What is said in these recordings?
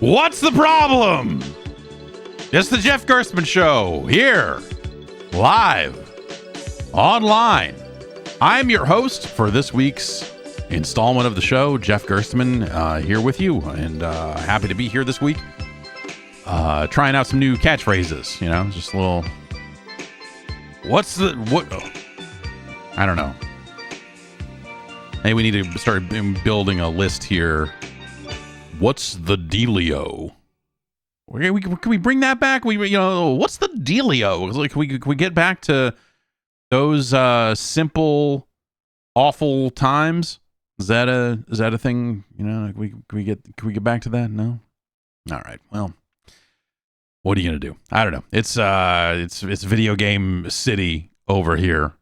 What's the problem? It's the Jeff Gerstmann Show, here, live, online. I'm your host for this week's installment of the show, Jeff Gerstmann, here with you, and happy to be here this week. Trying out some new catchphrases, you know, just a little... I don't know. Maybe we need to start building a list here. What's the dealio? Can we bring that back? What's the dealio? Like, can we get back to those simple, awful times? Is that a thing? You know, can we get back to that? No. All right. Well, what are you gonna do? I don't know. It's video game city over here.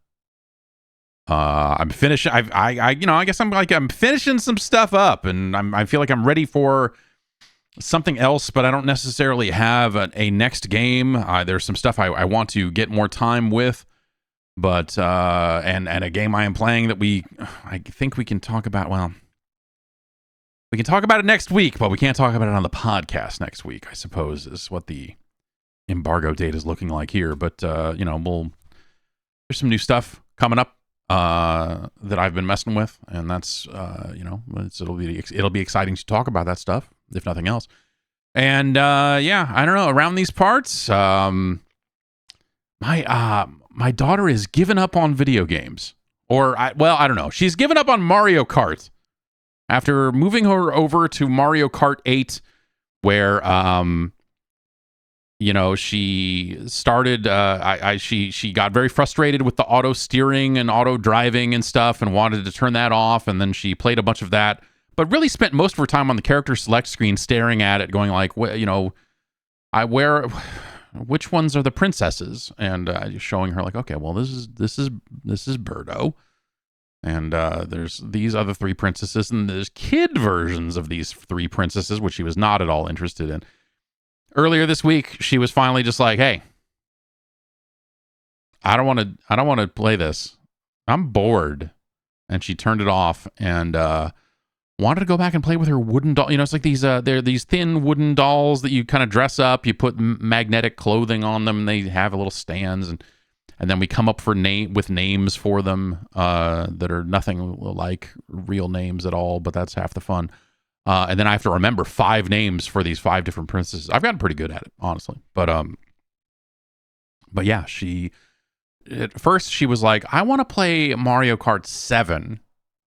I'm finishing. I guess I'm finishing some stuff up, and I feel like I'm ready for something else, but I don't necessarily have a next game. There's some stuff I want to get more time with, but and a game I am playing that I think we can talk about. Well, we can talk about it next week, but we can't talk about it on the podcast next week, I suppose, is what the embargo date is looking like here. But there's some new stuff coming up that I've been messing with, and that's it'll be exciting to talk about that stuff, if nothing else. And I don't know, around these parts, my daughter is given up on video games, I don't know, she's given up on Mario Kart after moving her over to Mario Kart 8, where she started, she got very frustrated with the auto steering and auto driving and stuff and wanted to turn that off. And then she played a bunch of that, but really spent most of her time on the character select screen staring at it, going like, which ones are the princesses? And showing her like, okay, well, this is Birdo. And there's these other three princesses, and there's kid versions of these three princesses, which she was not at all interested in. Earlier this week, she was finally just like, "Hey, I don't want to play this. I'm bored." And she turned it off and wanted to go back and play with her wooden doll. You know, it's like they're these thin wooden dolls that you kind of dress up. You put magnetic clothing on them, and they have little stands, and then we come up with names for them that are nothing like real names at all. But that's half the fun. And then I have to remember 5 names for these 5 different princesses. I've gotten pretty good at it, honestly. But yeah, at first she was like, I want to play Mario Kart 7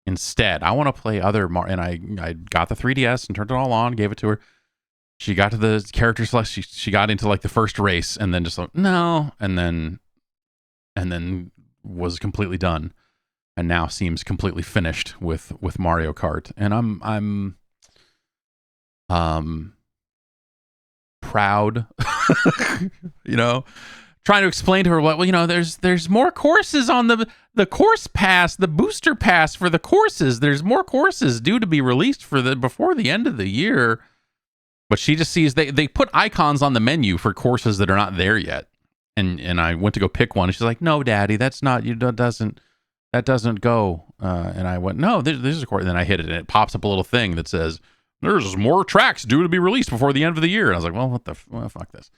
instead. I want to play other and I got the 3DS and turned it all on, gave it to her. She got to the character select. She got into like the first race, and then just like, no, and then was completely done, and now seems completely finished with Mario Kart. And I'm proud, trying to explain to her there's more courses on the course pass, the booster pass for the courses. There's more courses due to be released before the end of the year. But she just sees they put icons on the menu for courses that are not there yet. And I went to go pick one, and she's like, "No, Daddy, that's not you. That doesn't go." And I went, "No, there's a course." And then I hit it, and it pops up a little thing that says, "There's more tracks due to be released before the end of the year." And I was like, "Well, fuck this."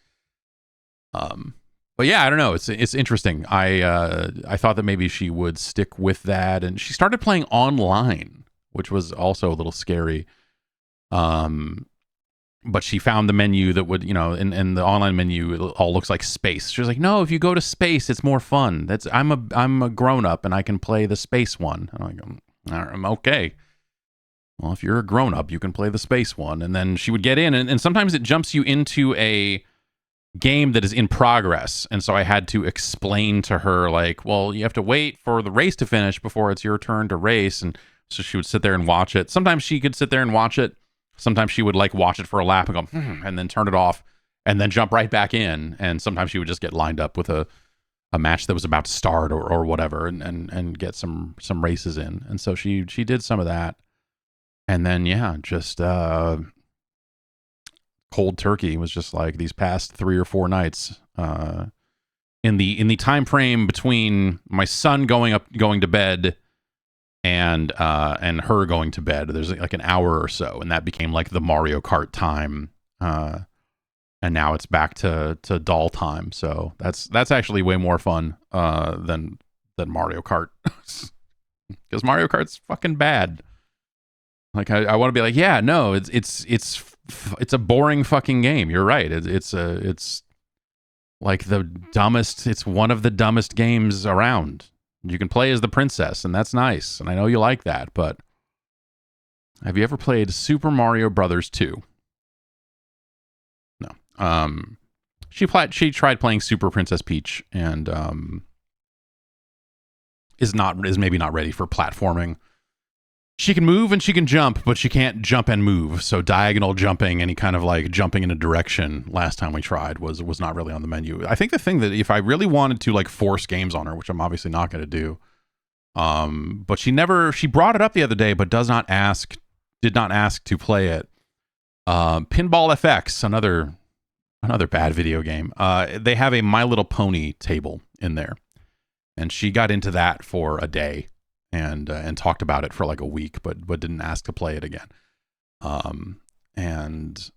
But yeah, I don't know. It's interesting. I thought that maybe she would stick with that, and she started playing online, which was also a little scary. But she found the menu that would, in the online menu, it all looks like space. She was like, "No, if you go to space, it's more fun. I'm a grown up and I can play the space one." And I'm like, "I'm okay. Well, if you're a grown up, you can play the space one." And then she would get in, and sometimes it jumps you into a game that is in progress. And so I had to explain to her, like, well, you have to wait for the race to finish before it's your turn to race. And so she would sit there and watch it. Sometimes she could sit there and watch it. Sometimes she would like watch it for a lap and go, and then turn it off and then jump right back in. And sometimes she would just get lined up with a match that was about to start or whatever, and get some races in. And so she did some of that. And then, just cold turkey was just like these past 3 or 4 nights in the time frame between my son going to bed and her going to bed. There's like an hour or so, and that became like the Mario Kart time And now it's back to doll time. So that's actually way more fun than Mario Kart, because Mario Kart's fucking bad. Like I want to be like, yeah, no, it's a boring fucking game. You're right. It's like the dumbest. It's one of the dumbest games around. You can play as the princess, and that's nice. And I know you like that, but have you ever played Super Mario Brothers 2? No. She tried playing Super Princess Peach, and is maybe not ready for platforming. She can move and she can jump, but she can't jump and move. So diagonal jumping, any kind of like jumping in a direction, last time we tried was not really on the menu. I think the thing that if I really wanted to like force games on her, which I'm obviously not going to do, but she brought it up the other day, but did not ask to play it. Pinball FX, another bad video game. They have a My Little Pony table in there, and she got into that for a day and talked about it for like a week, but didn't ask to play it again. And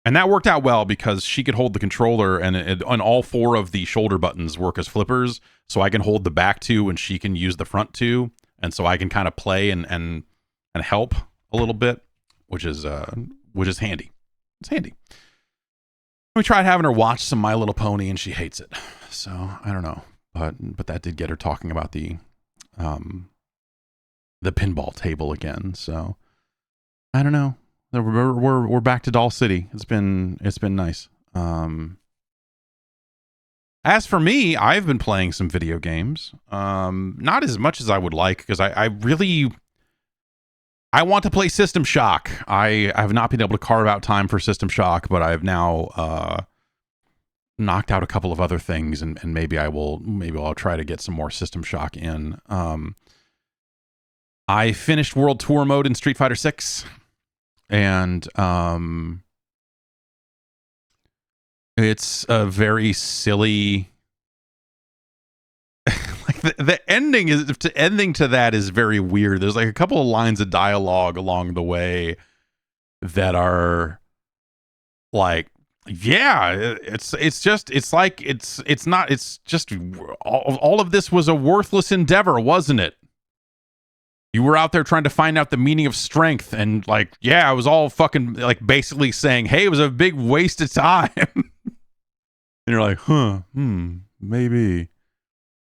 that worked out well because she could hold the controller, and all four of the shoulder buttons work as flippers, so I can hold the back two and she can use the front two, and so I can kind of play and help a little bit, which is handy. It's handy. We tried having her watch some My Little Pony, and she hates it. So I don't know, but that did get her talking about the pinball table again. So I don't know. We're back to Doll City. It's been nice. As for me, I've been playing some video games. Not as much as I would like, because I want to play System Shock. I have not been able to carve out time for System Shock, but I've now knocked out a couple of other things, and maybe I'll try to get some more System Shock in. I finished World Tour mode in Street Fighter 6, and it's a very silly. Like the ending to that is very weird. There's like a couple of lines of dialogue along the way that are like, yeah, it's just all of this was a worthless endeavor, wasn't it? You were out there trying to find out the meaning of strength, and like, yeah, it was all fucking like basically saying, hey, it was a big waste of time. And you're like, maybe.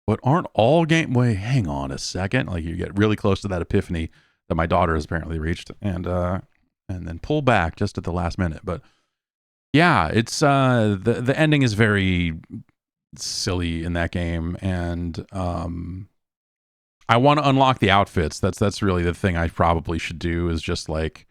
But aren't all game... Wait, hang on a second. Like, you get really close to that epiphany that my daughter has apparently reached, and then pull back just at the last minute. But yeah, it's the ending is very silly in that game, and I want to unlock the outfits. That's really the thing I probably should do, is just like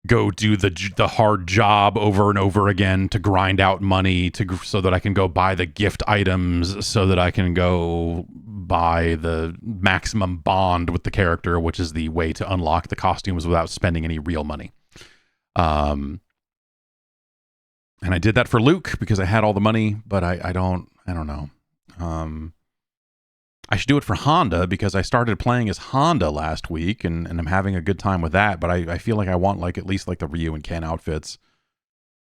go do the hard job over and over again to grind out money so that I can go buy the gift items, so that I can go buy the maximum bond with the character, which is the way to unlock the costumes without spending any real money. And I did that for Luke because I had all the money, but I don't know. I should do it for Honda because I started playing as Honda last week, and I'm having a good time with that. But I feel like I want like at least like the Ryu and Ken outfits,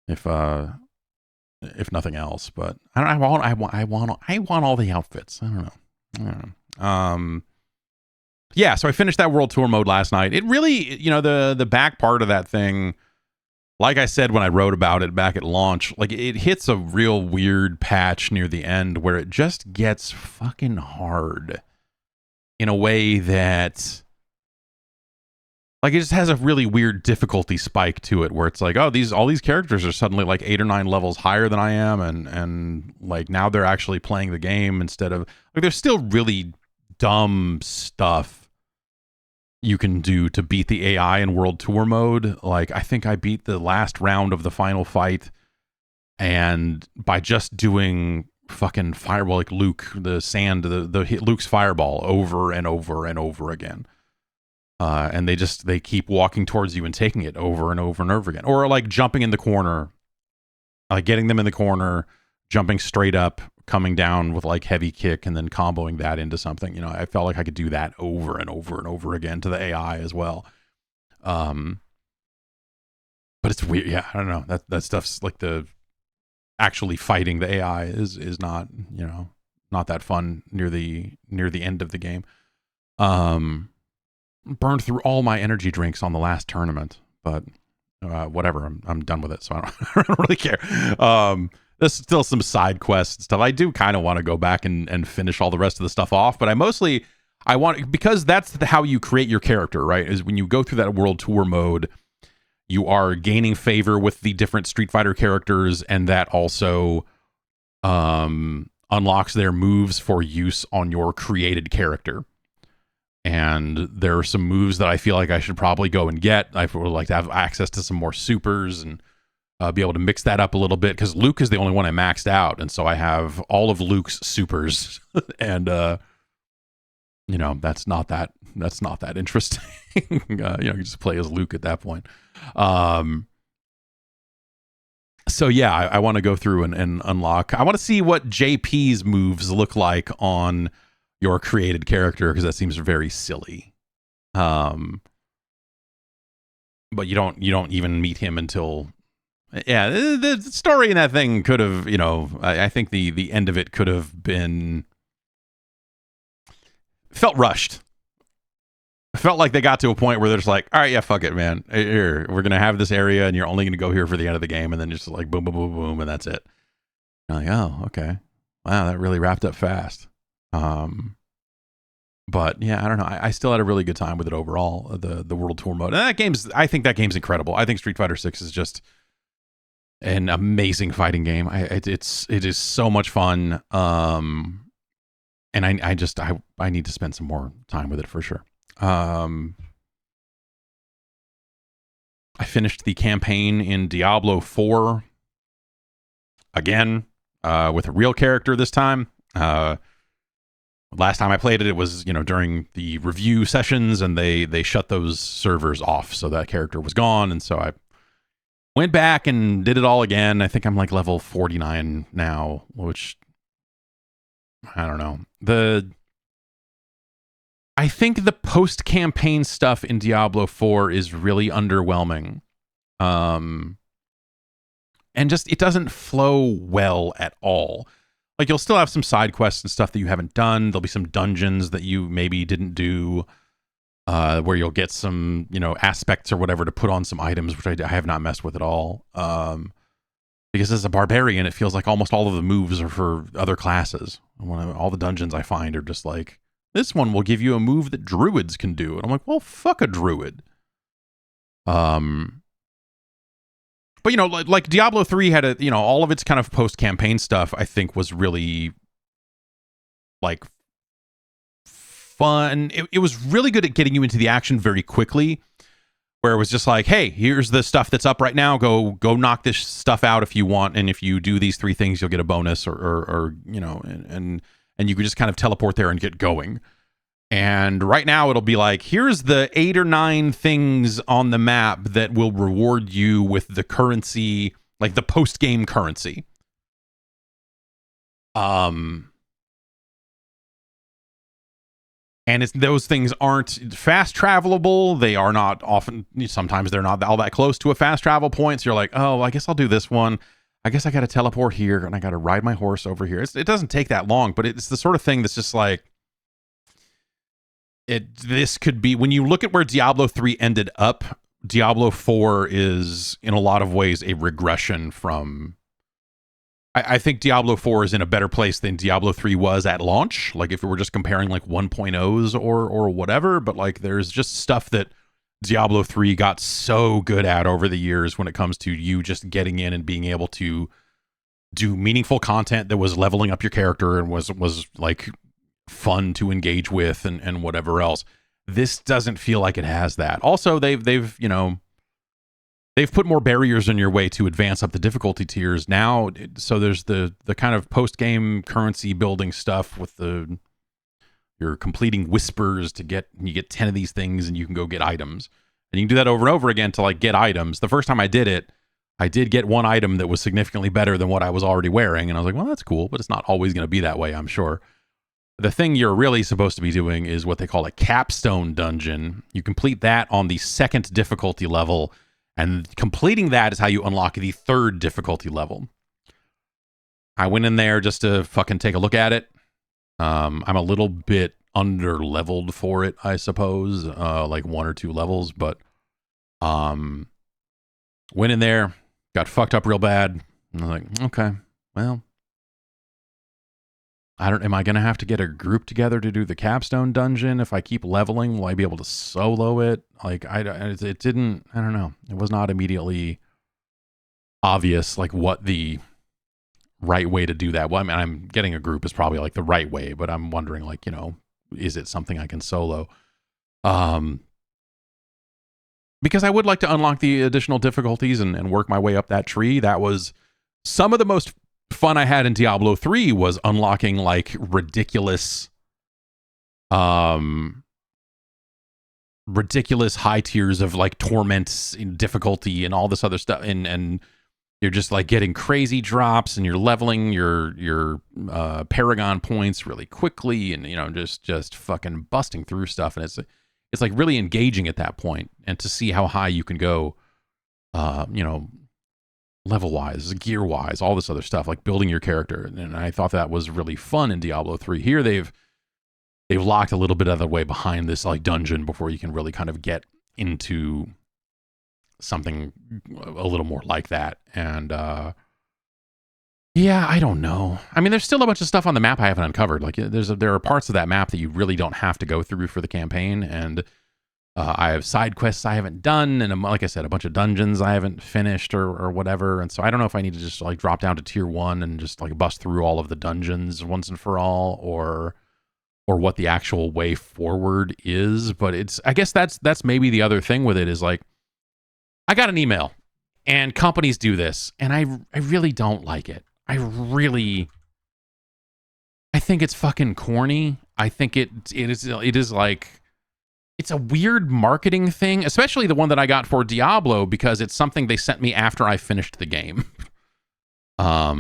if nothing else. But I want all the outfits. I don't know. Yeah. So I finished that World Tour mode last night. It really, the back part of that thing, like I said when I wrote about it back at launch, like it hits a real weird patch near the end where it just gets fucking hard in a way that, like, it just has a really weird difficulty spike to it where it's like, oh, all these characters are suddenly like 8 or 9 levels higher than I am, and like now they're actually playing the game instead of, like, there's still really dumb stuff you can do to beat the AI in World Tour mode. Like, I think I beat the last round of the final fight, and by just doing fucking fireball, like Luke, the Luke's fireball over and over and over again. And they keep walking towards you and taking it over and over and over again. Or like jumping in the corner, like getting them in the corner, jumping straight up, coming down with like heavy kick, and then comboing that into something. I felt like I could do that over and over and over again to the AI as well. But it's weird. Yeah, I don't know. That stuff's like the actually fighting the AI is not, not that fun near the end of the game. Burned through all my energy drinks on the last tournament, but whatever. I'm done with it, so I don't, I don't really care. There's still some side quests and stuff. I do kind of want to go back and finish all the rest of the stuff off, but I want, because that's how you create your character, right? Is when you go through that world tour mode, you are gaining favor with the different Street Fighter characters, and that also unlocks their moves for use on your created character. And there are some moves that I feel like I should probably go and get. I would like to have access to some more supers and be able to mix that up a little bit, because Luke is the only one I maxed out, and so I have all of Luke's supers, and that's not that interesting. You just play as Luke at that point. So yeah, I want to go through and unlock. I want to see what JP's moves look like on your created character, because that seems very silly. But you don't even meet him until, yeah, the story in that thing could have, I think the end of it could have been, felt rushed. Felt like they got to a point where they're just like, all right, yeah, fuck it, man. Here, we're gonna have this area, and you're only gonna go here for the end of the game, and then just like boom, boom, boom, boom, and that's it. I'm like, oh, okay, wow, that really wrapped up fast. But yeah, I don't know. I still had a really good time with it overall. The World Tour mode, and I think that game's incredible. I think Street Fighter 6 is just an amazing fighting game. It is so much fun. And I need to spend some more time with it for sure. I finished the campaign in Diablo 4 again, with a real character this time. Last time I played it, it was, during the review sessions, and they shut those servers off, so that character was gone, and so I went back and did it all again. I think I'm like level 49 now, which, I don't know. I think the post-campaign stuff in Diablo 4 is really underwhelming. And just, it doesn't flow well at all. Like, you'll still have some side quests and stuff that you haven't done. There'll be some dungeons that you maybe didn't do, where you'll get some, aspects or whatever to put on some items, which I have not messed with at all. Because as a barbarian, it feels like almost all of the moves are for other classes. All the dungeons I find are just like, this one will give you a move that druids can do. And I'm like, well, fuck a druid. But, like Diablo 3 had all of its kind of post-campaign stuff, I think, was really, like, fun. It was really good at getting you into the action very quickly, where it was just like, hey, here's the stuff that's up right now. Go knock this stuff out if you want, and if you do these 3 things, you'll get a bonus, or and you could just kind of teleport there and get going. And right now it'll be like, here's the 8 or 9 things on the map that will reward you with the currency, like the post-game currency. And those things aren't fast travelable. They are not often, sometimes they're not all that close to a fast travel point. So you're like, oh, I guess I'll do this one. I guess I got to teleport here, and I got to ride my horse over here. It doesn't take that long, but it's the sort of thing that's just like, this could be, when you look at where Diablo 3 ended up, Diablo 4 is in a lot of ways a regression from, I think Diablo 4 is in a better place than Diablo 3 was at launch. Like, if we were just comparing like 1.0s or whatever, but like there's just stuff that Diablo 3 got so good at over the years when it comes to you just getting in and being able to do meaningful content that was leveling up your character and was like fun to engage with and whatever else. This doesn't feel like it has that. Also, they've put more barriers in your way to advance up the difficulty tiers now. So there's the kind of post-game currency building stuff with you're completing whispers you get 10 of these things and you can go get items. And you can do that over and over again to like get items. The first time I did it, I did get one item that was significantly better than what I was already wearing. And I was like, well, that's cool, but it's not always going to be that way, I'm sure. The thing you're really supposed to be doing is what they call a capstone dungeon. You complete that on the 2nd difficulty level, And completing that is how you unlock the third difficulty level. I went in there just to fucking take a look at it. I'm a little bit under leveled for it, I suppose, like 1 or 2 levels, but went in there, got fucked up real bad. And I'm like, okay, well, am I going to have to get a group together to do the capstone dungeon? If I keep leveling, will I be able to solo it? Like, it didn't, I don't know. It was not immediately obvious, like, what the right way to do that. Well, I mean, I'm getting a group is probably like the right way, but I'm wondering, like, is it something I can solo? Because I would like to unlock the additional difficulties and work my way up that tree. That was some of the most fun I had in Diablo 3 was unlocking like ridiculous high tiers of like torments and difficulty and all this other stuff. And you're just like getting crazy drops and you're leveling your paragon points really quickly and, just fucking busting through stuff. And it's like really engaging at that point, and to see how high you can go, level wise, gear wise, all this other stuff, like building your character. And I thought that was really fun in Diablo 3. Here they've locked a little bit of the way behind this like dungeon before you can really kind of get into something a little more like that. And yeah, I don't know. I mean, there's still a bunch of stuff on the map I haven't uncovered. Like there are parts of that map that you really don't have to go through for the campaign, and I have side quests I haven't done, and like I said, a bunch of dungeons I haven't finished or whatever. And so I don't know if I need to just like drop down to tier 1 and just like bust through all of the dungeons once and for all, or what the actual way forward is. But I guess that's maybe the other thing with it is like, I got an email, and companies do this, and I really don't like it. I think it's fucking corny. I think it is like, it's a weird marketing thing, especially the one that I got for Diablo, because it's something they sent me after I finished the game. Let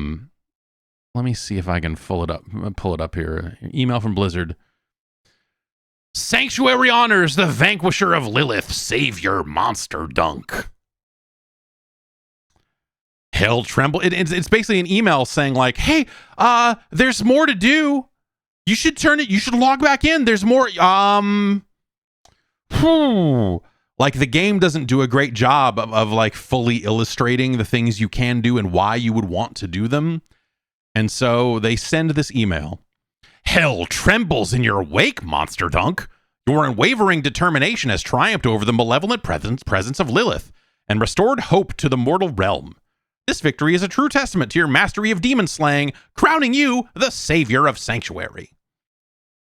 me see if I can pull it up here. Email from Blizzard. Sanctuary honors the vanquisher of Lilith, savior monster dunk. Hell tremble. It's basically an email saying like, hey, there's more to do. You should log back in. There's more. Like the game doesn't do a great job of like fully illustrating the things you can do and why you would want to do them. And so they send this email. Hell trembles in your wake, Monster Dunk. Your unwavering determination has triumphed over the malevolent presence of Lilith and restored hope to the mortal realm. This victory is a true testament to your mastery of demon slaying, crowning you the savior of Sanctuary.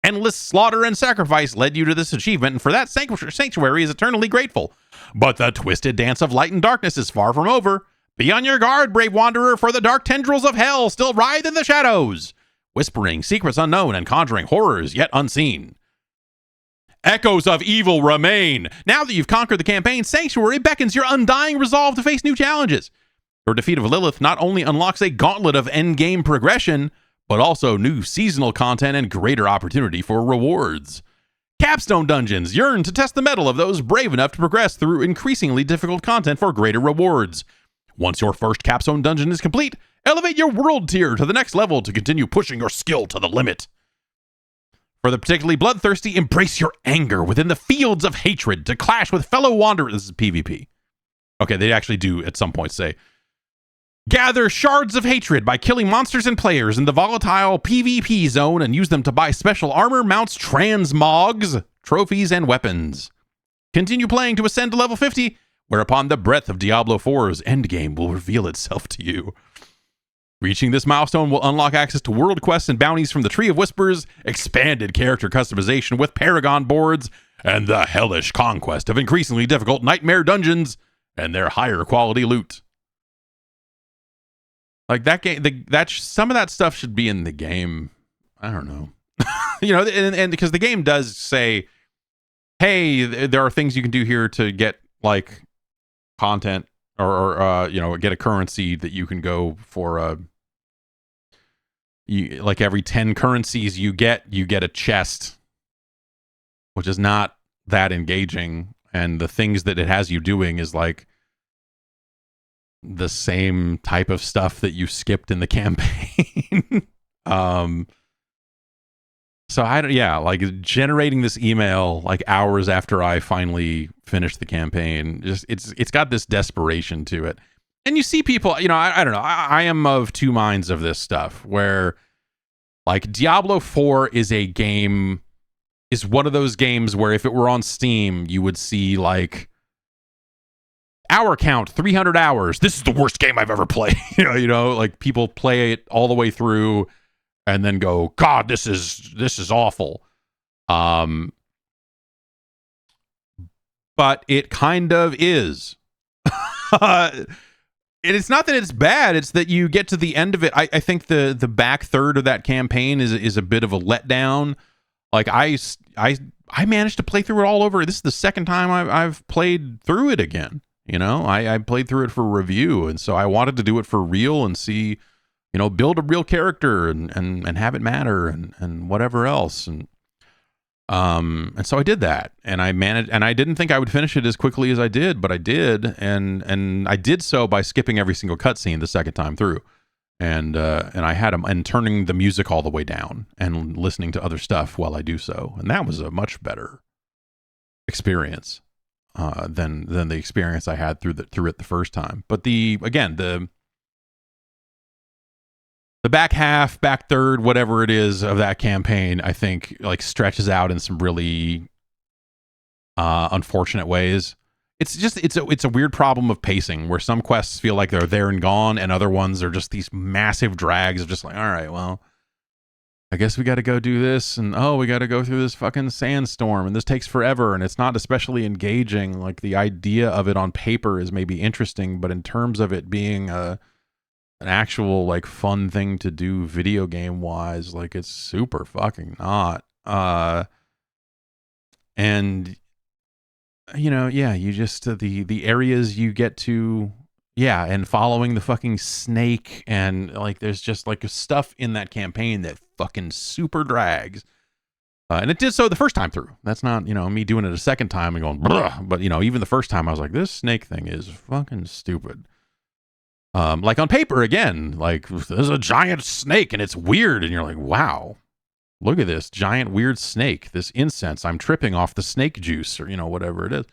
Endless slaughter and sacrifice led you to this achievement, and for that, Sanctuary is eternally grateful. But the twisted dance of light and darkness is far from over. Be on your guard, brave wanderer, for the dark tendrils of hell still writhe in the shadows, whispering secrets unknown and conjuring horrors yet unseen. Echoes of evil remain. Now that you've conquered the campaign, Sanctuary beckons your undying resolve to face new challenges. Your defeat of Lilith not only unlocks a gauntlet of endgame progression, but also new seasonal content and greater opportunity for rewards. Capstone dungeons yearn to test the mettle of those brave enough to progress through increasingly difficult content for greater rewards. Once your first capstone dungeon is complete, elevate your world tier to the next level to continue pushing your skill to the limit. For the particularly bloodthirsty, embrace your anger within the fields of hatred to clash with fellow wanderers. This is PvP. Okay, they actually do at some point say, gather shards of hatred by killing monsters and players in the volatile PvP zone and use them to buy special armor, mounts, transmogs, trophies, and weapons. Continue playing to ascend to level 50, whereupon the breadth of Diablo 4's endgame will reveal itself to you. Reaching this milestone will unlock access to world quests and bounties from the Tree of Whispers, expanded character customization with Paragon boards, and the hellish conquest of increasingly difficult nightmare dungeons and their higher quality loot. Like that game, some of that stuff should be in the game. I don't know. And because the game does say, hey, there are things you can do here to get like content or get a currency that you can go for. Like every 10 currencies you get a chest, which is not that engaging. And the things that it has you doing is like the same type of stuff that you skipped in the campaign. So like generating this email like hours after I finally finished the campaign, just it's got this desperation to it. And you see people, I don't know, I am of two minds of this stuff, where like Diablo 4 is one of those games where if it were on Steam, you would see like hour count 300 hours. This is the worst game I've ever played. Like people play it all the way through and then go, God, this is awful. But it kind of is. It's not that it's bad, it's that you get to the end of it. I think the back third of that campaign is a bit of a letdown. Like I managed to play through it all over. This is the second time I've played through it again. I played through it for review, and so I wanted to do it for real and see, build a real character and have it matter and whatever else. And so I did that, and I managed, and I didn't think I would finish it as quickly as I did, but I did, and I did so by skipping every single cutscene the second time through, and I had them, and turning the music all the way down and listening to other stuff while I do so, and that was a much better experience than the experience I had through it the first time. But the back half, back third, whatever it is of that campaign, I think like stretches out in some really unfortunate ways. It's a weird problem of pacing, where some quests feel like they're there and gone, and other ones are just these massive drags of just like, all right, well, I guess we got to go do this, and we got to go through this fucking sandstorm, and this takes forever, and it's not especially engaging. Like the idea of it on paper is maybe interesting, but in terms of it being an actual like fun thing to do video game wise, like it's super fucking not. And you just the areas you get to, and following the fucking snake, and like there's just like stuff in that campaign that fucking super drags. And it did so the first time through. That's not, me doing it a second time and going, bruh. But, even the first time I was like, this snake thing is fucking stupid. Like on paper, again, like there's a giant snake and it's weird. And you're like, wow, look at this giant weird snake, this incense. I'm tripping off the snake juice or, whatever it is.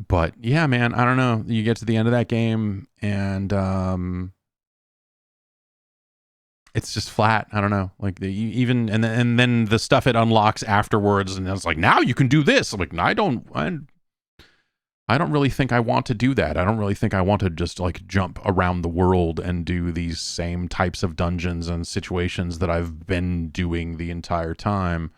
But yeah, man, I don't know. You get to the end of that game and, it's just flat. I don't know. Like and then the stuff it unlocks afterwards, and it's like, now you can do this. I'm like, no, I don't really think I want to do that. I don't really think I want to just like jump around the world and do these same types of dungeons and situations that I've been doing the entire time.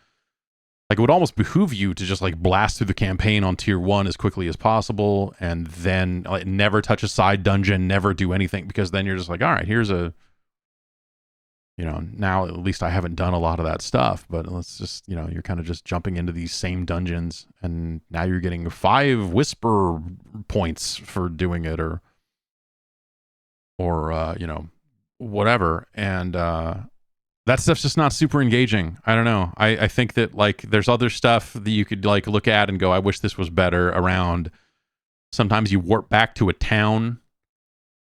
Like it would almost behoove you to just like blast through the campaign on tier 1 as quickly as possible, and then like never touch a side dungeon, never do anything, because then you're just like, all right, here's now at least I haven't done a lot of that stuff, but let's just, you're kind of just jumping into these same dungeons, and now you're getting 5 whisper points for doing it or whatever. And that stuff's just not super engaging. I don't know. I think that like there's other stuff that you could like look at and go, I wish this was better around. Sometimes you warp back to a town,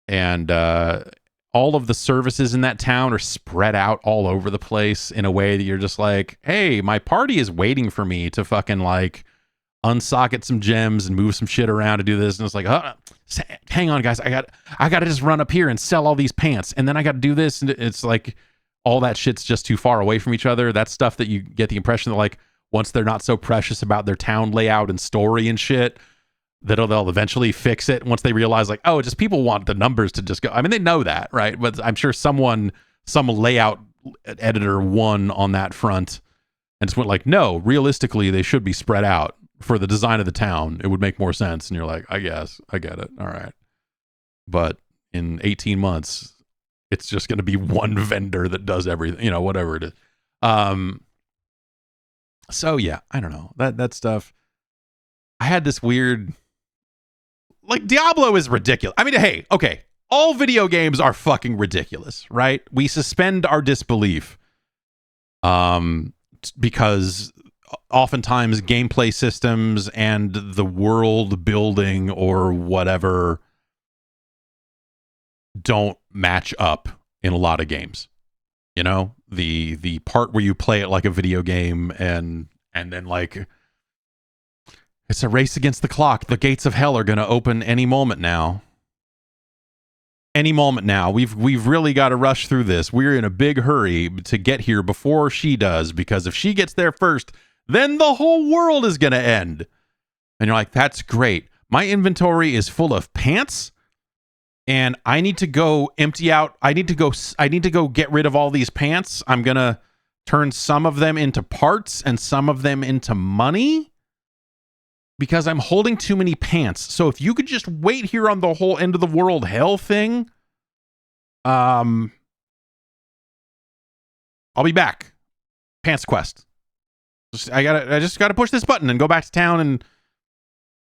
and all of the services in that town are spread out all over the place in a way that you're just like, hey, my party is waiting for me to fucking like unsocket some gems and move some shit around to do this. And it's like, hang on, guys. I got to just run up here and sell all these pants. And then I got to do this. And it's like all that shit's just too far away from each other. That's stuff that you get the impression that like once they're not so precious about their town layout and story and shit, that they'll eventually fix it once they realize like, oh, just people want the numbers to just go. I mean, they know that, right? But I'm sure some layout editor won on that front and just went like, no, realistically, they should be spread out for the design of the town. It would make more sense. And you're like, I guess, I get it. All right. But in 18 months, it's just going to be one vendor that does everything, whatever it is. So yeah, I don't know, that stuff. I had this weird, like, Diablo is ridiculous. I mean, hey, okay, all video games are fucking ridiculous, right? We suspend our disbelief because oftentimes gameplay systems and the world building or whatever don't match up in a lot of games. You know, the part where you play it like a video game and then like it's a race against the clock. The gates of hell are going to open any moment now. Any moment now. We've really got to rush through this. We're in a big hurry to get here before she does, because if she gets there first, then the whole world is going to end. And you're like, that's great. My inventory is full of pants and I need to go empty out. I need to go get rid of all these pants. I'm going to turn some of them into parts and some of them into money because I'm holding too many pants. So if you could just wait here on the whole end of the world hell thing, I'll be back. Pants quest. I just gotta push this button and go back to town. And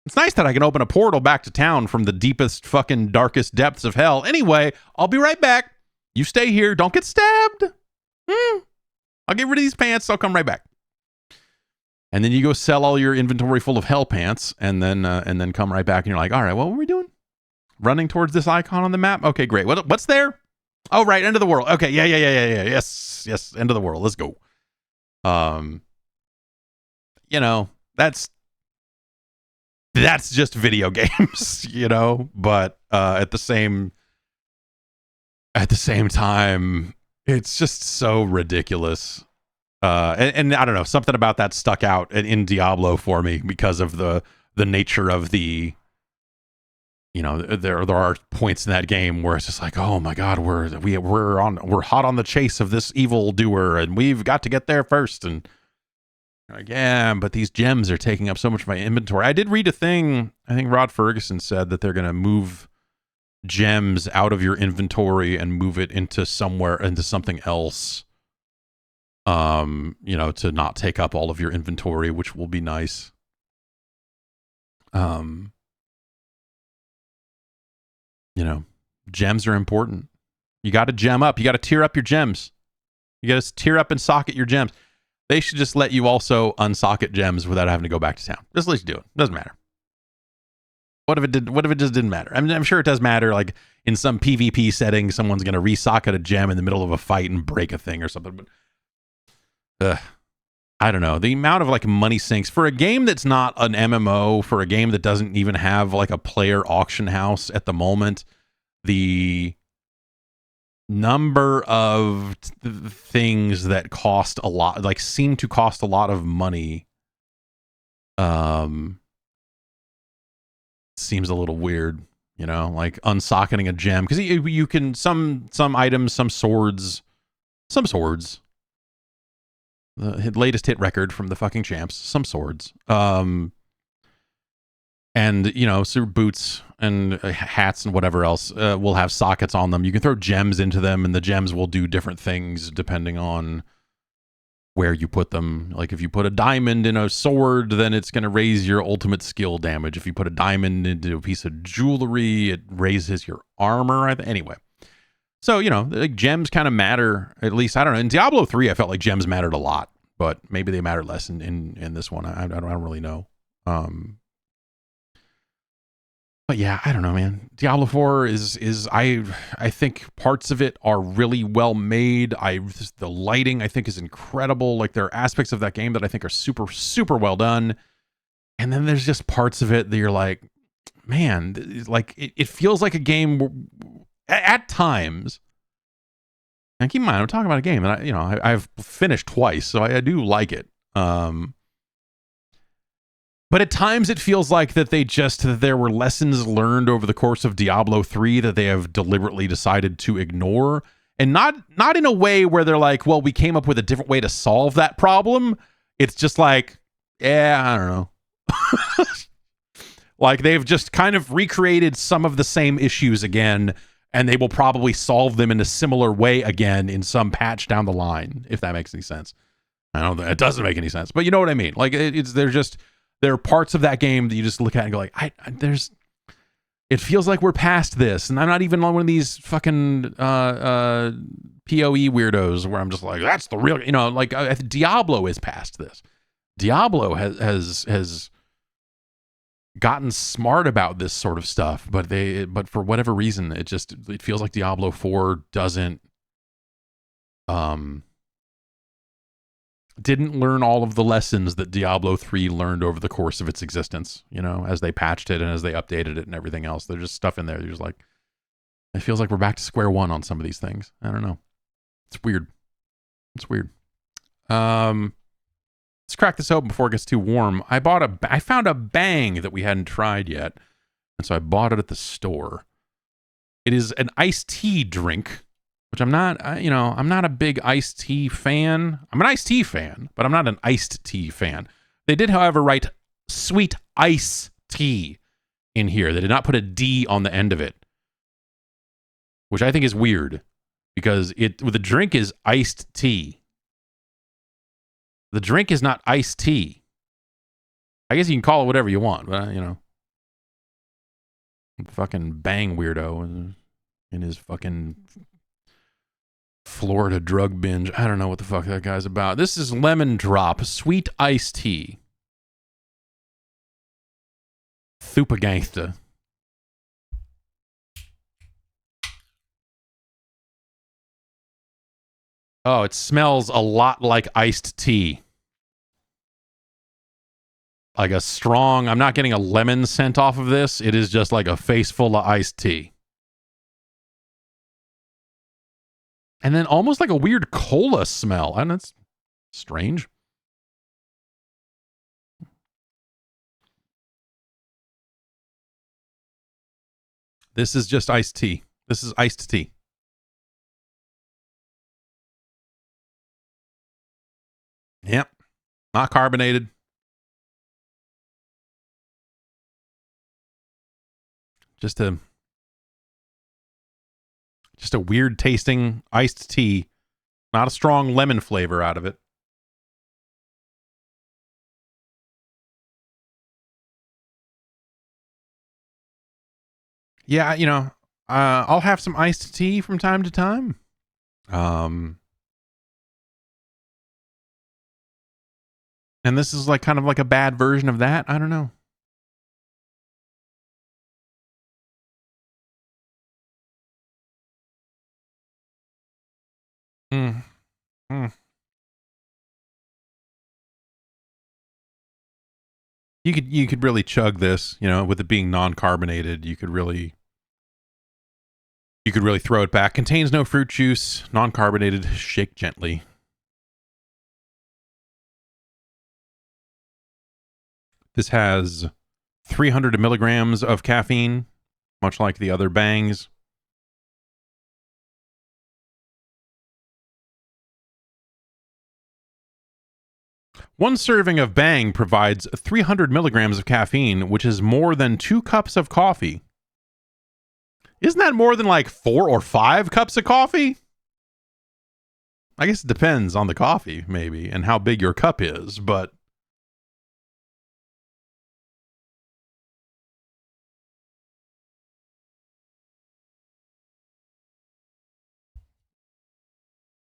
it's nice that I can open a portal back to town from the deepest fucking darkest depths of hell. Anyway, I'll be right back. You stay here. Don't get stabbed. I'll get rid of these pants. I'll come right back. And then you go sell all your inventory full of hell pants, and then come right back, and you're like, all right, what were we doing? Running towards this icon on the map? Okay, great. What's there? Oh, right, end of the world. Okay, yeah. Yes, end of the world. Let's go. You know, that's just video games, you know, but at the same time, it's just so ridiculous. And I don't know, something about that stuck out in Diablo for me because of the nature of the, you know, there are points in that game where it's just like, oh my God, we're hot on the chase of this evil doer and we've got to get there first. And like, yeah, but these gems are taking up so much of my inventory. I did read a thing, I think Rod Ferguson said that they're going to move gems out of your inventory and move it into something else. You know, to not take up all of your inventory, which will be nice. You know, gems are important. You got to gem up. You got to tier up your gems. You got to tier up and socket your gems. They should just let you also unsocket gems without having to go back to town. Just let you do it. Doesn't matter. What if it just didn't matter? I mean, I'm sure it does matter. Like in some PvP setting, someone's going to resocket a gem in the middle of a fight and break a thing or something. But I don't know. The amount of like money sinks for a game that's not an MMO, for a game that doesn't even have like a player auction house at the moment, the number of things that cost a lot, like seem to cost a lot of money, seems a little weird, you know, like unsocketing a gem, because you can some items, some swords. The latest hit record from the fucking champs, some swords, and you know, so boots and hats and whatever else will have sockets on them. You can throw gems into them, and the gems will do different things depending on where you put them. Like if you put a diamond in a sword, then it's going to raise your ultimate skill damage. If you put a diamond into a piece of jewelry, it raises your armor. Anyway. So, you know, like gems kind of matter, at least, I don't know. In Diablo 3, I felt like gems mattered a lot, but maybe they matter less in this one. I don't really know. But yeah, I don't know, man. Diablo 4 I think parts of it are really well made. The lighting, I think, is incredible. Like, there are aspects of that game that I think are super, super well done. And then there's just parts of it that you're like, man, like, it feels like a game at times, and keep in mind, I'm talking about a game that I've finished twice, so I do like it. But at times it feels like that there were lessons learned over the course of Diablo 3 that they have deliberately decided to ignore, and not in a way where they're like, well, we came up with a different way to solve that problem. It's just like, yeah, I don't know. Like they've just kind of recreated some of the same issues again, and they will probably solve them in a similar way again in some patch down the line, if that makes any sense. I don't know, it doesn't make any sense, but you know what I mean. Like there are parts of that game that you just look at and go like, it feels like we're past this, and I'm not even on one of these fucking PoE weirdos where I'm just like, that's the real, you know, like Diablo is past this. Diablo has gotten smart about this sort of stuff, but for whatever reason, it feels like Diablo 4 didn't learn all of the lessons that Diablo 3 learned over the course of its existence, as they patched it and as they updated it and everything else. There's just stuff in there. There's like, it feels like we're back to square one on some of these things. I don't know. It's weird. Let's crack this open before it gets too warm. I found a bang that we hadn't tried yet, and so I bought it at the store. It is an iced tea drink, which I'm not a big iced tea fan. I'm an iced tea fan, but I'm not an iced tea fan. They did, however, write sweet ice tea in here. They did not put a D on the end of it, which I think is weird because the drink is iced tea. The drink is not iced tea. I guess you can call it whatever you want, but fucking bang weirdo in his fucking Florida drug binge. I don't know what the fuck that guy's about. This is lemon drop sweet iced tea. Super gangsta. Oh, it smells a lot like iced tea. Like a strong, I'm not getting a lemon scent off of this. It is just like a face full of iced tea. And then almost like a weird cola smell. And it's strange. This is just iced tea. This is iced tea. Yep. Not carbonated. Just a weird tasting iced tea. Not a strong lemon flavor out of it. Yeah, I'll have some iced tea from time to time. And this is like kind of like a bad version of that. I don't know. Mm. Mm. You could really chug this, with it being non-carbonated. You could really throw it back. Contains no fruit juice, non-carbonated. Shake gently. This has 300 milligrams of caffeine, much like the other bangs. One serving of Bang provides 300 milligrams of caffeine, which is more than 2 cups of coffee. Isn't that more than like 4 or 5 cups of coffee? I guess it depends on the coffee, maybe, and how big your cup is, but...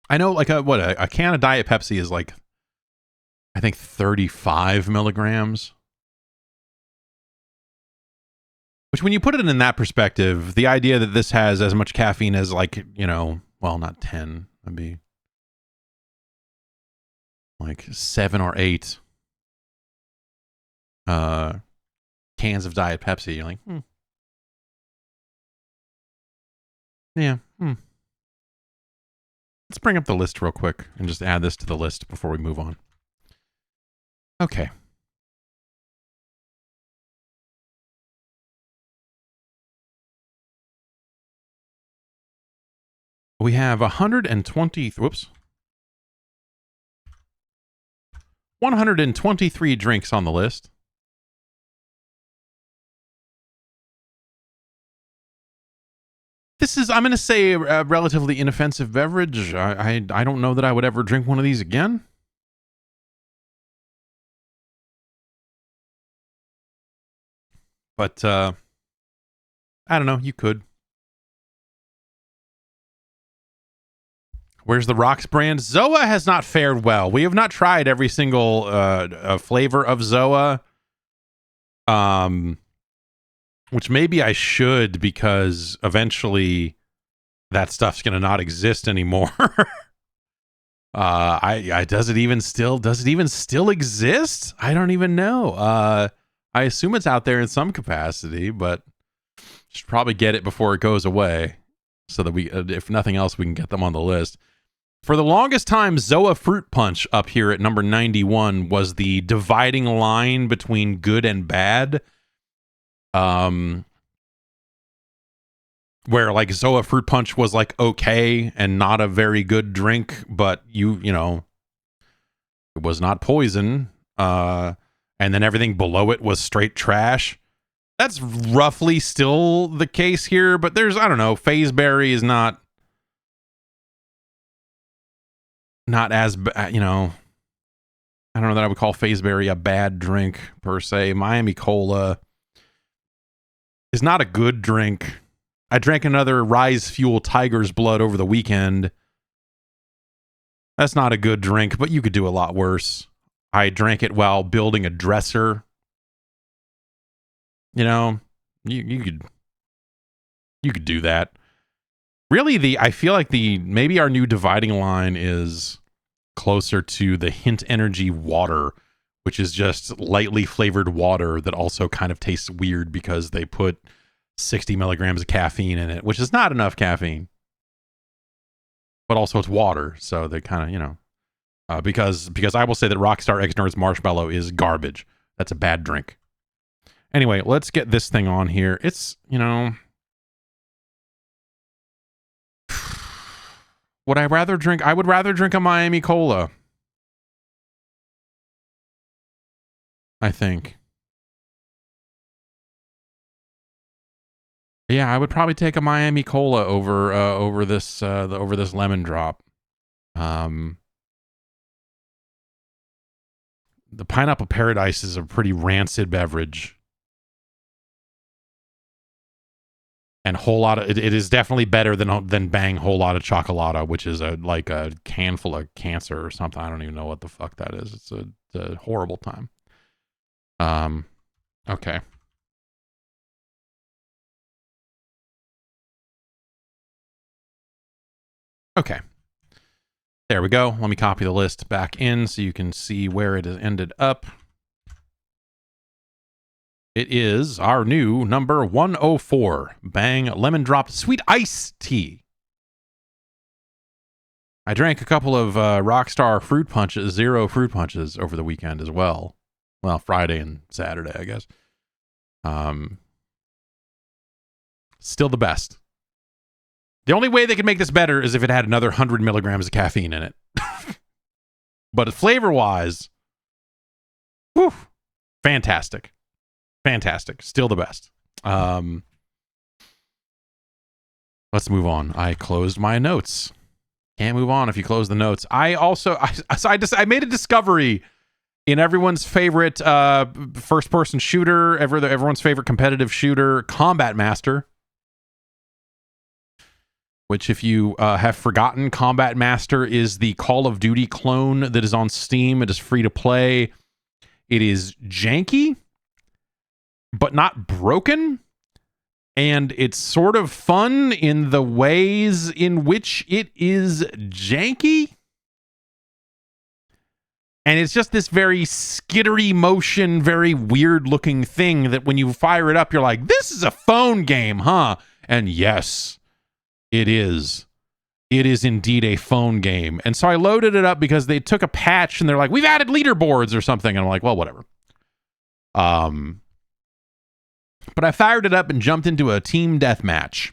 I know, like, a can of Diet Pepsi is like, I think 35 milligrams. Which, when you put it in that perspective, the idea that this has as much caffeine as, like, well, not 10, that'd be like 7 or 8 cans of Diet Pepsi. You're like, yeah. Let's bring up the list real quick and just add this to the list before we move on. Okay. We have 123 drinks on the list. This is, I'm going to say, a relatively inoffensive beverage. I don't know that I would ever drink one of these again. But, I don't know. You could. Where's the Rocks brand? Zoa has not fared well. We have not tried every single flavor of Zoa. Which maybe I should, because eventually that stuff's gonna not exist anymore. Does it even still exist? I don't even know. I assume it's out there in some capacity, but should probably get it before it goes away, so that we, if nothing else, we can get them on the list. For the longest time, Zoa Fruit Punch up here at number 91 was the dividing line between good and bad. Where like Zoa Fruit Punch was like okay and not a very good drink, but you know, it was not poison. And then everything below it was straight trash. That's roughly still the case here, but there's, I don't know, Phaseberry is not as, you know, I don't know that I would call Phaseberry a bad drink per se. Miami Cola is not a good drink. I drank another Rise Fuel Tiger's Blood over the weekend. That's not a good drink, but you could do a lot worse. I drank it while building a dresser. You know, you could do that. Really, I feel like maybe our new dividing line is closer to the Hint Energy water, which is just lightly flavored water that also kind of tastes weird because they put 60 milligrams of caffeine in it, which is not enough caffeine, but also it's water, so they kind of, you know, because I will say that Rockstar X Nerds Marshmallow is garbage. That's a bad drink. Anyway, let's get this thing on here. It's, you know, would I rather drink? I would rather drink a Miami Cola, I think. Yeah, I would probably take a Miami Cola over this lemon drop. The Pineapple Paradise is a pretty rancid beverage. And whole lot of it is definitely better than Bang Whole Lot of Chocolata, which is like a can full of cancer or something. I don't even know what the fuck that is. It's a horrible time. Okay. Okay. There we go. Let me copy the list back in so you can see where it has ended up. It is our new number 104, Bang Lemon Drop Sweet Ice Tea. I drank a couple of Rockstar Fruit Punches, Zero Fruit Punches over the weekend as well. Well, Friday and Saturday, I guess. Still the best. The only way they could make this better is if it had another 100 milligrams of caffeine in it. But flavor-wise, whew, fantastic. Fantastic. Still the best. Let's move on. I closed my notes. Can't move on if you close the notes. I made a discovery in everyone's favorite first-person shooter, everyone's favorite competitive shooter, Combat Master. Which, if you have forgotten, Combat Master is the Call of Duty clone that is on Steam. It is free to play. It is janky, but not broken. And it's sort of fun in the ways in which it is janky. And it's just this very skittery motion, very weird looking thing that when you fire it up, you're like, this is a phone game, huh? And yes, it is. It is indeed a phone game. And so I loaded it up because they took a patch and they're like, we've added leaderboards or something. And I'm like, well, whatever. But I fired it up and jumped into a team deathmatch.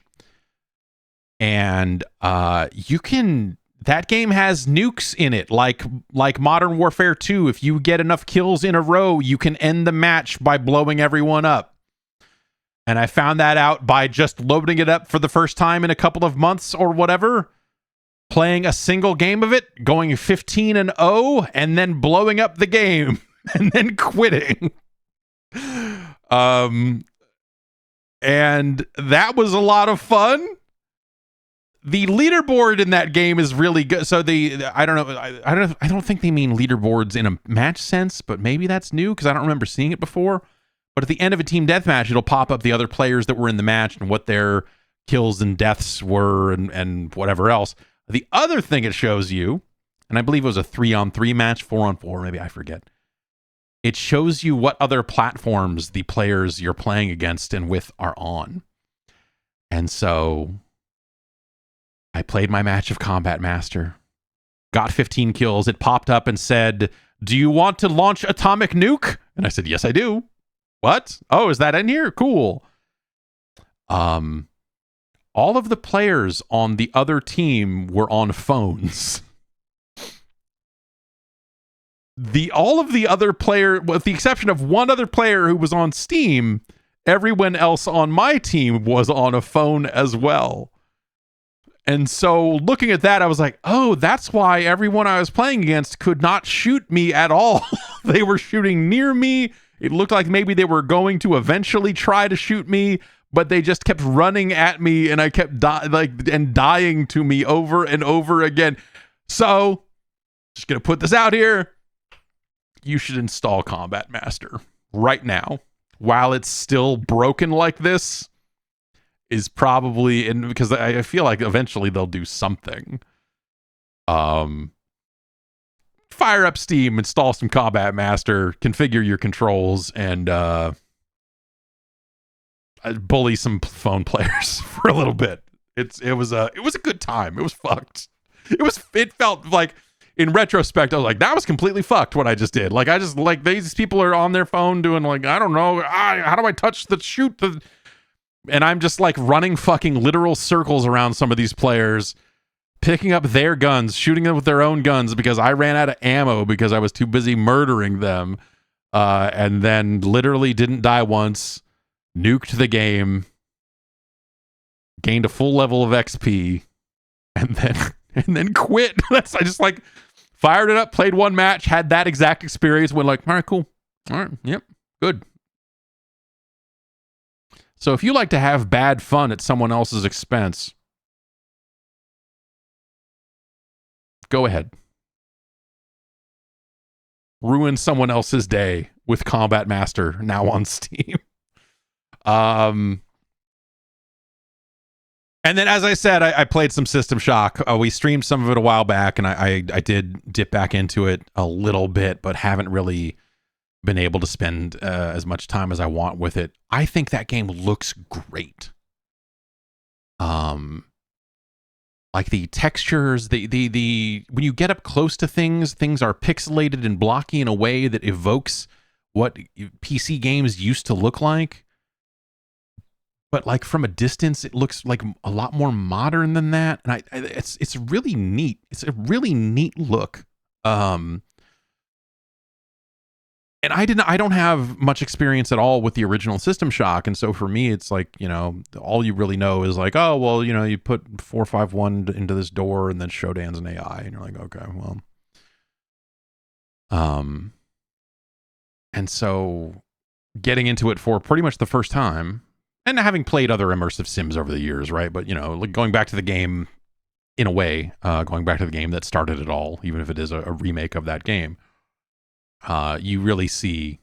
And that game has nukes in it, like Modern Warfare 2. If you get enough kills in a row, you can end the match by blowing everyone up. And I found that out by just loading it up for the first time in a couple of months or whatever, playing a single game of it, going 15-0, and then blowing up the game and then quitting. And that was a lot of fun. the leaderboard in that game is really good. So I don't know. I don't think they mean leaderboards in a match sense, but maybe that's new because I don't remember seeing it before. But at the end of a team deathmatch, it'll pop up the other players that were in the match and what their kills and deaths were and whatever else. The other thing it shows you, and I believe it was a 3-on-3 match, 4-on-4, maybe I forget. It shows you what other platforms the players you're playing against and with are on. And so I played my match of Combat Master, got 15 kills. It popped up and said, "Do you want to launch Atomic Nuke?" And I said, "Yes, I do." "What? Oh, is that in here? Cool." All of the players on the other team were on phones. All of the other player, with the exception of one other player who was on Steam, everyone else on my team was on a phone as well. And so looking at that, I was like, oh, that's why everyone I was playing against could not shoot me at all. They were shooting near me. It looked like maybe they were going to eventually try to shoot me, but they just kept running at me and I kept dying to me over and over again. So just going to put this out here. You should install Combat Master right now. While it's still broken like this, is probably, and because I feel like eventually they'll do something. Fire up Steam, install some Combat Master, configure your controls, and bully some phone players for a little bit. It was a good time. It was fucked. It felt like, in retrospect, I was like, that was completely fucked what I just did. Like, these people are on their phone doing, like, I don't know, how do I touch the shoot? And I'm just, like, running fucking literal circles around some of these players, picking up their guns, shooting them with their own guns because I ran out of ammo because I was too busy murdering them. And then literally didn't die once, nuked the game, gained a full level of XP, and then quit. I just, like, fired it up, played one match, had that exact experience, went like, all right, cool. All right, yep, good. So if you like to have bad fun at someone else's expense, go ahead. Ruin someone else's day with Combat Master now on Steam. And then, as I said, I played some System Shock. We streamed some of it a while back, and I did dip back into it a little bit, but haven't really been able to spend as much time as I want with it. I think that game looks great. Like the textures, the when you get up close to things are pixelated and blocky in a way that evokes what PC games used to look like. But like from a distance, it looks like a lot more modern than that, and it's really neat. It's a really neat look. And I don't have much experience at all with the original System Shock, and so for me, it's like, you know, all you really know is like, oh well, you know, you put 451 into this door, and then Shodan's an AI, and you're like, okay, well, and so getting into it for pretty much the first time. And having played other immersive sims over the years, right? But, you know, like going back to the game in a way, going back to the game that started it all, even if it is a remake of that game, you really see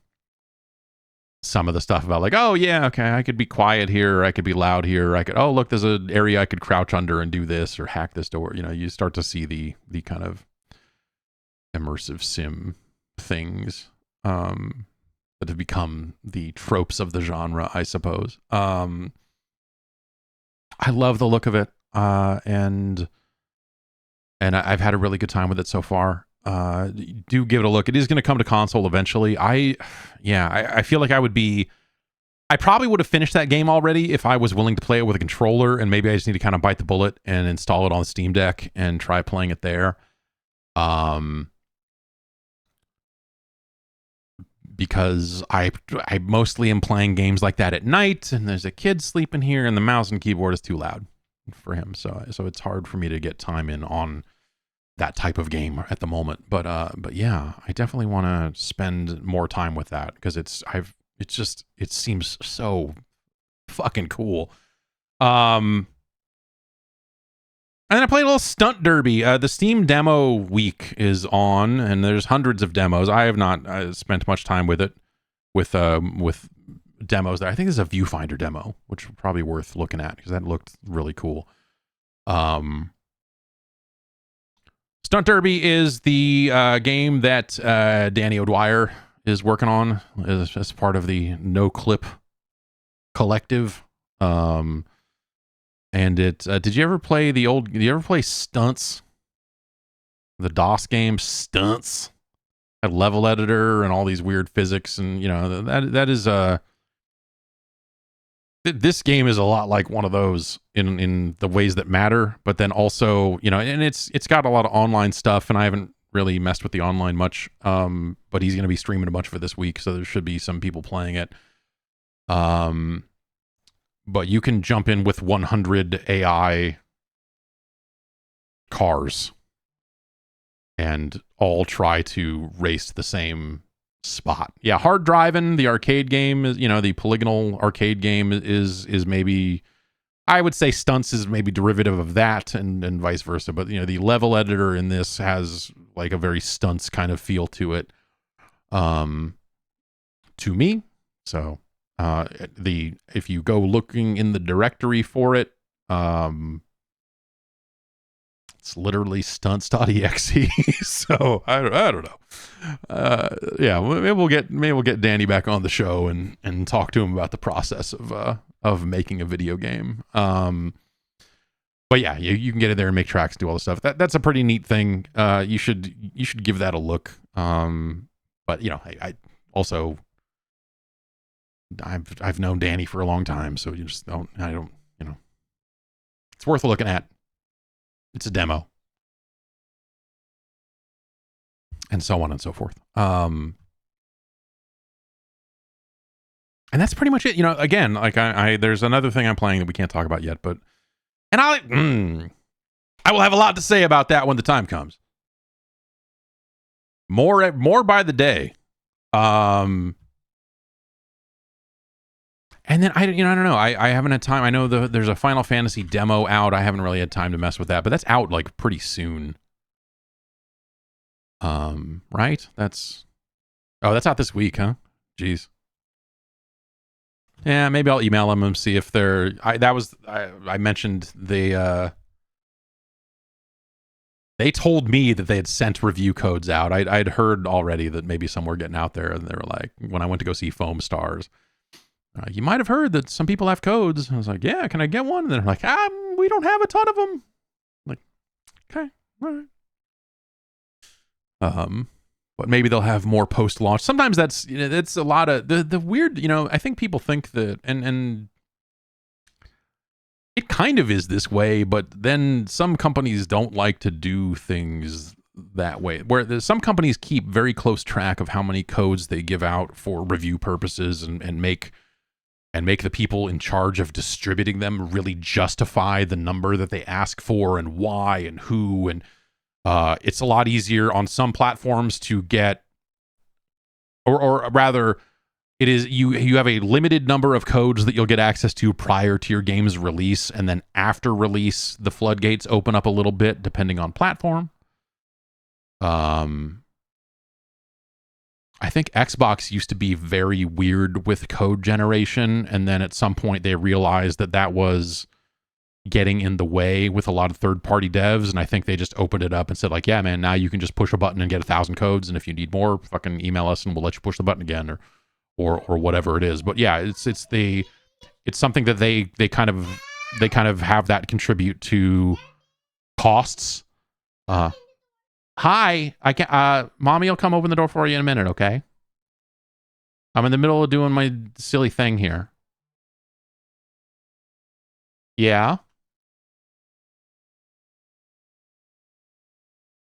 some of the stuff about like, oh, yeah, okay, I could be quiet here, or I could be loud here, oh, look, there's an area I could crouch under and do this, or hack this door. You know, you start to see the kind of immersive sim things. That have become the tropes of the genre, I suppose. I love the look of it, and I've had a really good time with it so far. Do give it a look. It is going to come to console eventually. I feel like I probably would have finished that game already if I was willing to play it with a controller, and maybe I just need to kind of bite the bullet and install it on the Steam Deck and try playing it there. Because I mostly am playing games like that at night, and there's a kid sleeping here, and the mouse and keyboard is too loud for him. So it's hard for me to get time in on that type of game at the moment. But yeah, I definitely want to spend more time with that because it seems so fucking cool. And then I played a little Stunt Derby. The Steam demo week is on, and there's hundreds of demos. I have not spent much time with it, with demos there. I think there's a viewfinder demo, which is probably worth looking at because that looked really cool. Stunt Derby is the game that Danny O'Dwyer is working on as part of the No Clip collective. And it did you ever play Stunts? The DOS game Stunts? Had level editor and all these weird physics, and you know that is this game is a lot like one of those in the ways that matter, but then also, you know, and it's got a lot of online stuff, and I haven't really messed with the online much, but he's going to be streaming a bunch for this week, so there should be some people playing it. But you can jump in with 100 AI cars and all try to race the same spot. Yeah, hard driving, the arcade game is, you know, the polygonal arcade game is maybe, I would say Stunts is maybe derivative of that, and vice versa. But you know, the level editor in this has like a very Stunts kind of feel to it, to me. So if you go looking in the directory for it, it's literally stunts.exe. So I don't know. Yeah, maybe we'll get Danny back on the show and talk to him about the process of making a video game. But yeah, you can get in there and make tracks and do all this stuff. That's a pretty neat thing. You should give that a look. But you know, I also I've known Danny for a long time, so you know, it's worth looking at. It's a demo. And so on and so forth. And that's pretty much it. You know, again, like there's another thing I'm playing that we can't talk about yet, but, and I will have a lot to say about that when the time comes. More by the day. And then I don't know. I haven't had time. I know there's a Final Fantasy demo out. I haven't really had time to mess with that, but that's out like pretty soon. Right? That's out this week, huh? Jeez. Yeah, maybe I'll email them and see if they're. I mentioned they told me that they had sent review codes out. I'd heard already that maybe some were getting out there, and they were like, when I went to go see Foam Stars. You might have heard that some people have codes. I was like, yeah, can I get one? And they're like, we don't have a ton of them. I'm like, okay, all right. But maybe they'll have more post-launch. Sometimes that's, you know, that's a lot of the weird, you know, I think people think that, and it kind of is this way, but then some companies don't like to do things that way, where some companies keep very close track of how many codes they give out for review purposes and make the people in charge of distributing them really justify the number that they ask for and why and who. And it's a lot easier on some platforms to get, or rather, it is you have a limited number of codes that you'll get access to prior to your game's release, and then after release, the floodgates open up a little bit depending on platform. I think Xbox used to be very weird with code generation, and then at some point they realized that was getting in the way with a lot of third-party devs, and I think they just opened it up and said, like, yeah, man, now you can just push a button and get 1,000 codes, and if you need more, fucking email us and we'll let you push the button again, or whatever it is. But yeah, it's something that they kind of have that contribute to costs. Hi, I can Mommy will come open the door for you in a minute, okay? I'm in the middle of doing my silly thing here. Yeah.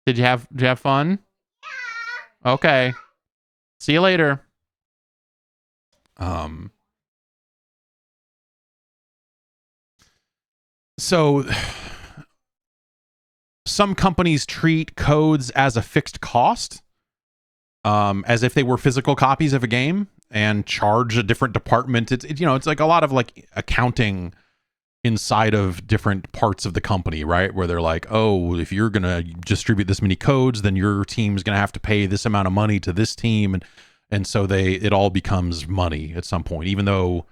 Did you have fun? Yeah. Okay. See you later. So some companies treat codes as a fixed cost, as if they were physical copies of a game, and charge a different department. It's like a lot of like accounting inside of different parts of the company, right? Where they're like, oh, if you're going to distribute this many codes, then your team's going to have to pay this amount of money to this team. And so it all becomes money at some point, even though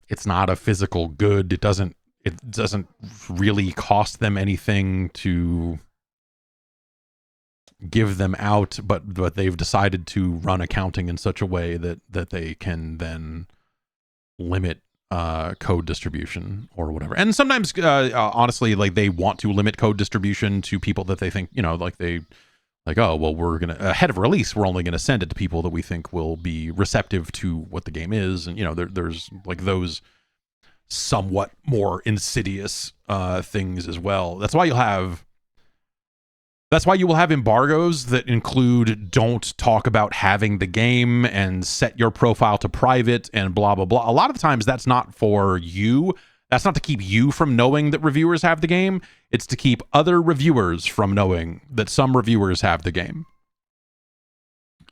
it's not a physical good. It doesn't really cost them anything to give them out, but they've decided to run accounting in such a way that they can then limit code distribution or whatever. And sometimes honestly, like, they want to limit code distribution to people that they think, oh, well, we're gonna, ahead of release, we're only gonna send it to people that we think will be receptive to what the game is. And there's like those somewhat more insidious things as well. That's why you will have embargoes that include don't talk about having the game and set your profile to private and blah, blah, blah. A lot of times that's not for you. That's not to keep you from knowing that reviewers have the game. It's to keep other reviewers from knowing that some reviewers have the game.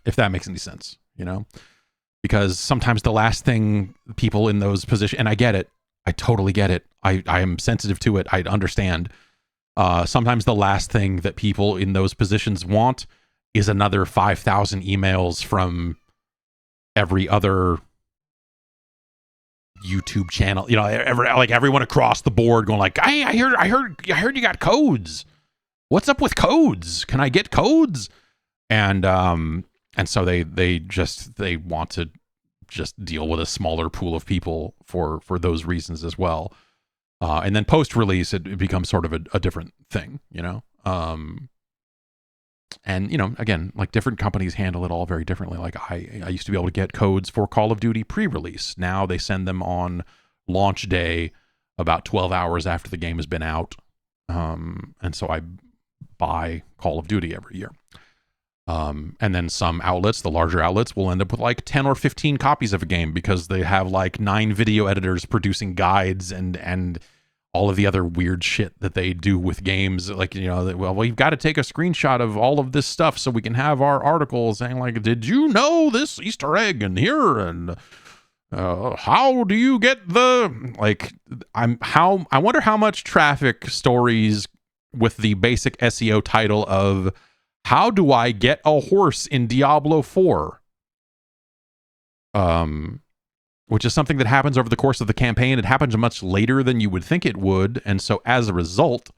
If that makes any sense, because sometimes the last thing people in those positions, and I get it, I totally get it. I am sensitive to it. I understand. Sometimes the last thing that people in those positions want is another 5,000 emails from every other YouTube channel, everyone across the board going like, hey, I heard you got codes. What's up with codes? Can I get codes? And so they want to just deal with a smaller pool of people for those reasons as well. And then post-release, it becomes sort of a different thing, and, again, like, different companies handle it all very differently. Like, I used to be able to get codes for Call of Duty pre-release. Now they send them on launch day about 12 hours after the game has been out. And so I buy Call of Duty every year. And then some outlets, the larger outlets, will end up with like 10 or 15 copies of a game because they have like 9 video editors producing guides and all of the other weird shit that they do with games. Like, well, we've got to take a screenshot of all of this stuff so we can have our article saying like, did you know this Easter egg in here? And how do you get the, like, I wonder how much traffic stories with the basic SEO title of how do I get a horse in Diablo 4? Which is something that happens over the course of the campaign. It happens much later than you would think it would. And so as a result,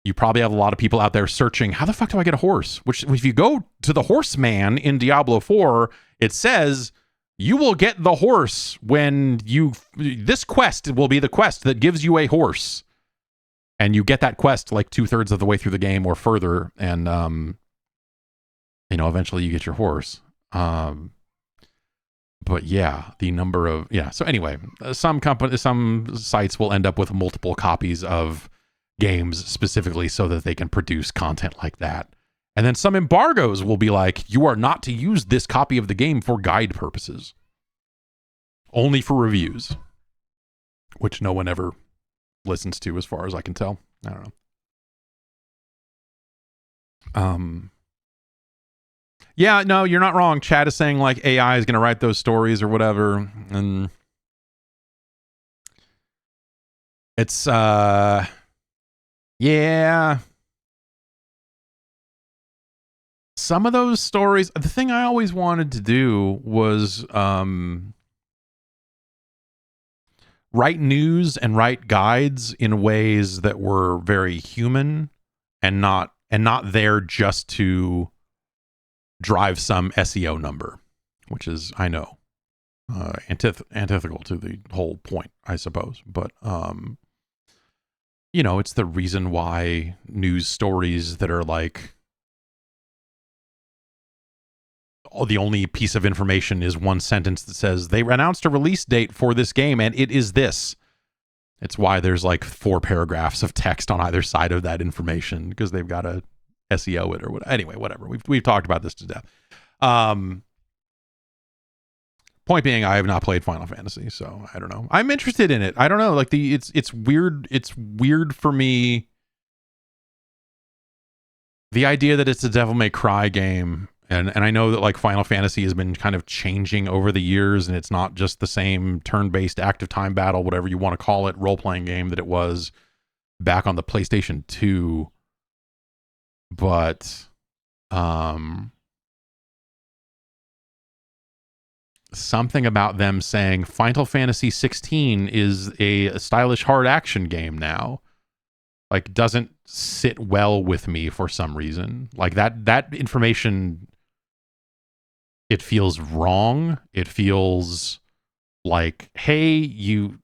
you probably have a lot of people out there searching, how the fuck do I get a horse? Which, if you go to the horseman in Diablo 4, it says you will get the horse when this quest will be the quest that gives you a horse. And you get that quest like 2/3 of the way through the game or further. And, eventually you get your horse. But yeah, the number of, So anyway, some sites will end up with multiple copies of games specifically so that they can produce content like that. And then some embargoes will be like, you are not to use this copy of the game for guide purposes. Only for reviews. Which no one ever listens to, as far as I can tell. I don't know. Yeah, no, you're not wrong. Chad is saying like AI is going to write those stories or whatever. And it's, yeah. Some of those stories, the thing I always wanted to do was write news and write guides in ways that were very human and not there just to drive some SEO number, which is, I know, antithetical to the whole point, I suppose. But, it's the reason why news stories that are like, the only piece of information is one sentence that says they announced a release date for this game and it is this. It's why there's like 4 paragraphs of text on either side of that information, because they've got to SEO it or whatever. Anyway, whatever. We've talked about this to death. Point being, I have not played Final Fantasy, so I don't know. I'm interested in it. I don't know. Like it's weird. It's weird for me. The idea that it's a Devil May Cry game And I know that like Final Fantasy has been kind of changing over the years, and it's not just the same turn-based active time battle, whatever you want to call it, role-playing game that it was back on the PlayStation 2. But something about them saying Final Fantasy 16 is a stylish hard action game now, like, doesn't sit well with me for some reason. Like that information, it feels wrong. It feels like, hey, you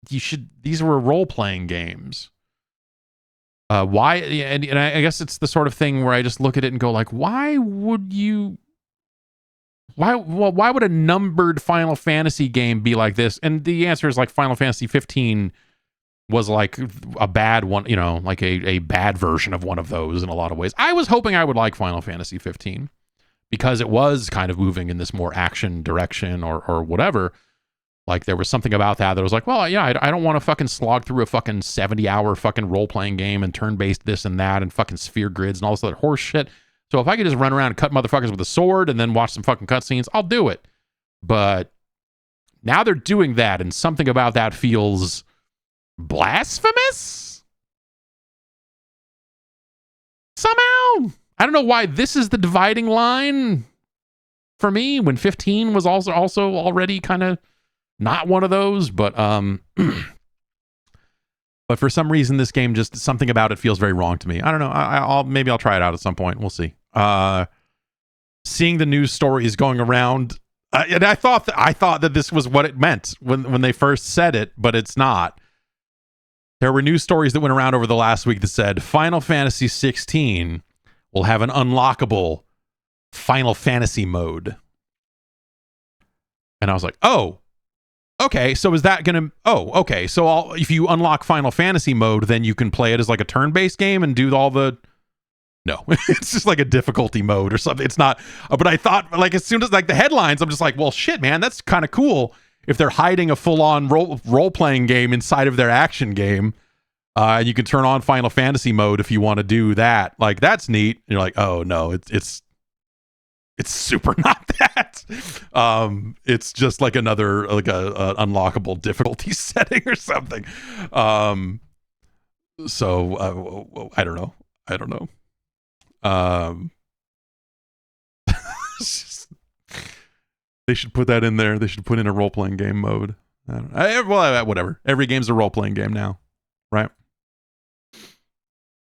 should, these were role-playing games. Why? And I guess it's the sort of thing where I just look at it and go like, why would a numbered Final Fantasy game be like this? And the answer is like Final Fantasy 15 was like a bad one, you know, like a bad version of one of those in a lot of ways. I was hoping I would like Final Fantasy 15 because it was kind of moving in this more action direction or whatever. Like there was something about that was like, well, yeah, I don't want to fucking slog through a fucking 70-hour fucking role-playing game and turn-based this and that and fucking sphere grids and all this other horse shit. So if I could just run around and cut motherfuckers with a sword and then watch some fucking cutscenes, I'll do it. But now they're doing that, and something about that feels blasphemous somehow. I don't know why this is the dividing line for me when 15 was also already kind of not one of those, but but for some reason this game, just something about it feels very wrong to me. I don't know. Maybe I'll try it out at some point. We'll see. Seeing the news stories going around, and I thought that this was what it meant when they first said it, but it's not. There were news stories that went around over the last week that said Final Fantasy 16 will have an unlockable Final Fantasy mode. And I was like, oh, okay. So is that going to... Oh, okay. So if you unlock Final Fantasy mode, then you can play it as like a turn-based game and do all the... No, it's just like a difficulty mode or something. It's not... But I thought, like, as soon as like the headlines, I'm just like, well, shit, man, that's kind of cool. If they're hiding a full-on role-playing game inside of their action game, you can turn on Final Fantasy mode if you want to do that. Like, that's neat. And you're like, oh no, it's super not that. It's just like another like a unlockable difficulty setting or something. So I don't know. They should put that in there. They should put in a role-playing game mode. Whatever. Every game's a role-playing game now, right?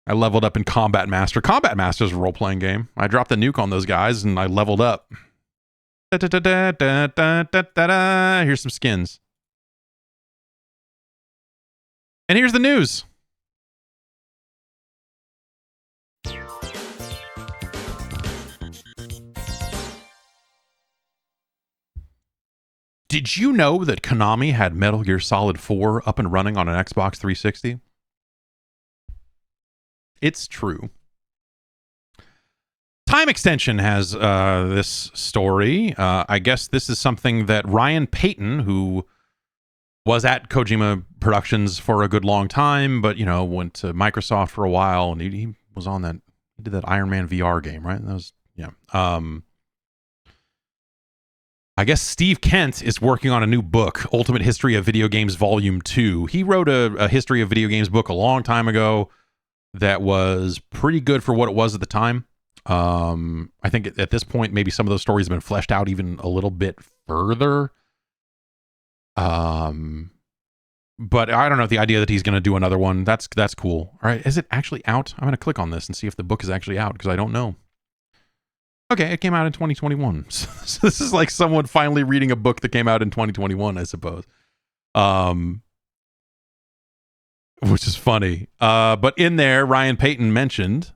I leveled up in Combat Master. Combat Master is a role-playing game. I dropped the nuke on those guys, and I leveled up. Here's some skins. And here's the news. Did you know that Konami had Metal Gear Solid 4 up and running on an Xbox 360? It's true. Time Extension has this story. I guess this is something that Ryan Payton, who was at Kojima Productions for a good long time, but, you know, went to Microsoft for a while, and he was on that, he did that Iron Man VR game, right? That was, yeah. I guess Steve Kent is working on a new book, Ultimate History of Video Games Volume 2. He wrote a history of video games book a long time ago that was pretty good for what it was at the time. I think at this point, maybe some of those stories have been fleshed out even a little bit further. But I don't know, the idea that he's going to do another one, that's cool. All right, is it actually out? I'm going to click on this and see if the book is actually out, because I don't know. Okay, it came out in 2021. So this is like someone finally reading a book that came out in 2021, I suppose. Which is funny. But in there, Ryan Payton mentioned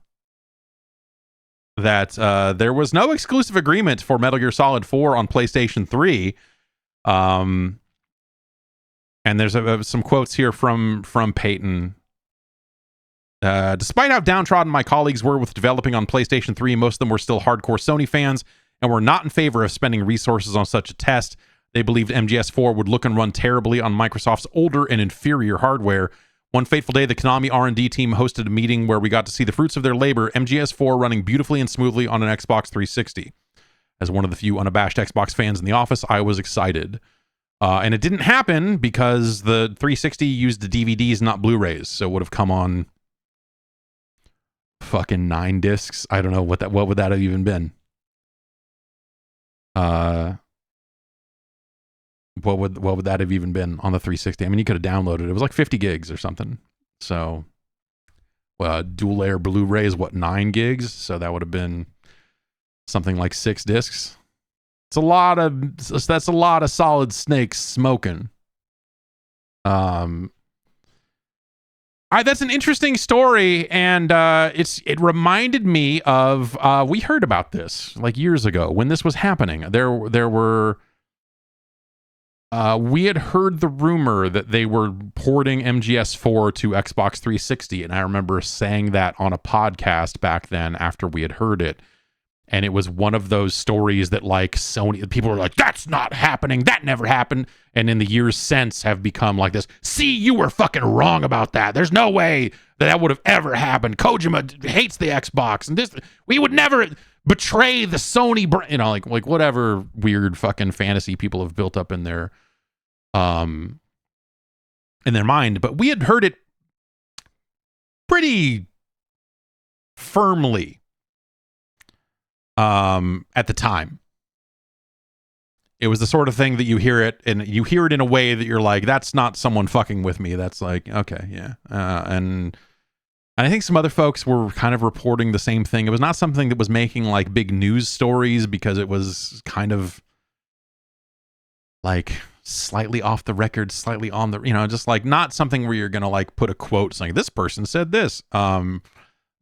that there was no exclusive agreement for Metal Gear Solid 4 on PlayStation 3. And there's some quotes here from Payton. Despite how downtrodden my colleagues were with developing on PlayStation 3, most of them were still hardcore Sony fans and were not in favor of spending resources on such a test. They believed MGS4 would look and run terribly on Microsoft's older and inferior hardware. One fateful day, the Konami R&D team hosted a meeting where we got to see the fruits of their labor, MGS4 running beautifully and smoothly on an Xbox 360. As one of the few unabashed Xbox fans in the office, I was excited. And it didn't happen because the 360 used the DVDs, not Blu-rays, so it would have come on fucking 9 discs. I don't know what would that have even been. What would that have even been on the 360? I mean, you could have downloaded it. It was like 50 gigs or something. So, dual layer Blu-ray is what, 9 gigs? So that would have been something like 6 discs. That's a lot of solid snakes smoking. That's an interesting story, and it reminded me of we heard about this like years ago when this was happening. There were we had heard the rumor that they were porting MGS4 to Xbox 360, and I remember saying that on a podcast back then after we had heard it. And it was one of those stories that like Sony, people were like, that's not happening. That never happened. And in the years since have become like this. See, you were fucking wrong about that. There's no way that would have ever happened. Kojima hates the Xbox. And we would never betray the Sony brand. You know, like whatever weird fucking fantasy people have built up in their mind. But we had heard it pretty firmly. At the time, it was the sort of thing that you hear it in a way that you're like, that's not someone fucking with me. That's like, okay, yeah. And I think some other folks were kind of reporting the same thing. It was not something that was making like big news stories because it was kind of like slightly off the record, slightly on the, just like not something where you're going to like put a quote saying this person said this.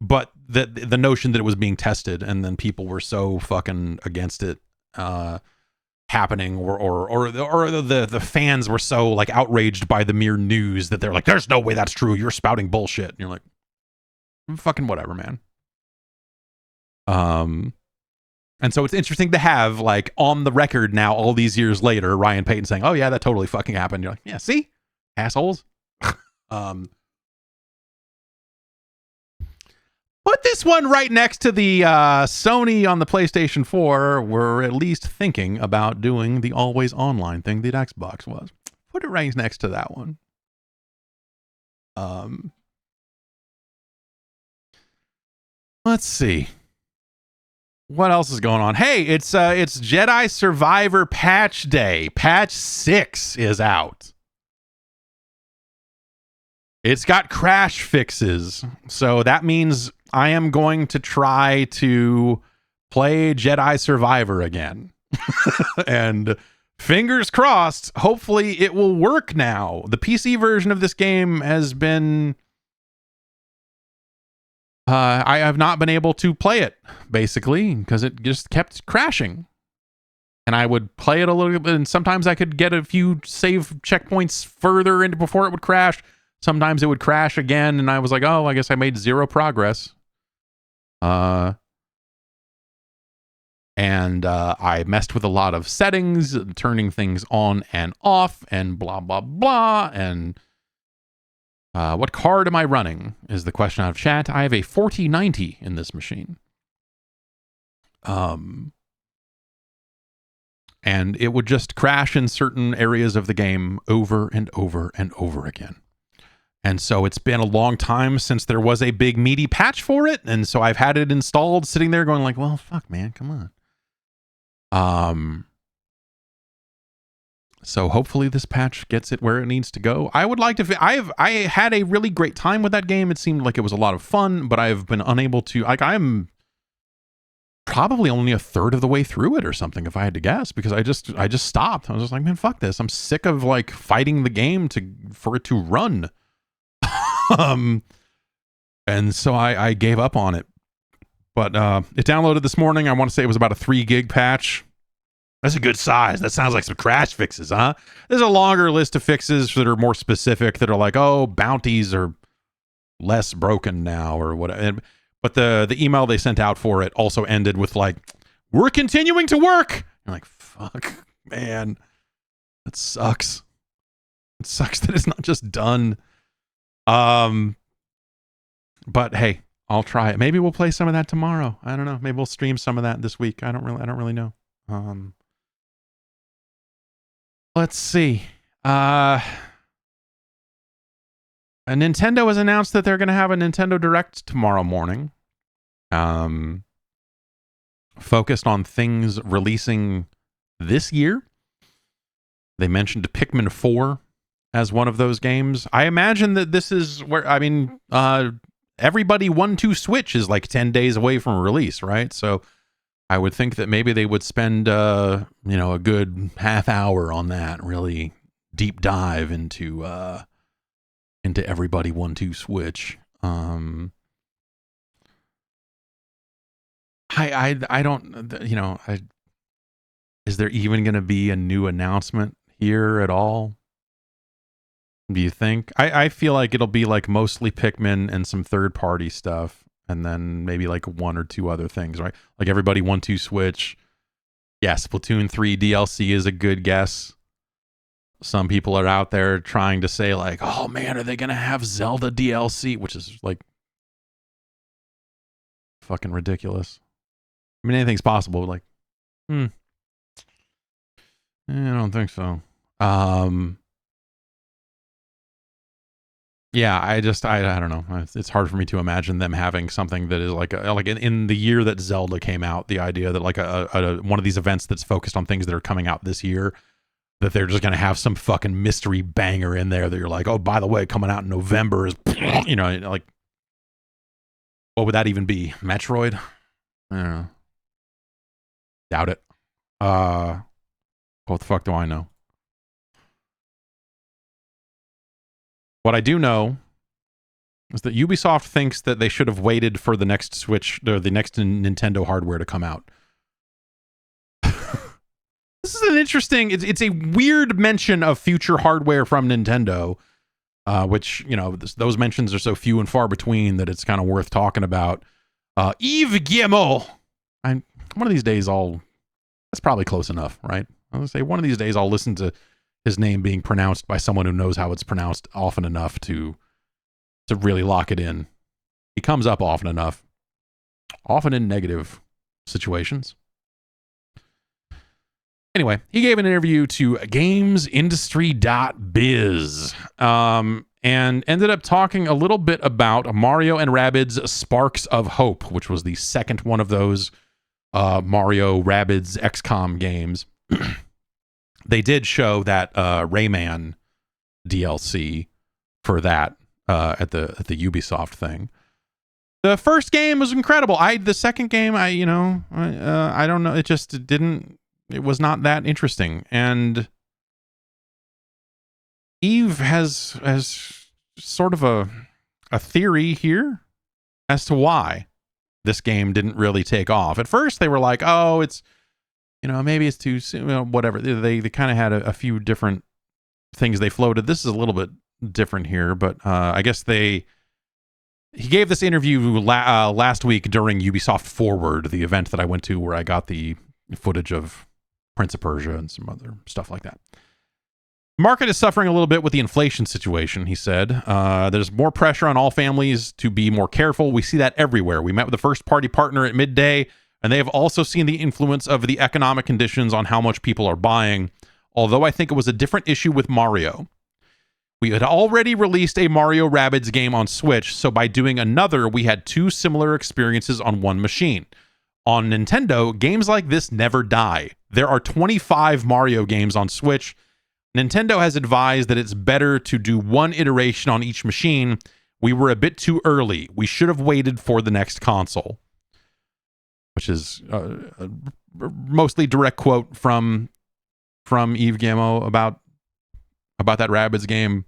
But the notion that it was being tested and then people were so fucking against it happening or the fans were so like outraged by the mere news that they're like, there's no way that's true. You're spouting bullshit. And you're like, fucking whatever, man. And so it's interesting to have like on the record now, all these years later, Ryan Payton saying, oh yeah, that totally fucking happened. You're like, yeah, see, assholes. Put this one right next to the Sony on the PlayStation 4. We're at least thinking about doing the always online thing that Xbox was. Put it right next to that one. Let's see. What else is going on? Hey, it's Jedi Survivor patch day. Patch 6 is out. It's got crash fixes. So that means I am going to try to play Jedi Survivor again. And fingers crossed, hopefully it will work now. The PC version of this game has been... I have not been able to play it, basically, because it just kept crashing. And I would play it a little bit, and sometimes I could get a few save checkpoints further into before it would crash. Sometimes it would crash again, and I was like, oh, I guess I made 0 progress. I messed with a lot of settings, turning things on and off, and blah, blah, blah. And what card am I running is the question out of chat. I have a 4090 in this machine. And it would just crash in certain areas of the game over and over and over again. And so it's been a long time since there was a big meaty patch for it. And so I've had it installed sitting there going like, well, fuck, man, come on. So hopefully this patch gets it where it needs to go. I would like to, I had a really great time with that game. It seemed like it was a lot of fun, but I've been unable to, like, I'm probably only a third of the way through it or something, if I had to guess, because I just stopped. I was just like, man, fuck this. I'm sick of like fighting the game for it to run. And so I gave up on it, but it downloaded this morning. I want to say it was about a 3 gig patch. That's a good size. That sounds like some crash fixes, huh? There's a longer list of fixes that are more specific that are like, oh, bounties are less broken now or whatever. But the email they sent out for it also ended with like, we're continuing to work. I'm like, fuck, man, that sucks. It sucks that it's not just done. But hey, I'll try it. Maybe we'll play some of that tomorrow. I don't know. Maybe we'll stream some of that this week. I don't really know. Let's see. Nintendo has announced that they're going to have a Nintendo Direct tomorrow morning. Focused on things releasing this year. They mentioned Pikmin 4 as one of those games. I imagine that this is where, everybody 1-2 Switch is like 10 days away from release, right? So I would think that maybe they would spend, a good half hour on that, really deep dive into everybody 1-2 Switch. I don't, is there even going to be a new announcement here at all? Do you think? I feel like it'll be like mostly Pikmin and some third-party stuff, and then maybe like one or two other things, right? Like everybody 1-2 Switch. Yeah, Splatoon 3 DLC is a good guess. Some people are out there trying to say like, oh man, are they going to have Zelda DLC? Which is like fucking ridiculous. I mean, anything's possible. Like, I don't think so. Yeah, I don't know. It's hard for me to imagine them having something that is like in the year that Zelda came out. The idea that like a one of these events that's focused on things that are coming out this year, that they're just gonna have some fucking mystery banger in there that you're like, oh, by the way, coming out in November is, like, what would that even be? Metroid? I don't know. Doubt it. What the fuck do I know? What I do know is that Ubisoft thinks that they should have waited for the next Switch or the next Nintendo hardware to come out. This is an interesting, it's a weird mention of future hardware from Nintendo, which, those mentions are so few and far between that it's kind of worth talking about. Yves Guillemot. One of these days that's probably close enough, right? I was gonna say one of these days I'll listen to his name being pronounced by someone who knows how it's pronounced often enough to really lock it in. He comes up often enough, often in negative situations. Anyway, he gave an interview to gamesindustry.biz and ended up talking a little bit about Mario and Rabbids Sparks of Hope, which was the second one of those Mario Rabbids XCOM games. They did show that Rayman DLC for that at the Ubisoft thing. The first game was incredible. The second game, I don't know. It just didn't. It was not that interesting. And Eve has sort of a theory here as to why this game didn't really take off. At first, they were like, "Oh, it's." Maybe it's too soon, whatever. They kind of had a few different things they floated. This is a little bit different here, but I guess he gave this interview last week during Ubisoft Forward, the event that I went to where I got the footage of Prince of Persia and some other stuff like that. Market is suffering a little bit with the inflation situation, he said. There's more pressure on all families to be more careful. We see that everywhere. We met with a first-party partner at midday, and they have also seen the influence of the economic conditions on how much people are buying, although I think it was a different issue with Mario. We had already released a Mario Rabbids game on Switch, so by doing another, we had two similar experiences on one machine. On Nintendo, games like this never die. There are 25 Mario games on Switch. Nintendo has advised that it's better to do one iteration on each machine. We were a bit too early. We should have waited for the next console. Which is a mostly direct quote from Yves Guillemot about that Rabbids game.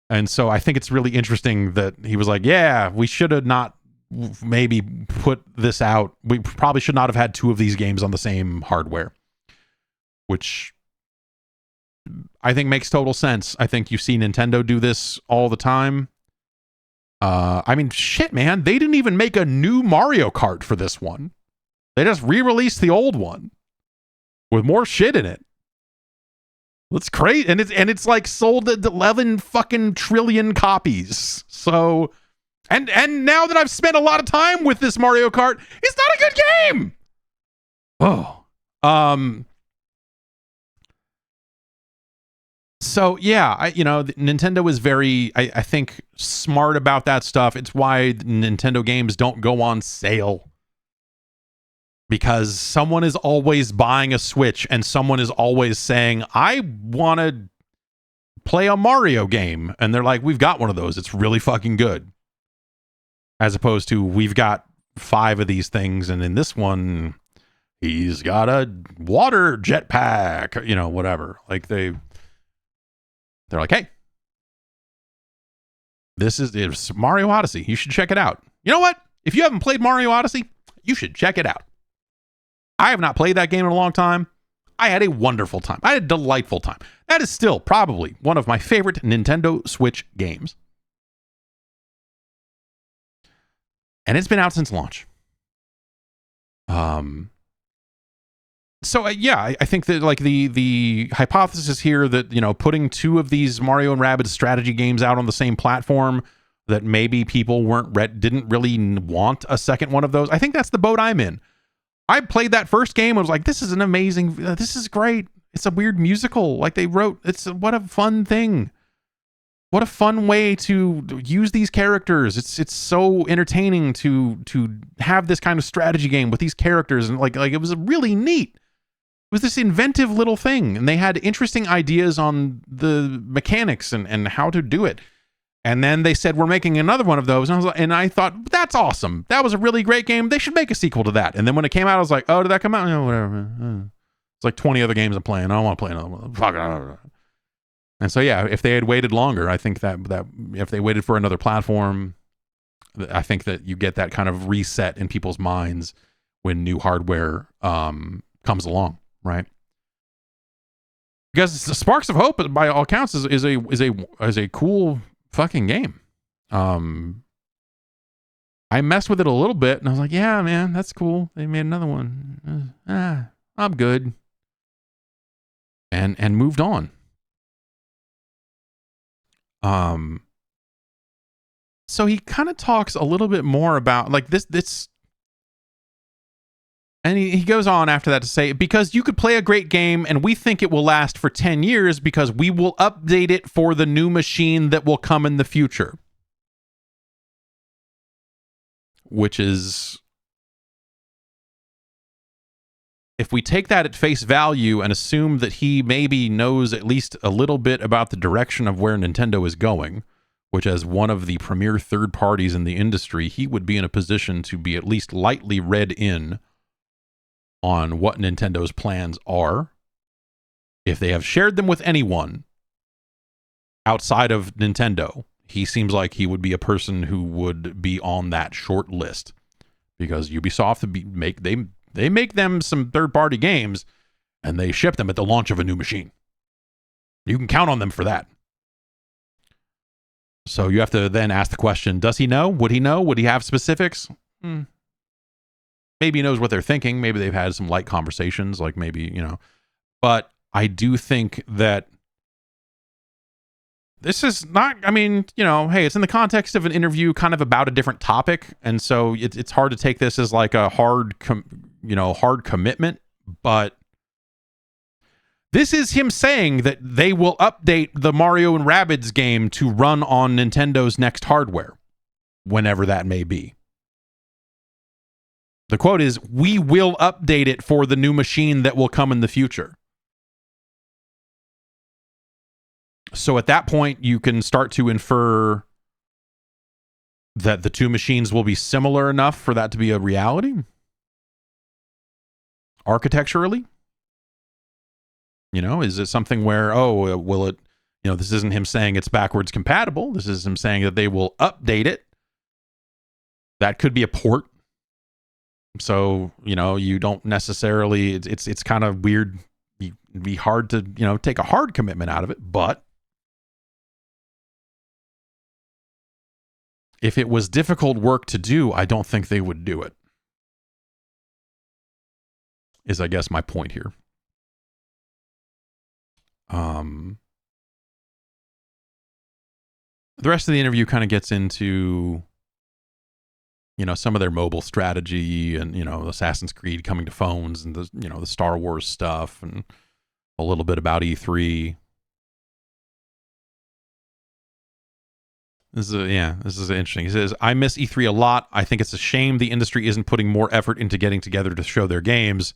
And so I think it's really interesting that he was like, yeah, we should have not maybe put this out. We probably should not have had two of these games on the same hardware, which I think makes total sense. I think you see Nintendo do this all the time. Shit, man. They didn't even make a new Mario Kart for this one. They just re-released the old one with more shit in it. That's great. And it's like sold at 11 fucking trillion copies. So, and now that I've spent a lot of time with this Mario Kart, it's not a good game. Oh. So yeah, Nintendo is very, I think, smart about that stuff. It's why Nintendo games don't go on sale. Because someone is always buying a Switch and someone is always saying, I want to play a Mario game. And they're like, we've got one of those. It's really fucking good. As opposed to, we've got 5 of these things. And in this one, he's got a water jetpack, whatever. Like they're like, hey, it's Mario Odyssey. You should check it out. You know what? If you haven't played Mario Odyssey, you should check it out. I have not played that game in a long time. I had a wonderful time. I had a delightful time. That is still probably one of my favorite Nintendo Switch games. And it's been out since launch. So I think that like the hypothesis here that, putting 2 of these Mario and Rabbids strategy games out on the same platform, that maybe people didn't really want a second one of those. I think that's the boat I'm in. I played that first game and was like, this is this is great. It's a weird musical. Like they wrote, what a fun thing. What a fun way to use these characters. It's so entertaining to have this kind of strategy game with these characters. And like it was really neat. It was this inventive little thing. And they had interesting ideas on the mechanics and how to do it. And then they said, we're making another one of those. And I thought, that's awesome. That was a really great game. They should make a sequel to that. And then when it came out, I was like, oh, did that come out? No, whatever. It's like 20 other games I'm playing. I don't want to play another one. Fuck it. And so, yeah, if they had waited longer, I think that if they waited for another platform, I think that you get that kind of reset in people's minds when new hardware comes along, right? Because Sparks of Hope, by all counts, is a cool fucking game. I messed with it a little bit and I was like, yeah, man, that's cool. They made another one. I'm good. And moved on. So he kind of talks a little bit more about like this and he goes on after that to say, because you could play a great game and we think it will last for 10 years because we will update it for the new machine that will come in the future. Which is, if we take that at face value and assume that he maybe knows at least a little bit about the direction of where Nintendo is going, which as one of the premier third parties in the industry, he would be in a position to be at least lightly read in on what Nintendo's plans are, if they have shared them with anyone outside of Nintendo. He seems like he would be a person who would be on that short list, because Ubisoft they make them some third-party games and they ship them at the launch of a new machine. You can count on them for that. So you have to then ask the question, does he know? Would he know? Would he have specifics? Maybe he knows what they're thinking. Maybe they've had some light conversations, like maybe, but I do think that this is not, hey, it's in the context of an interview kind of about a different topic. And so it's hard to take this as like a hard commitment, but this is him saying that they will update the Mario and Rabbids game to run on Nintendo's next hardware, whenever that may be. The quote is, we will update it for the new machine that will come in the future. So at that point, you can start to infer that the two machines will be similar enough for that to be a reality. Architecturally. Is it something where, will it, this isn't him saying it's backwards compatible. This is him saying that they will update it. That could be a port. So, you don't necessarily, it's kind of weird. It'd be hard to, take a hard commitment out of it, but if it was difficult work to do, I don't think they would do it. Is, I guess, my point here. The rest of the interview kind of gets into, some of their mobile strategy and, Assassin's Creed coming to phones and the Star Wars stuff and a little bit about E3. This is interesting. He says, I miss E3 a lot. I think it's a shame the industry isn't putting more effort into getting together to show their games.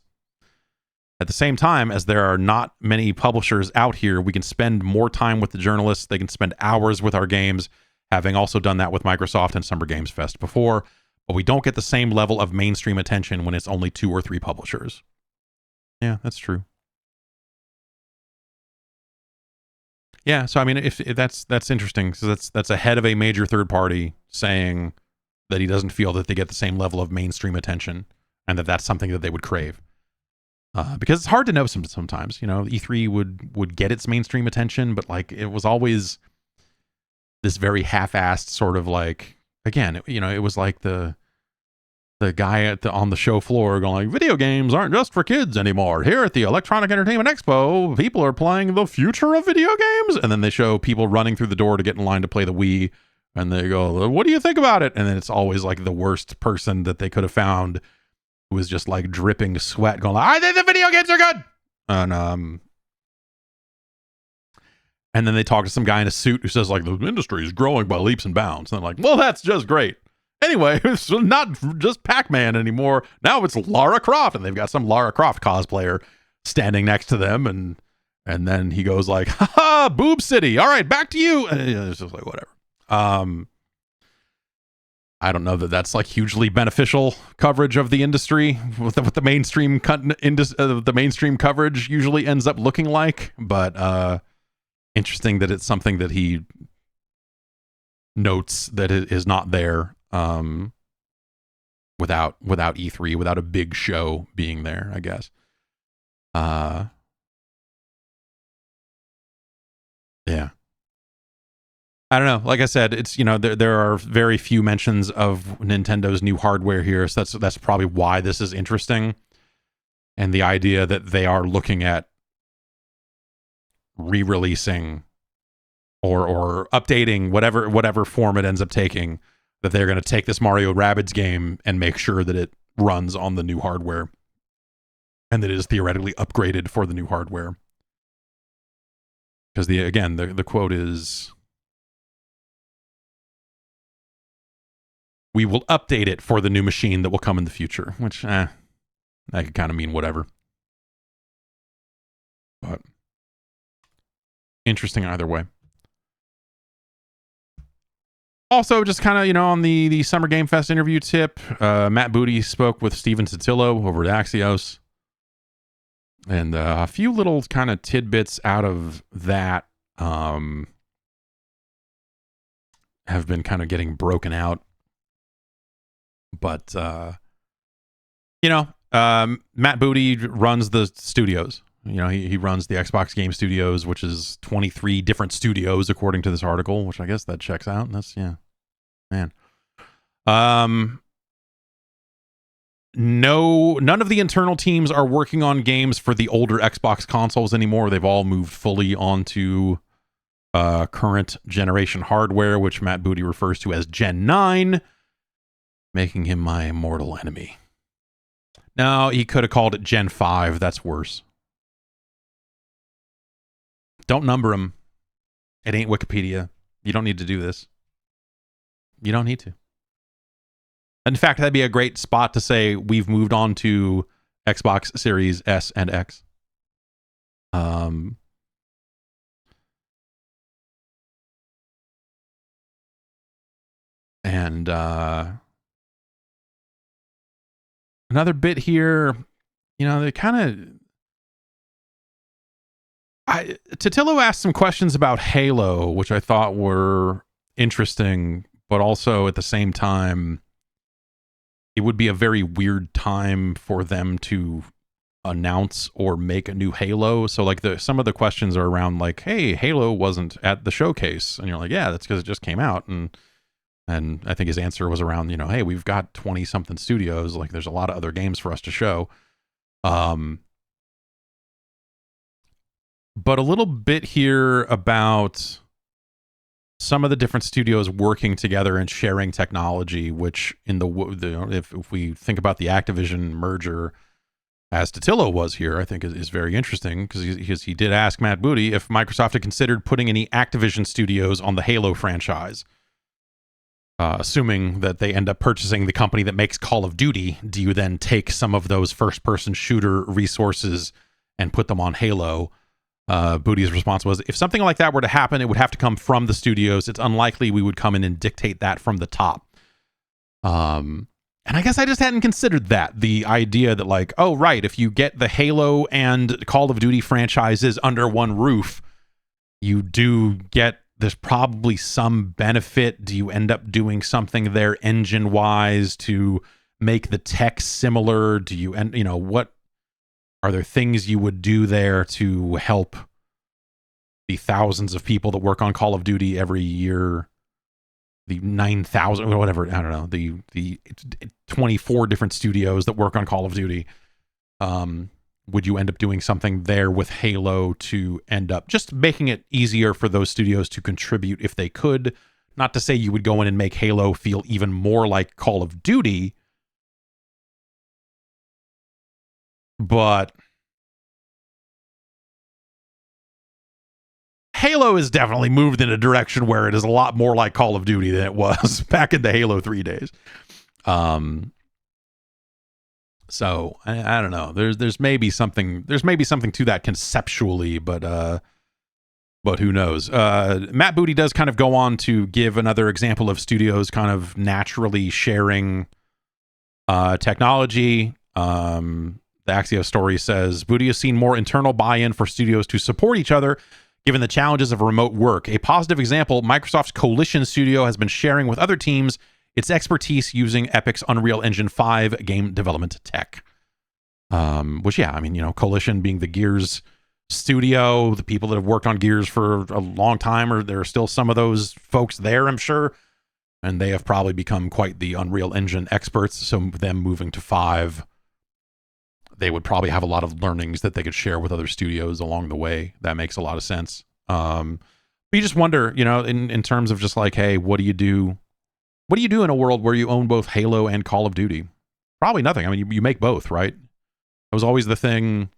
At the same time, as there are not many publishers out here, we can spend more time with the journalists. They can spend hours with our games, having also done that with Microsoft and Summer Games Fest before. But we don't get the same level of mainstream attention when it's only 2 or 3 publishers. Yeah, that's true. Yeah, so I mean, if that's interesting. So that's a head of a major third party saying that he doesn't feel that they get the same level of mainstream attention, and that's something that they would crave. Because it's hard to know sometimes. E3 would get its mainstream attention, but like it was always this very half-assed sort of like. Again, it was like the guy on the show floor going like, video games aren't just for kids anymore. Here at the Electronic Entertainment Expo, people are playing the future of video games. And then they show people running through the door to get in line to play the Wii. And they go, what do you think about it? And then it's always like the worst person that they could have found who was just like dripping sweat going, I think the video games are good. And then they talk to some guy in a suit who says like, the industry is growing by leaps and bounds. And they're like, well, that's just great. Anyway, it's not just Pac-Man anymore. Now it's Lara Croft, and they've got some Lara Croft cosplayer standing next to them, and then he goes like, "Ha, Boob City. All right, back to you." And it's just like whatever. I don't know that that's like hugely beneficial coverage of the industry with the mainstream the mainstream coverage usually ends up looking like, but interesting that it's something that he notes that it is not there. Without E3, without a big show being there, I guess. Yeah. I don't know. Like I said, it's there are very few mentions of Nintendo's new hardware here, so that's probably why this is interesting. And the idea that they are looking at re-releasing or updating whatever form it ends up taking, that they're going to take this Mario Rabbids game and make sure that it runs on the new hardware and that it is theoretically upgraded for the new hardware. Because the quote is, we will update it for the new machine that will come in the future, which that could kind of mean whatever. But interesting either way. Also, just kind of, on the Summer Game Fest interview tip, Matt Booty spoke with Steven Totillo over at Axios. And a few little kind of tidbits out of that have been kind of getting broken out. But, Matt Booty runs the studios. He runs the Xbox Game Studios, which is 23 different studios, according to this article, which I guess that checks out. That's, yeah, man. None of the internal teams are working on games for the older Xbox consoles anymore. They've all moved fully onto current generation hardware, which Matt Booty refers to as Gen 9, making him my mortal enemy. No, he could have called it Gen 5. That's worse. Don't number them. It ain't Wikipedia. You don't need to do this. You don't need to. In fact, that'd be a great spot to say we've moved on to Xbox Series S and X. And another bit here, they kind of... Totillo asked some questions about Halo, which I thought were interesting, but also at the same time, it would be a very weird time for them to announce or make a new Halo. So like some of the questions are around like, hey, Halo wasn't at the showcase. And you're like, yeah, that's because it just came out. And I think his answer was around, hey, we've got 20 something studios. Like there's a lot of other games for us to show. but a little bit here about some of the different studios working together and sharing technology, which if we think about the Activision merger, as Totillo was here, I think is very interesting, because he did ask Matt Booty if Microsoft had considered putting any Activision studios on the Halo franchise. Assuming that they end up purchasing the company that makes Call of Duty, do you then take some of those first-person shooter resources and put them on Halo? Booty's response was, if something like that were to happen, it would have to come from the studios. It's unlikely we would come in and dictate that from the top. And I guess I just hadn't considered that. The idea that, like, oh, right, if you get the Halo and Call of Duty franchises under one roof, you do get, there's probably some benefit. Do you end up doing something there engine-wise to make the tech similar? Do you, and what are there things you would do there to help the thousands of people that work on Call of Duty every year? The 9,000 or whatever, I don't know, the 24 different studios that work on Call of Duty. Would you end up doing something there with Halo to end up just making it easier for those studios to contribute if they could? Not to say you would go in and make Halo feel even more like Call of Duty, but Halo has definitely moved in a direction where it is a lot more like Call of Duty than it was back in the Halo 3 days. So I don't know. There's maybe something to that conceptually, but who knows? Matt Booty does kind of go on to give another example of studios kind of naturally sharing technology. The Axios story says Booty has seen more internal buy-in for studios to support each other given the challenges of remote work. A positive example, Microsoft's Coalition Studio has been sharing with other teams its expertise using Epic's Unreal Engine 5 game development tech. Which, yeah, I mean, Coalition being the Gears studio, the people that have worked on Gears for a long time, or there are still some of those folks there, I'm sure. And they have probably become quite the Unreal Engine experts. So them moving to 5, they would probably have a lot of learnings that they could share with other studios along the way. That makes a lot of sense. But you just wonder, in terms of just like, hey, what do you do? What do you do in a world where you own both Halo and Call of Duty? Probably nothing. I mean, you make both, right? That was always the thing.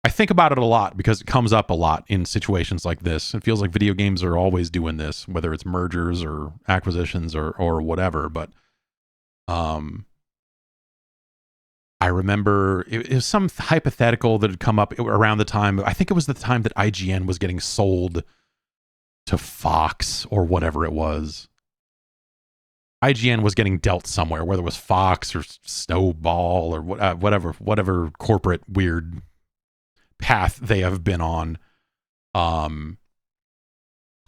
I think about it a lot because it comes up a lot in situations like this. It feels like video games are always doing this, whether it's mergers or acquisitions or whatever. But I remember it was some hypothetical that had come up around the time. I think it was the time that IGN was getting sold to Fox or whatever it was. IGN was getting dealt somewhere, whether it was Fox or Snowball or whatever corporate weird path they have been on.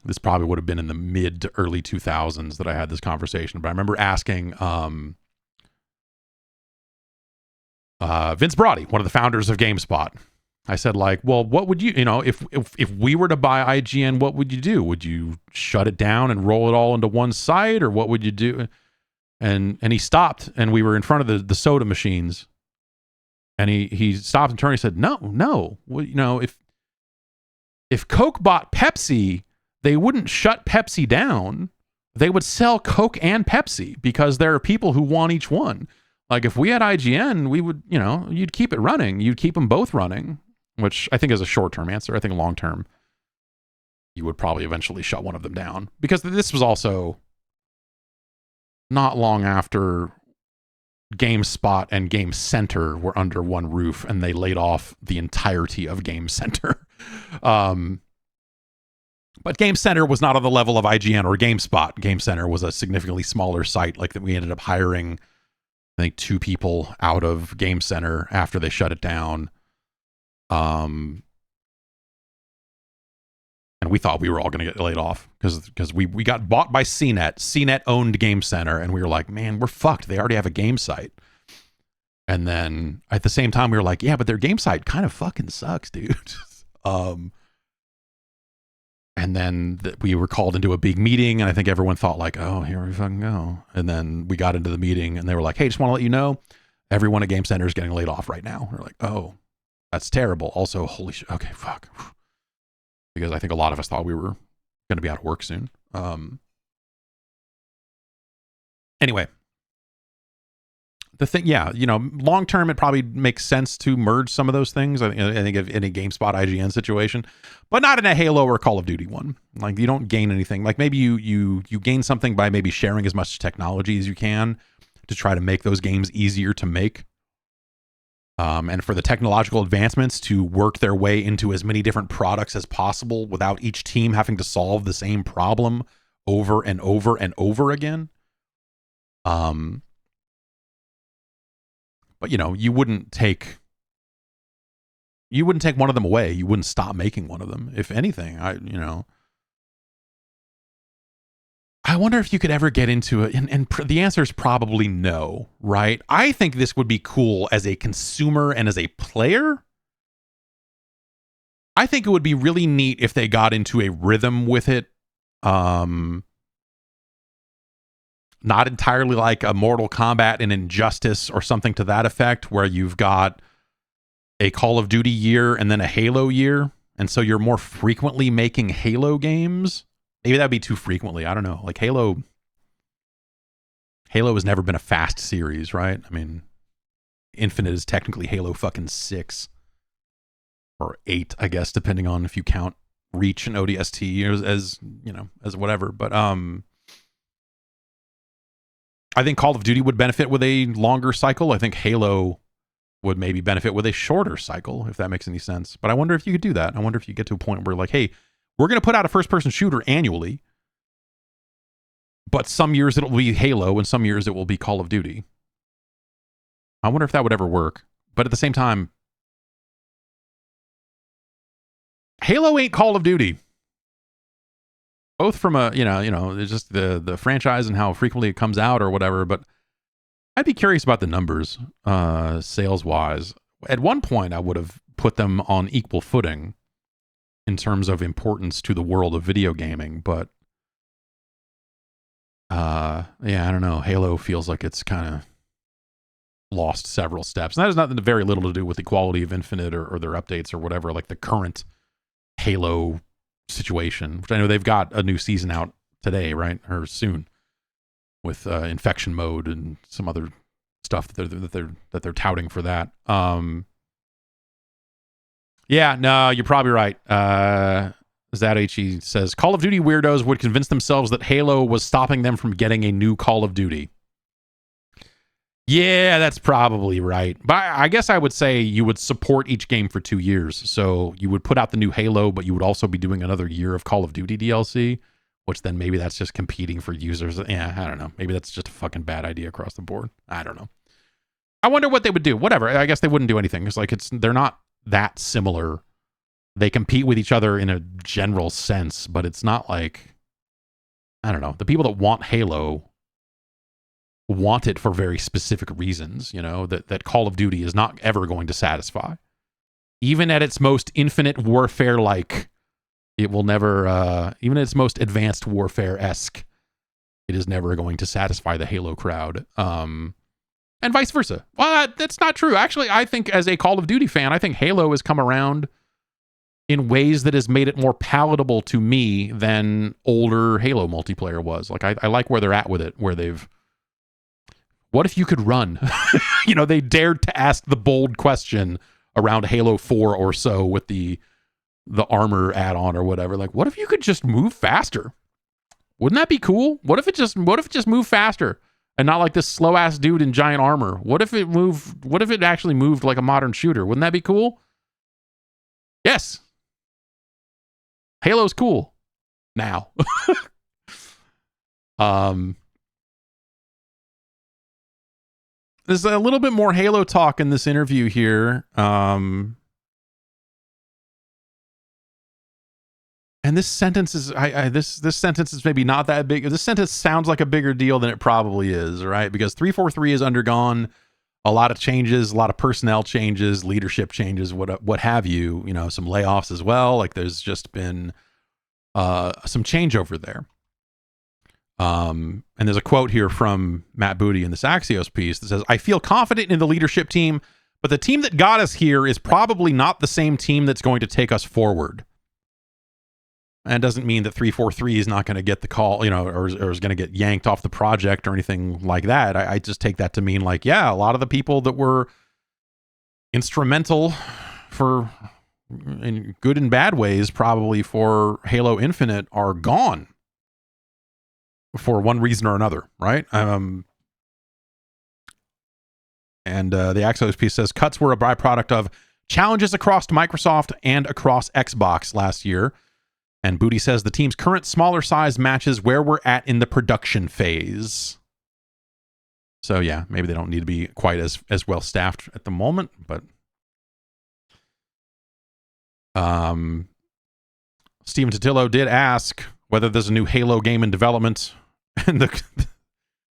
This probably would have been in the mid to early 2000s that I had this conversation. But I remember asking Vince Brody, one of the founders of GameSpot. I said, like, well, what would you, if we were to buy IGN, what would you do? Would you shut it down and roll it all into one site, or what would you do? And he stopped, and we were in front of the soda machines, and he stopped and turned. He said, no. Well, if Coke bought Pepsi, they wouldn't shut Pepsi down. They would sell Coke and Pepsi because there are people who want each one. Like if we had IGN, we would, you'd keep it running. You'd keep them both running. Which I think is a short-term answer. I think long-term, you would probably eventually shut one of them down. Because this was also not long after GameSpot and Game Center were under one roof, and they laid off the entirety of Game Center. But Game Center was not on the level of IGN or GameSpot. Game Center was a significantly smaller site. Like that, we ended up hiring, I think, 2 people out of Game Center after they shut it down. And we thought we were all going to get laid off because we got bought by CNET. CNET owned Game Center, and we were like, man, we're fucked. They already have a game site. And then at the same time, we were like, yeah, but their game site kind of fucking sucks, dude. And then we were called into a big meeting, and I think everyone thought like, oh, here we fucking go. And then we got into the meeting, and they were like, hey, just want to let you know, everyone at Game Center is getting laid off right now. We're like, oh. That's terrible. Also, holy shit. Okay, fuck. Because I think a lot of us thought we were going to be out of work soon. Anyway, the thing, yeah, long term, it probably makes sense to merge some of those things. I think in a GameSpot IGN situation, but not in a Halo or Call of Duty one. Like, you don't gain anything. Like, maybe you gain something by maybe sharing as much technology as you can to try to make those games easier to make. And for the technological advancements to work their way into as many different products as possible without each team having to solve the same problem over and over and over again. But you wouldn't take one of them away. You wouldn't stop making one of them. If anything, I wonder if you could ever get into it, and the answer is probably no, right? I think this would be cool as a consumer and as a player. I think it would be really neat if they got into a rhythm with it. Not entirely like a Mortal Kombat and Injustice or something to that effect, where you've got a Call of Duty year and then a Halo year. And so you're more frequently making Halo games. Maybe that'd be too frequently. I don't know. Like Halo has never been a fast series, right? I mean, Infinite is technically Halo fucking 6 or 8, I guess, depending on if you count Reach and ODST as whatever. But I think Call of Duty would benefit with a longer cycle. I think Halo would maybe benefit with a shorter cycle, if that makes any sense. But I wonder if you could do that. I wonder if you get to a point where, like, hey, we're going to put out a first-person shooter annually, but some years it'll be Halo and some years it will be Call of Duty. I wonder if that would ever work. But at the same time, Halo ain't Call of Duty. Both from a, just the franchise and how frequently it comes out or whatever, but I'd be curious about the numbers, sales-wise. At one point, I would have put them on equal footing in terms of importance to the world of video gaming, but I don't know. Halo feels like it's kind of lost several steps. And that has nothing very little to do with the quality of Infinite or their updates or whatever, like the current Halo situation, which I know they've got a new season out today, right? Or soon, with infection mode and some other stuff that they're touting for that. Yeah, no, you're probably right. Zadachi says, Call of Duty weirdos would convince themselves that Halo was stopping them from getting a new Call of Duty. Yeah, that's probably right. But I guess I would say you would support each game for 2 years. So you would put out the new Halo, but you would also be doing another year of Call of Duty DLC, which then maybe that's just competing for users. Yeah, I don't know. Maybe that's just a fucking bad idea across the board. I don't know. I wonder what they would do. Whatever. I guess they wouldn't do anything. It's like they're not that similar. They compete with each other in a general sense, but it's not like, I don't know. The people that want Halo want it for very specific reasons, that Call of Duty is not ever going to satisfy. Even at its most infinite warfare-like, it will never, even at its most advanced warfare-esque, it is never going to satisfy the Halo crowd. And vice versa. Well, that's not true. Actually, I think as a Call of Duty fan, I think Halo has come around in ways that has made it more palatable to me than older Halo multiplayer was. Like, I like where they're at with it, where what if you could run? They dared to ask the bold question around Halo 4 or so with the armor add-on or whatever. Like, what if you could just move faster? Wouldn't that be cool? What if it just moved faster? And not like this slow ass dude in giant armor. What if it actually moved like a modern shooter? Wouldn't that be cool? Yes. Halo's cool. Now. There's a little bit more Halo talk in this interview here. And this sentence is this sentence is maybe not that big. This sentence sounds like a bigger deal than it probably is, right? Because 343 has undergone a lot of changes, a lot of personnel changes, leadership changes, what have you. Some layoffs as well. Like, there's just been some changeover there. And there's a quote here from Matt Booty in this Axios piece that says, "I feel confident in the leadership team, But the team that got us here is probably not the same team that's going to take us forward. And it doesn't mean that 343 is not going to get the call, or is going to get yanked off the project or anything like that. I just take that to mean like, yeah, a lot of the people that were instrumental for, in good and bad ways, probably for Halo Infinite are gone for one reason or another, right? And the Axios piece says cuts were a byproduct of challenges across Microsoft and across Xbox last year. And Booty says the team's current smaller size matches where we're at in the production phase. So yeah, maybe they don't need to be quite as well staffed at the moment, but Steven Totillo did ask whether there's a new Halo game in development, and the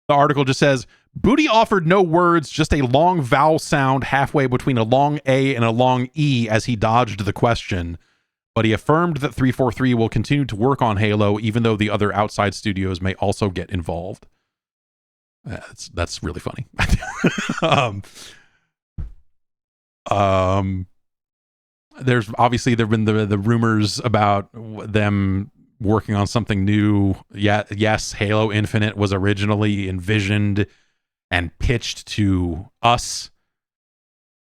article just says Booty offered no words, just a long vowel sound halfway between a long A and a long E as he dodged the question. But he affirmed that 343 will continue to work on Halo, even though the other outside studios may also get involved. That's really funny. There's obviously there've been the rumors about them working on something new. Yeah, yes, Halo Infinite was originally envisioned and pitched to us,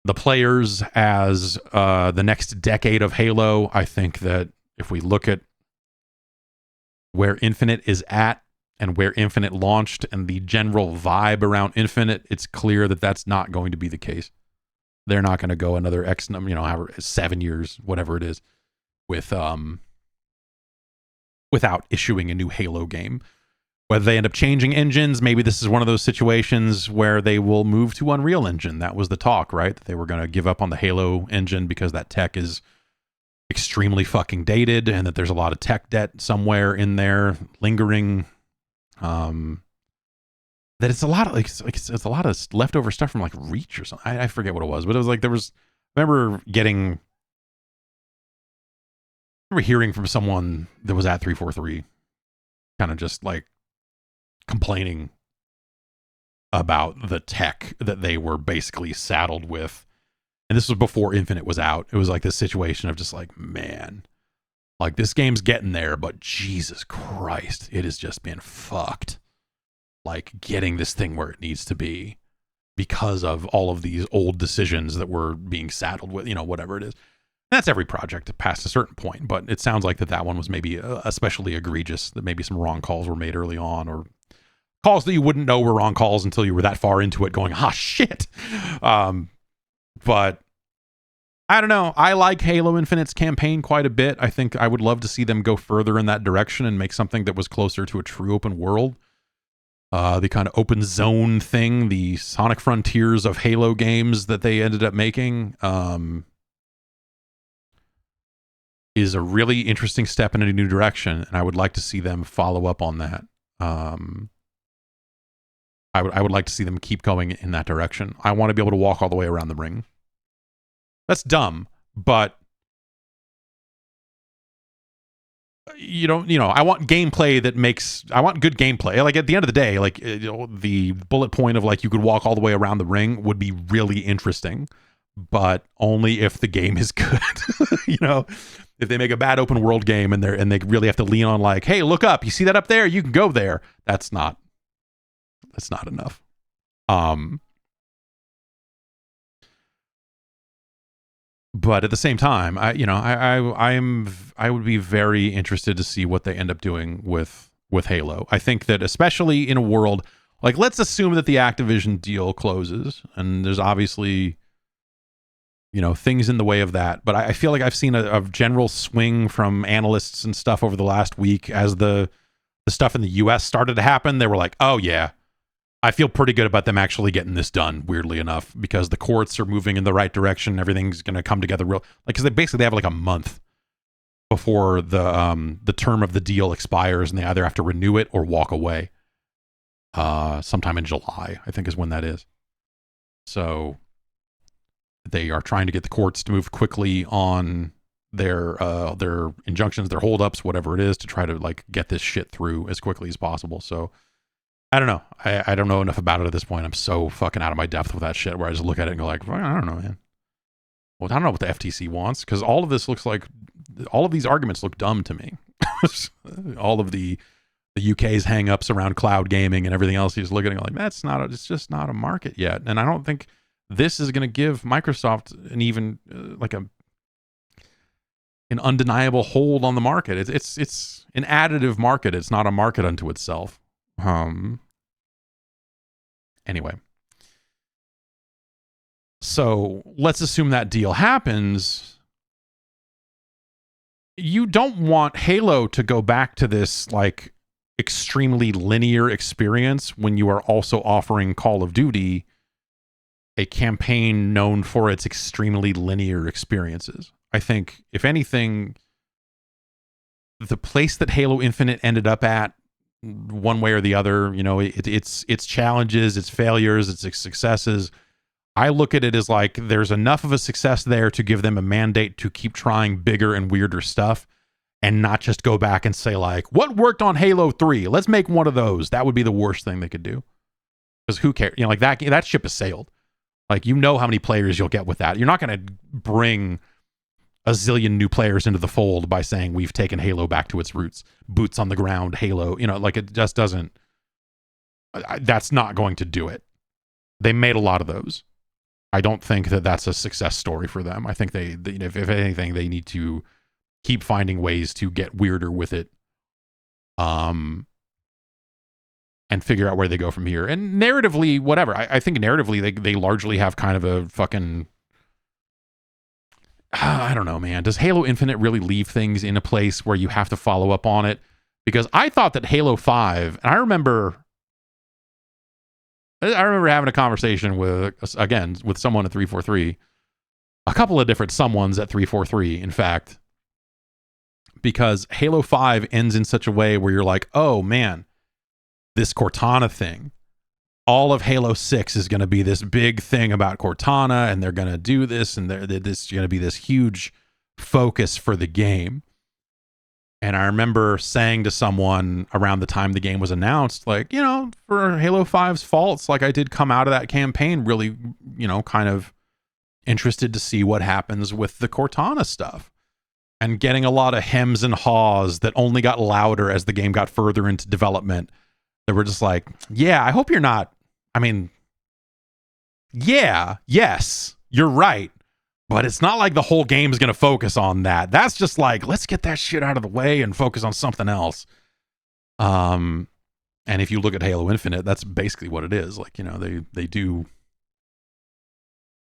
the players, as the next decade of Halo. I think that if we look at where Infinite is at and where Infinite launched and the general vibe around Infinite, it's clear that that's not going to be the case. They're not going to go another X, 7 years, whatever it is, without issuing a new Halo game. Whether they end up changing engines, maybe this is one of those situations where they will move to Unreal Engine. That was the talk, right? That they were going to give up on the Halo engine because that tech is extremely fucking dated and that there's a lot of tech debt somewhere in there lingering. That it's a lot of it's a lot of leftover stuff from like Reach or something. I forget what it was, but it was like I remember hearing from someone that was at 343 kind of just like complaining about the tech that they were basically saddled with. And this was before Infinite was out. It was like this situation of just like, man, like this game's getting there, but Jesus Christ, it has just been fucked. Like getting this thing where it needs to be because of all of these old decisions that we're being saddled with, whatever it is. That's every project past a certain point, but it sounds like that one was maybe especially egregious, that maybe some wrong calls were made early on, or calls that you wouldn't know were wrong calls until you were that far into it going, shit. But I don't know. I like Halo Infinite's campaign quite a bit. I think I would love to see them go further in that direction and make something that was closer to a true open world. The kind of open zone thing, the Sonic Frontiers of Halo games that they ended up making, is a really interesting step in a new direction, and I would like to see them follow up on that. I would like to see them keep going in that direction. I want to be able to walk all the way around the ring. That's dumb, but I want gameplay I want good gameplay. Like at the end of the day, like the bullet point of like you could walk all the way around the ring would be really interesting, but only if the game is good. If they make a bad open world game and they really have to lean on like, hey, look up, you see that up there? You can go there. That's not enough. But at the same time, I would be very interested to see what they end up doing with Halo. I think that especially in a world like, let's assume that the Activision deal closes, and there's obviously things in the way of that. But I feel like I've seen a general swing from analysts and stuff over the last week as the stuff in the US started to happen. They were like, oh yeah, I feel pretty good about them actually getting this done, weirdly enough, because the courts are moving in the right direction. Everything's going to come together because they have like a month before the term of the deal expires, and they either have to renew it or walk away. Sometime in July, I think, is when that is. So they are trying to get the courts to move quickly on their injunctions, their holdups, whatever it is, to try to like get this shit through as quickly as possible. So I don't know. I don't know enough about it at this point. I'm so fucking out of my depth with that shit where I just look at it and go like, I don't know, man. Well, I don't know what the FTC wants because all of this looks like, all of these arguments look dumb to me. All of the UK's hang-ups around cloud gaming and everything else, he's looking at like, it's just not a market yet. And I don't think this is going to give Microsoft an even an undeniable hold on the market. It's an additive market. It's not a market unto itself. Anyway. So let's assume that deal happens. You don't want Halo to go back to this like extremely linear experience when you are also offering Call of Duty, a campaign known for its extremely linear experiences. I think, if anything, the place that Halo Infinite ended up at, one way or the other, you know, its challenges, its failures, its successes, I look at it as like there's enough of a success there to give them a mandate to keep trying bigger and weirder stuff and not just go back and say like, what worked on Halo 3? Let's make one of those. That would be the worst thing they could do. Because who cares? You know, like that ship has sailed. Like, you know how many players you'll get with that. You're not going to bring a zillion new players into the fold by saying we've taken Halo back to its roots. Boots on the ground, Halo. You know, like it just doesn't. That's not going to do it. They made a lot of those. I don't think that that's a success story for them. I think they if anything, they need to keep finding ways to get weirder with it, and figure out where they go from here. And narratively, whatever. I think narratively, they largely have kind of a fucking. I don't know, man. Does Halo Infinite really leave things in a place where you have to follow up on it? Because I thought that Halo 5, and I remember having a conversation with someone at 343, a couple of different someones at 343, in fact, because Halo 5 ends in such a way where you're like, oh man, this Cortana thing, all of Halo 6 is going to be this big thing about Cortana, and they're going to do this, and this is going to be this huge focus for the game. And I remember saying to someone around the time the game was announced, like, you know, for Halo 5's faults, like I did come out of that campaign really, you know, kind of interested to see what happens with the Cortana stuff. And getting a lot of hems and haws that only got louder as the game got further into development. That were just like, yeah, I hope you're not. I mean, yeah, yes, you're right. But it's not like the whole game is going to focus on that. That's just like, let's get that shit out of the way and focus on something else. And if you look at Halo Infinite, that's basically what it is. Like, you know, they do,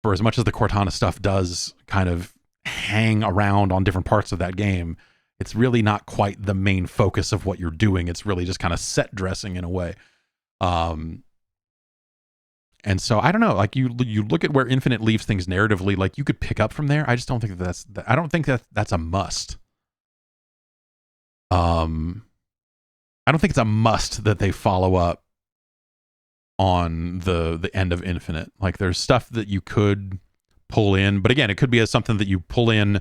for as much as the Cortana stuff does kind of hang around on different parts of that game, it's really not quite the main focus of what you're doing. It's really just kind of set dressing in a way. And so I don't know, like you look at where Infinite leaves things narratively, like you could pick up from there. I just don't think I don't think that's a must. I don't think it's a must that they follow up on the end of Infinite. Like there's stuff that you could pull in, but again, it could be as something that you pull in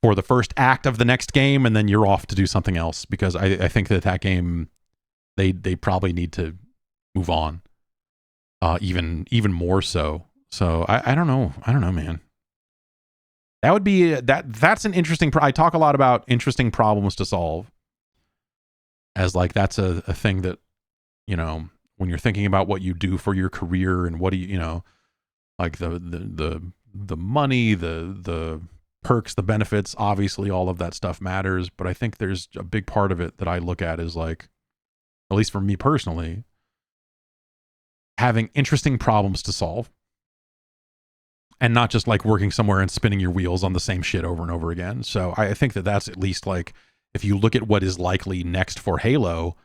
for the first act of the next game, and then you're off to do something else, because I think that game, they probably need to move on. Even more so. So I don't know. I don't know, man. That would be that's an interesting. I talk a lot about interesting problems to solve, as like that's a thing that, you know, when you're thinking about what you do for your career and what do you know, like the money, the perks, the benefits, obviously all of that stuff matters. But I think there's a big part of it that I look at is like, at least for me personally, having interesting problems to solve, and not just like working somewhere and spinning your wheels on the same shit over and over again. So I think that that's at least like, if you look at what is likely next for Halo,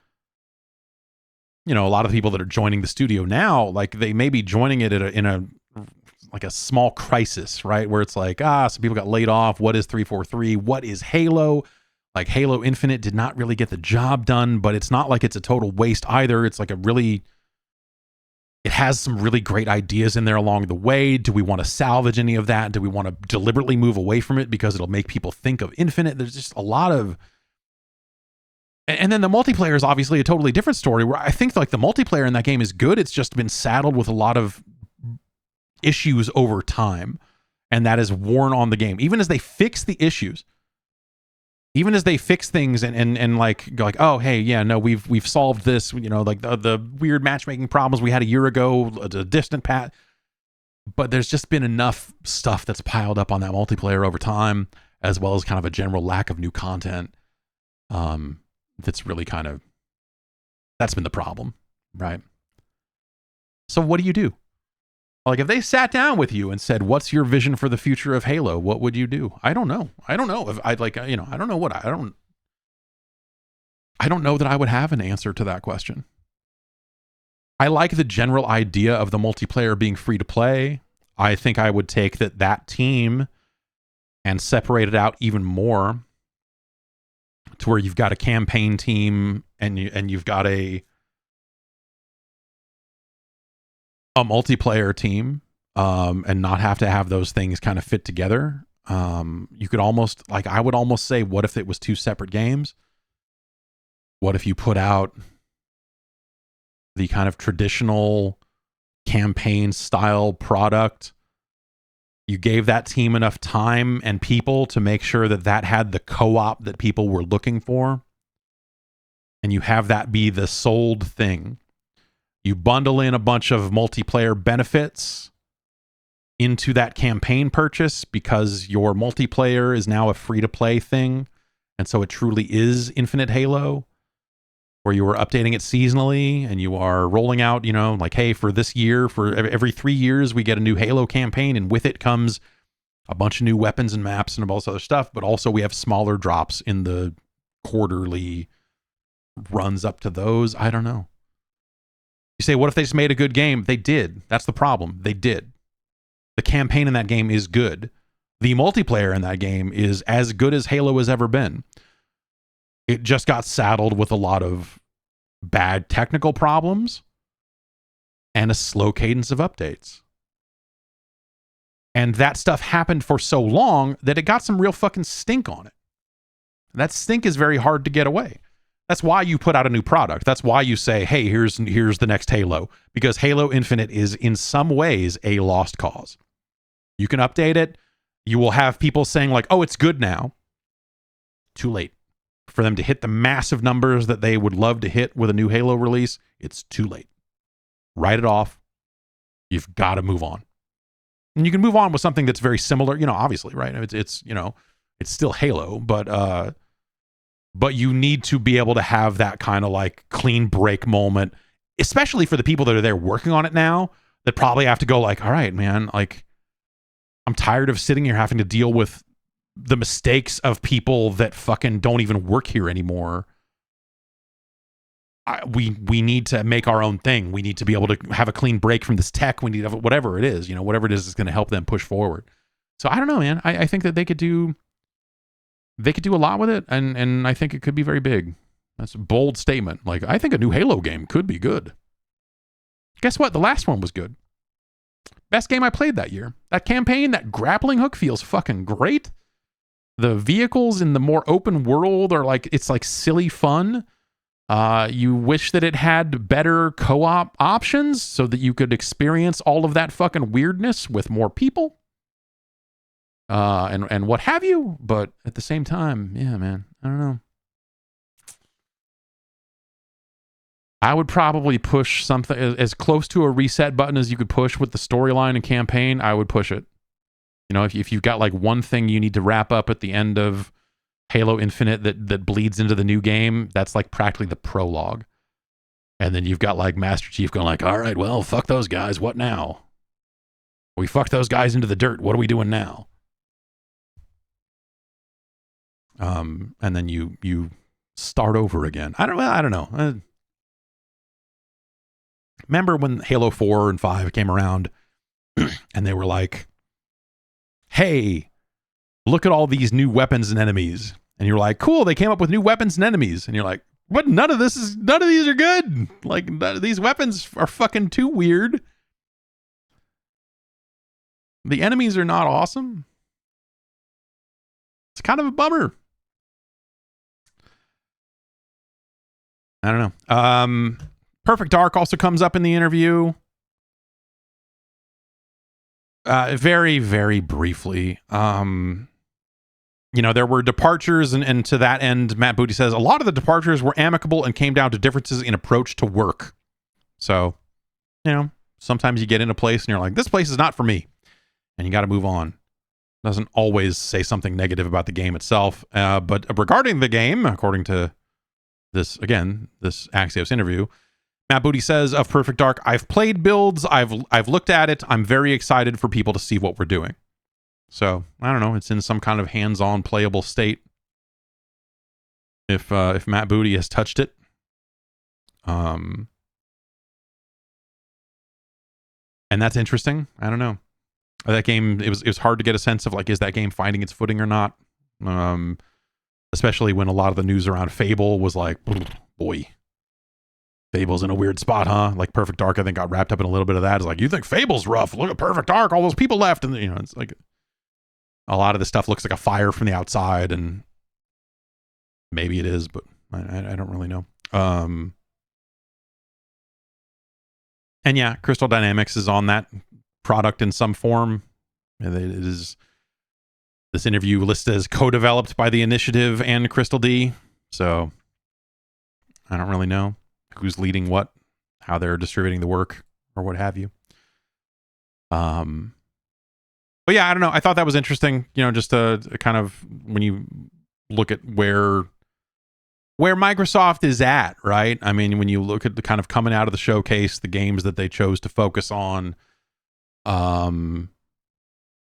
you know, a lot of the people that are joining the studio now, like they may be joining it in a like a small crisis, right? Where it's like, some people got laid off. What is 343? What is Halo? Like Halo Infinite did not really get the job done, but it's not like it's a total waste either. It's like it has some really great ideas in there along the way. Do we want to salvage any of that? Do we want to deliberately move away from it because it'll make people think of Infinite? There's just a lot of And then the multiplayer is obviously a totally different story, where I think like the multiplayer in that game is good. It's just been saddled with a lot of issues over time, and that is worn on the game. Even as they fix the issues, even as they fix things and like go like, oh hey, yeah, no, we've solved this, you know, like the weird matchmaking problems we had a year ago, a distant past. But there's just been enough stuff that's piled up on that multiplayer over time, as well as kind of a general lack of new content. That's really kind of, that's been the problem, right? So what do you do? Like if they sat down with you and said, what's your vision for the future of Halo? What would you do? I don't know. I don't know if I'd like, you know, I don't know what I don't know that I would have an answer to that question. I like the general idea of the multiplayer being free to play. I think I would take that team and separate it out even more to where you've got a campaign team and you've got a multiplayer team, and not have to have those things kind of fit together. You could almost, like, I would almost say, what if it was two separate games? What if you put out the kind of traditional campaign style product? You gave that team enough time and people to make sure that had the co-op that people were looking for. And you have that be the sold thing. You bundle in a bunch of multiplayer benefits into that campaign purchase because your multiplayer is now a free-to-play thing. And so it truly is Infinite Halo, where you are updating it seasonally and you are rolling out, you know, like, hey, for this year, for every 3 years, we get a new Halo campaign, and with it comes a bunch of new weapons and maps and all this other stuff. But also we have smaller drops in the quarterly runs up to those. I don't know. You say, what if they just made a good game? They did. That's the problem. They did. The campaign in that game is good. The multiplayer in that game is as good as Halo has ever been. It just got saddled with a lot of bad technical problems and a slow cadence of updates. And that stuff happened for so long that it got some real fucking stink on it. That stink is very hard to get away. That's why you put out a new product. That's why you say, hey, here's the next Halo. Because Halo Infinite is in some ways a lost cause. You can update it. You will have people saying like, oh, it's good now. Too late. For them to hit the massive numbers that they would love to hit with a new Halo release, it's too late. Write it off. You've got to move on. And you can move on with something that's very similar, you know, obviously, right? It's you know, it's still Halo, but you need to be able to have that kind of like clean break moment, especially for the people that are there working on it now, that probably have to go like, all right, man, like, I'm tired of sitting here having to deal with the mistakes of people that fucking don't even work here anymore. We need to make our own thing. We need to be able to have a clean break from this tech. We need to have whatever it is, you know, whatever it is that's going to help them push forward. So I don't know, man. I think that they could do a lot with it, and I think it could be very big. That's a bold statement. Like, I think a new Halo game could be good. Guess what? The last one was good. Best game I played that year. That campaign, that grappling hook feels fucking great. The vehicles in the more open world are like, it's like silly fun. You wish that it had better co-op options so that you could experience all of that fucking weirdness with more people. And what have you. But at the same time, yeah, man, I don't know. I would probably push something as close to a reset button as you could push with the storyline and campaign. I would push it. You know, if you've got like one thing you need to wrap up at the end of Halo Infinite that bleeds into the new game, that's like practically the prologue. And then you've got like Master Chief going like, all right, well, fuck those guys. What now? We fucked those guys into the dirt. What are we doing now? And then you start over again. I don't know. Remember when Halo 4 and 5 came around and they were like, hey, look at all these new weapons and enemies. And you're like, cool, they came up with new weapons and enemies. And you're like, but none of these are good. Like, these weapons are fucking too weird. The enemies are not awesome. It's kind of a bummer. I don't know. Perfect Dark also comes up in the interview. Very, very briefly. There were departures, and to that end, Matt Booty says, a lot of the departures were amicable and came down to differences in approach to work. So, sometimes you get in a place and you're like, this place is not for me. And you got to move on. Doesn't always say something negative about the game itself. But regarding the game, according to this Axios interview, Matt Booty says of Perfect Dark, I've played builds, I've looked at it, I'm very excited for people to see what we're doing. So, I don't know, it's in some kind of hands-on playable state. If Matt Booty has touched it. And that's interesting. I don't know. That game, it was hard to get a sense of, like, is that game finding its footing or not? Especially when a lot of the news around Fable was like, boy, Fable's in a weird spot, huh? Like Perfect Dark, I think, got wrapped up in a little bit of that. It's like, you think Fable's rough? Look at Perfect Dark, all those people left. And, it's like, a lot of this stuff looks like a fire from the outside, and maybe it is, but I don't really know. And yeah, Crystal Dynamics is on that product in some form. It is, this interview listed as co-developed by the Initiative and Crystal D. So I don't really know who's leading what, how they're distributing the work, or what have you. But yeah, I don't know. I thought that was interesting. Just a kind of, when you look at where Microsoft is at, right? I mean, when you look at the kind of coming out of the showcase, the games that they chose to focus on, and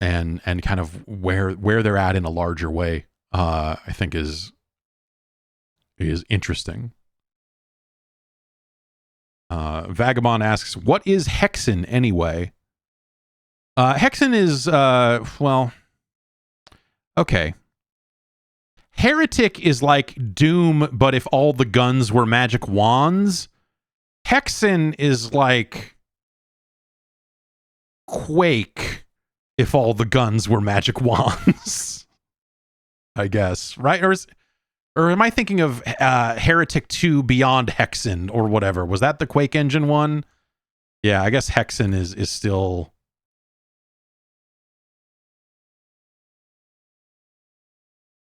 kind of where they're at in a larger way, I think is interesting. Vagabond asks, what is Hexen anyway? Hexen is, okay. Heretic is like Doom, but if all the guns were magic wands. Hexen is like Quake if all the guns were magic wands. I guess, right? Or am I thinking of Heretic 2 Beyond Hexen or whatever? Was that the Quake engine one? Yeah, I guess Hexen is still...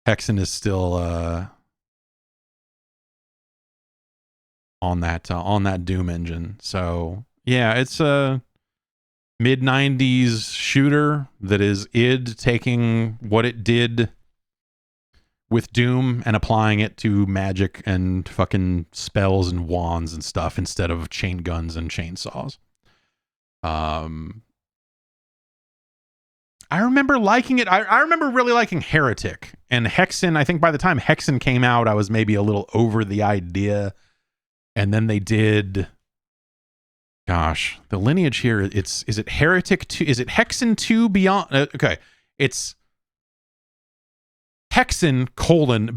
Hexen is still on that Doom engine. So yeah, it's a mid-90s shooter that is id taking what it did with Doom and applying it to magic and fucking spells and wands and stuff instead of chain guns and chainsaws. I remember liking it. I remember really liking Heretic. And Hexen, I think by the time Hexen came out, I was maybe a little over the idea. And then they did... Gosh, the lineage here, is it Heretic 2? Is it Hexen 2 Beyond... okay, it's Hexen,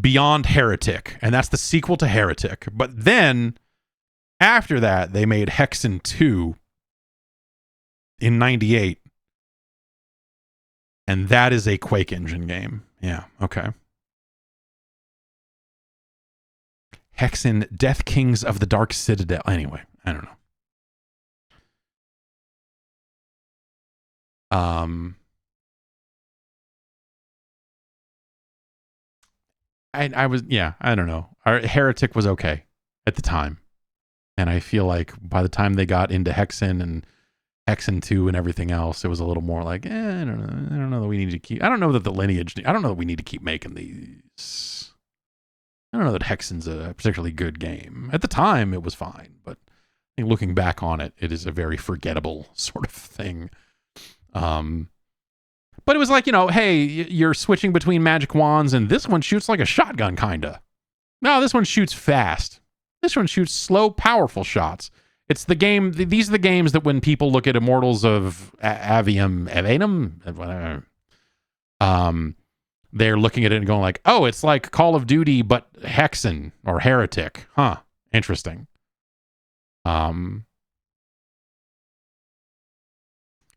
Beyond Heretic. And that's the sequel to Heretic. But then, after that, they made Hexen 2 in 98. And that is a Quake engine game. Yeah, okay. Hexen, Death Kings of the Dark Citadel. Anyway, I don't know. I was, yeah, I don't know. Heretic was okay at the time. And I feel like by the time they got into Hexen and Hexen 2 and everything else, it was a little more like, I don't know. I don't know that we need to keep... I don't know that the lineage... I don't know that we need to keep making these. I don't know that Hexen's a particularly good game. At the time, it was fine. But I think looking back on it, it is a very forgettable sort of thing. But it was like, hey, you're switching between magic wands, and this one shoots like a shotgun, kinda. No, this one shoots fast. This one shoots slow, powerful shots. It's the game. These are the games that when people look at Immortals of Avium, they're looking at it and going like, oh, it's like Call of Duty, but Hexen or Heretic. Huh. Interesting.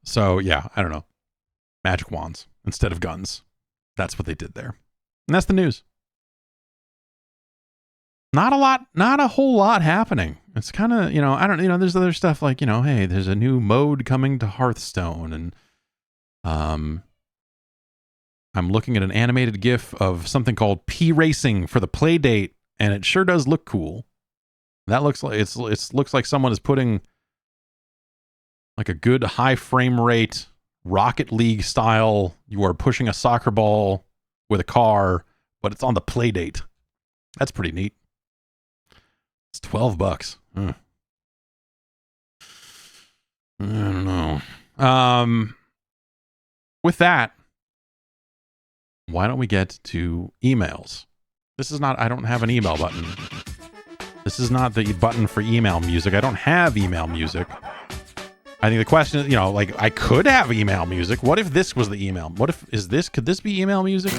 So yeah, I don't know. Magic wands instead of guns. That's what they did there. And that's the news. not a whole lot happening. It's kind of, there's other stuff like, hey, there's a new mode coming to Hearthstone, and I'm looking at an animated GIF of something called P Racing for the play date, and it sure does look cool. That looks like it looks like someone is putting like a good high frame rate Rocket League style. You are pushing a soccer ball with a car, but it's on the play date. That's pretty neat. It's $12. I don't know. With that, why don't we get to emails? This is not, I don't have an email button. This is not the button for email music. I don't have email music. I think the question is, like, I could have email music. What if this was the email? What if, could this be email music?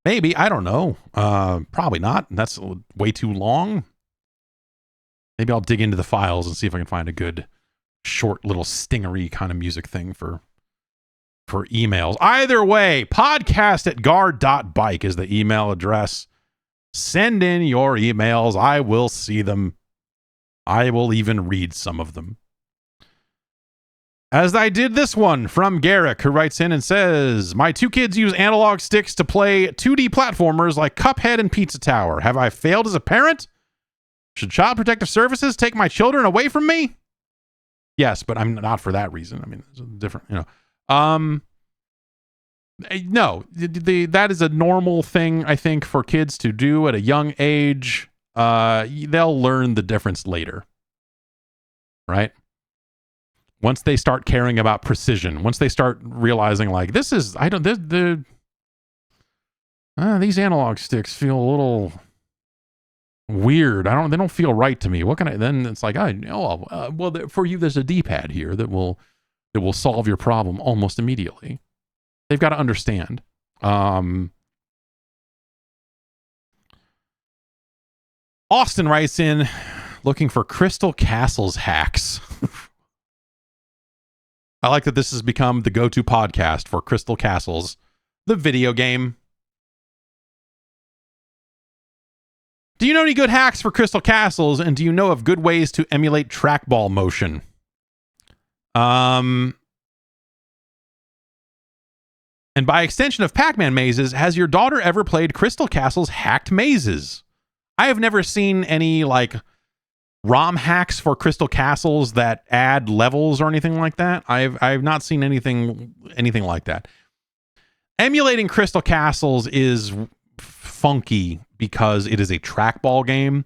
Maybe, I don't know. Probably not. That's way too long. Maybe I'll dig into the files and see if I can find a good short little stingery kind of music thing for emails. Either way, podcast@guard.bike is the email address. Send in your emails. I will see them. I will even read some of them. As I did this one from Garrick, who writes in and says, my 2 kids use analog sticks to play 2D platformers like Cuphead and Pizza Tower. Have I failed as a parent? Should Child Protective Services take my children away from me? Yes, but I'm not for that reason. I mean, it's different, No, that is a normal thing, I think, for kids to do at a young age. They'll learn the difference later, right? Once they start caring about precision, once they start realizing, like, these analog sticks feel a little weird. They don't feel right to me. What can I? Then it's like, for you, there's a D-pad here that will solve your problem almost immediately. They've got to understand. Austin writes in, looking for Crystal Castles hacks. I like that this has become the go-to podcast for Crystal Castles, the video game. Do you know any good hacks for Crystal Castles, and do you know of good ways to emulate trackball motion? And by extension of Pac-Man mazes, has your daughter ever played Crystal Castles hacked mazes? I have never seen any, like, ROM hacks for Crystal Castles that add levels or anything like that. I've not seen anything like that. Emulating Crystal Castles is funky because it is a trackball game,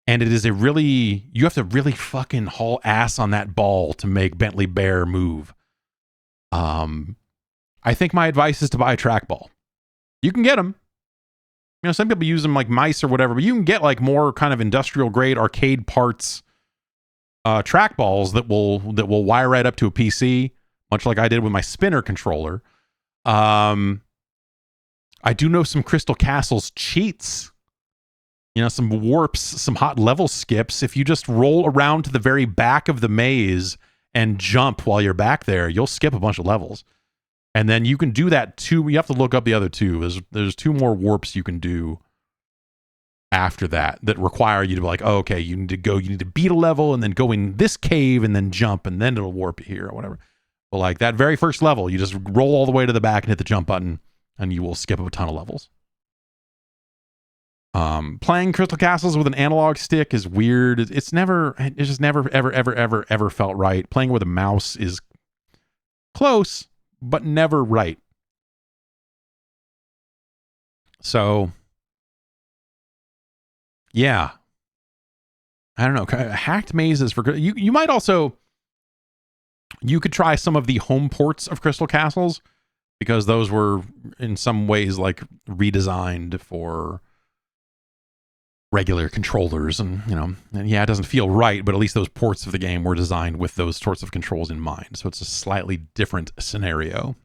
and it is you have to really fucking haul ass on that ball to make Bentley Bear move. I think my advice is to buy a trackball. You can get them. Some people use them like mice or whatever, but you can get like more kind of industrial grade arcade parts trackballs that will wire right up to a PC, much like I did with my spinner controller. I do know some Crystal Castles cheats. Some warps, some hot level skips. If you just roll around to the very back of the maze and jump while you're back there, you'll skip a bunch of levels. And then you can do that too. You have to look up the other 2. There's 2 more warps you can do after that require you to be like, oh, okay, you need to beat a level and then go in this cave and then jump and then it'll warp you here or whatever. But like that very first level, you just roll all the way to the back and hit the jump button and you will skip a ton of levels. Playing Crystal Castles with an analog stick is weird. It's just never, ever felt right. Playing with a mouse is close, but never right. So, yeah. I don't know. Hacked mazes for you might also, you could try some of the home ports of Crystal Castles, because those were in some ways like redesigned for regular controllers, and yeah, it doesn't feel right, but at least those ports of the game were designed with those sorts of controls in mind. So it's a slightly different scenario.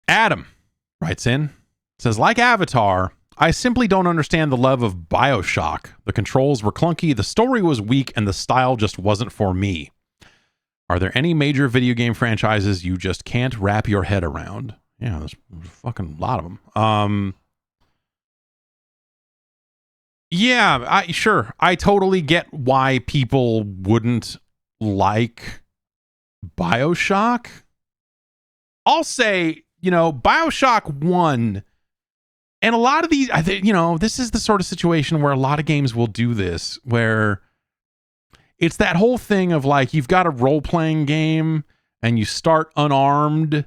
Adam writes in, says, like Avatar, I simply don't understand the love of BioShock. The controls were clunky, the story was weak, and the style just wasn't for me. Are there any major video game franchises you just can't wrap your head around? Yeah, there's a fucking lot of them. Yeah, sure. I totally get why people wouldn't like BioShock. I'll say, BioShock 1, and a lot of these, I think, this is the sort of situation where a lot of games will do this, where it's that whole thing of like, you've got a role-playing game and you start unarmed,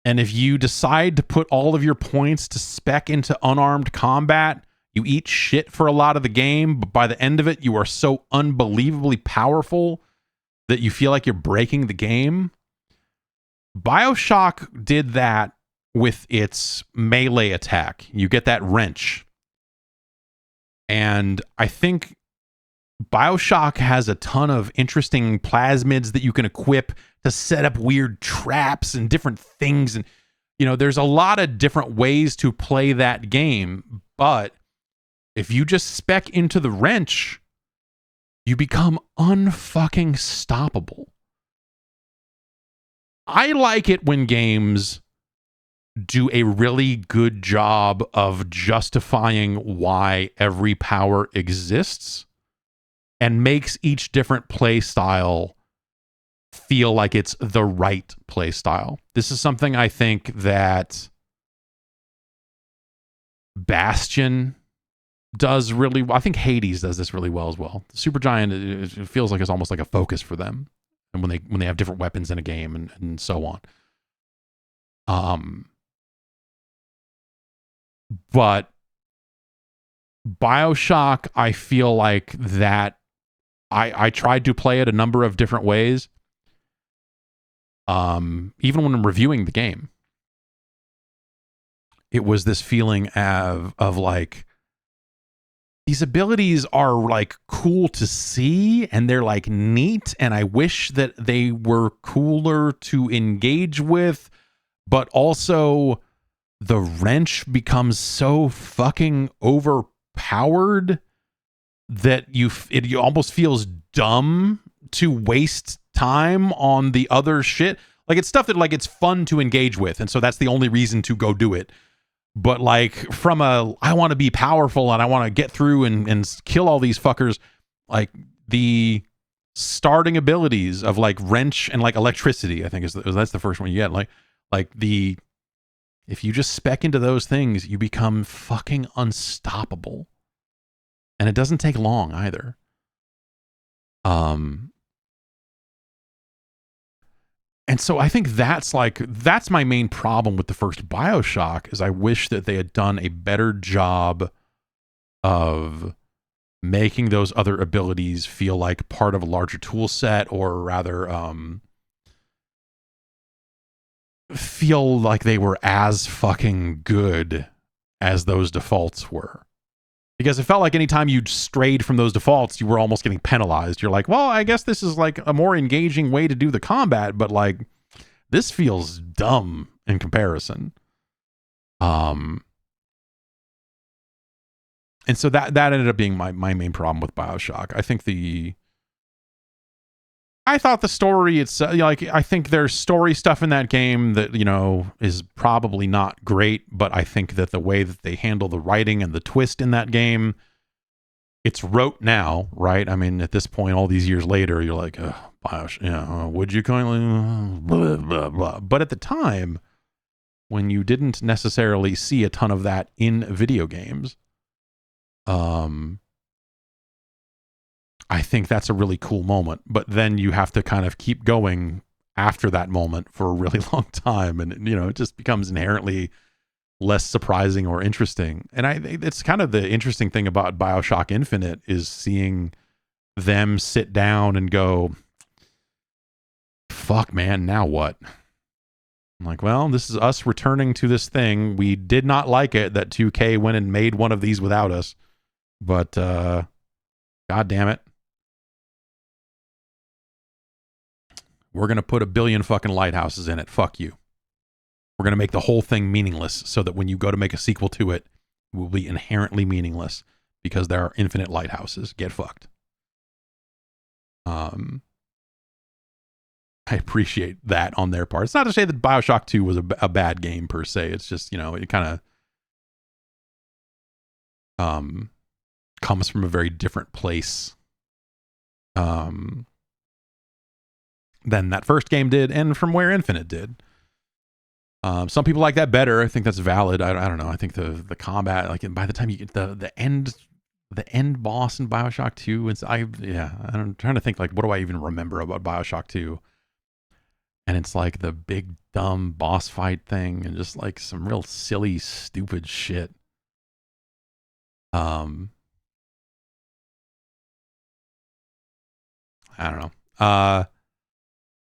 and if you decide to put all of your points to spec into unarmed combat, you eat shit for a lot of the game, but by the end of it, you are so unbelievably powerful that you feel like you're breaking the game. BioShock did that with its melee attack. You get that wrench. And I think BioShock has a ton of interesting plasmids that you can equip to set up weird traps and different things. And, there's a lot of different ways to play that game. But if you just spec into the wrench, you become unfucking stoppable. I like it when games do a really good job of justifying why every power exists and makes each different play style feel like it's the right play style. This is something I think that Bastion does really well. I think Hades does this really well as well. Supergiant, it feels like it's almost like a focus for them, and when they have different weapons in a game and so on. But BioShock, I feel like that I tried to play it a number of different ways. Even when I'm reviewing the game, it was this feeling of like, these abilities are like cool to see and they're like neat, and I wish that they were cooler to engage with, but also the wrench becomes so fucking overpowered that it almost feels dumb to waste time on the other shit. Like, it's stuff that like it's fun to engage with, and so that's the only reason to go do it. But like, from I want to be powerful and I want to get through and kill all these fuckers, like the starting abilities of like wrench and like electricity, I think that's the first one you get. Like if you just spec into those things, you become fucking unstoppable. And it doesn't take long either. And so I think that's my main problem with the first BioShock, is I wish that they had done a better job of making those other abilities feel like part of a larger tool set, or rather feel like they were as fucking good as those defaults were. Because it felt like anytime you strayed from those defaults, you were almost getting penalized. You're like, well, I guess this is like a more engaging way to do the combat, but like, this feels dumb in comparison. And so that ended up being my main problem with BioShock. I thought the story, it's like, I think there's story stuff in that game that, is probably not great, but I think that the way that they handle the writing and the twist in that game, it's rote now, right? I mean, at this point, all these years later, you're like, BioShock, would you kindly, blah, blah, blah. But at the time, when you didn't necessarily see a ton of that in video games, I think that's a really cool moment, but then you have to kind of keep going after that moment for a really long time. And, it just becomes inherently less surprising or interesting. And it's kind of the interesting thing about BioShock Infinite, is seeing them sit down and go, fuck, man, now what? I'm like, well, this is us returning to this thing. We did not like it that 2K went and made one of these without us, but God damn it. We're going to put 1 billion fucking lighthouses in it. Fuck you. We're going to make the whole thing meaningless, so that when you go to make a sequel to it, it will be inherently meaningless because there are infinite lighthouses. Get fucked. I appreciate that on their part. It's not to say that BioShock 2 was a bad game per se. It's just, it kind of comes from a very different place than that first game did, and from where Infinite did. Some people like that better. I think that's valid. I don't know. I think the combat, like by the time you get the end boss in BioShock 2, I'm trying to think, like, what do I even remember about BioShock 2? And it's like the big dumb boss fight thing, and just like some real silly, stupid shit. I don't know.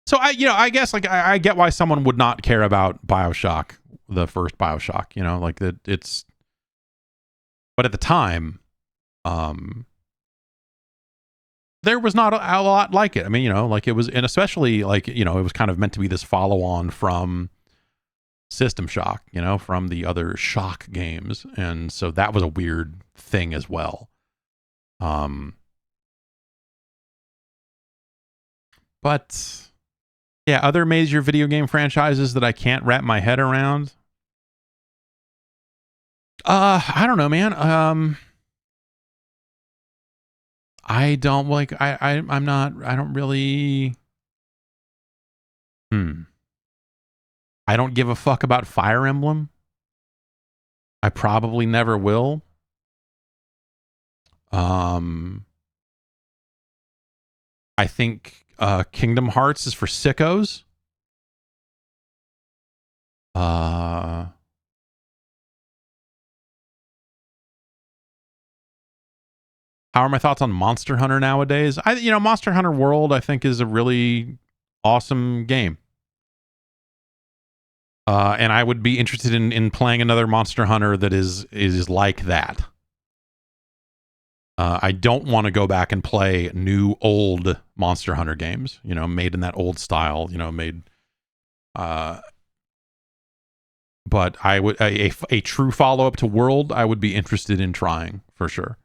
So I guess like I get why someone would not care about BioShock, the first BioShock, like that it's, but at the time, there was not a lot like it. I mean, like it was, and especially like, it was kind of meant to be this follow on from System Shock, from the other Shock games. And so that was a weird thing as well. But yeah, other major video game franchises that I can't wrap my head around. I don't know, man. I don't like, I'm not, I don't really, I don't give a fuck about Fire Emblem. I probably never will. I think Kingdom Hearts is for sickos. How are my thoughts on Monster Hunter nowadays? Monster Hunter World, I think, is a really awesome game. And I would be interested in playing another Monster Hunter that is like that. I don't want to go back and play new old Monster Hunter games, made in that old style, but I would a true follow-up to World, I would be interested in trying for sure.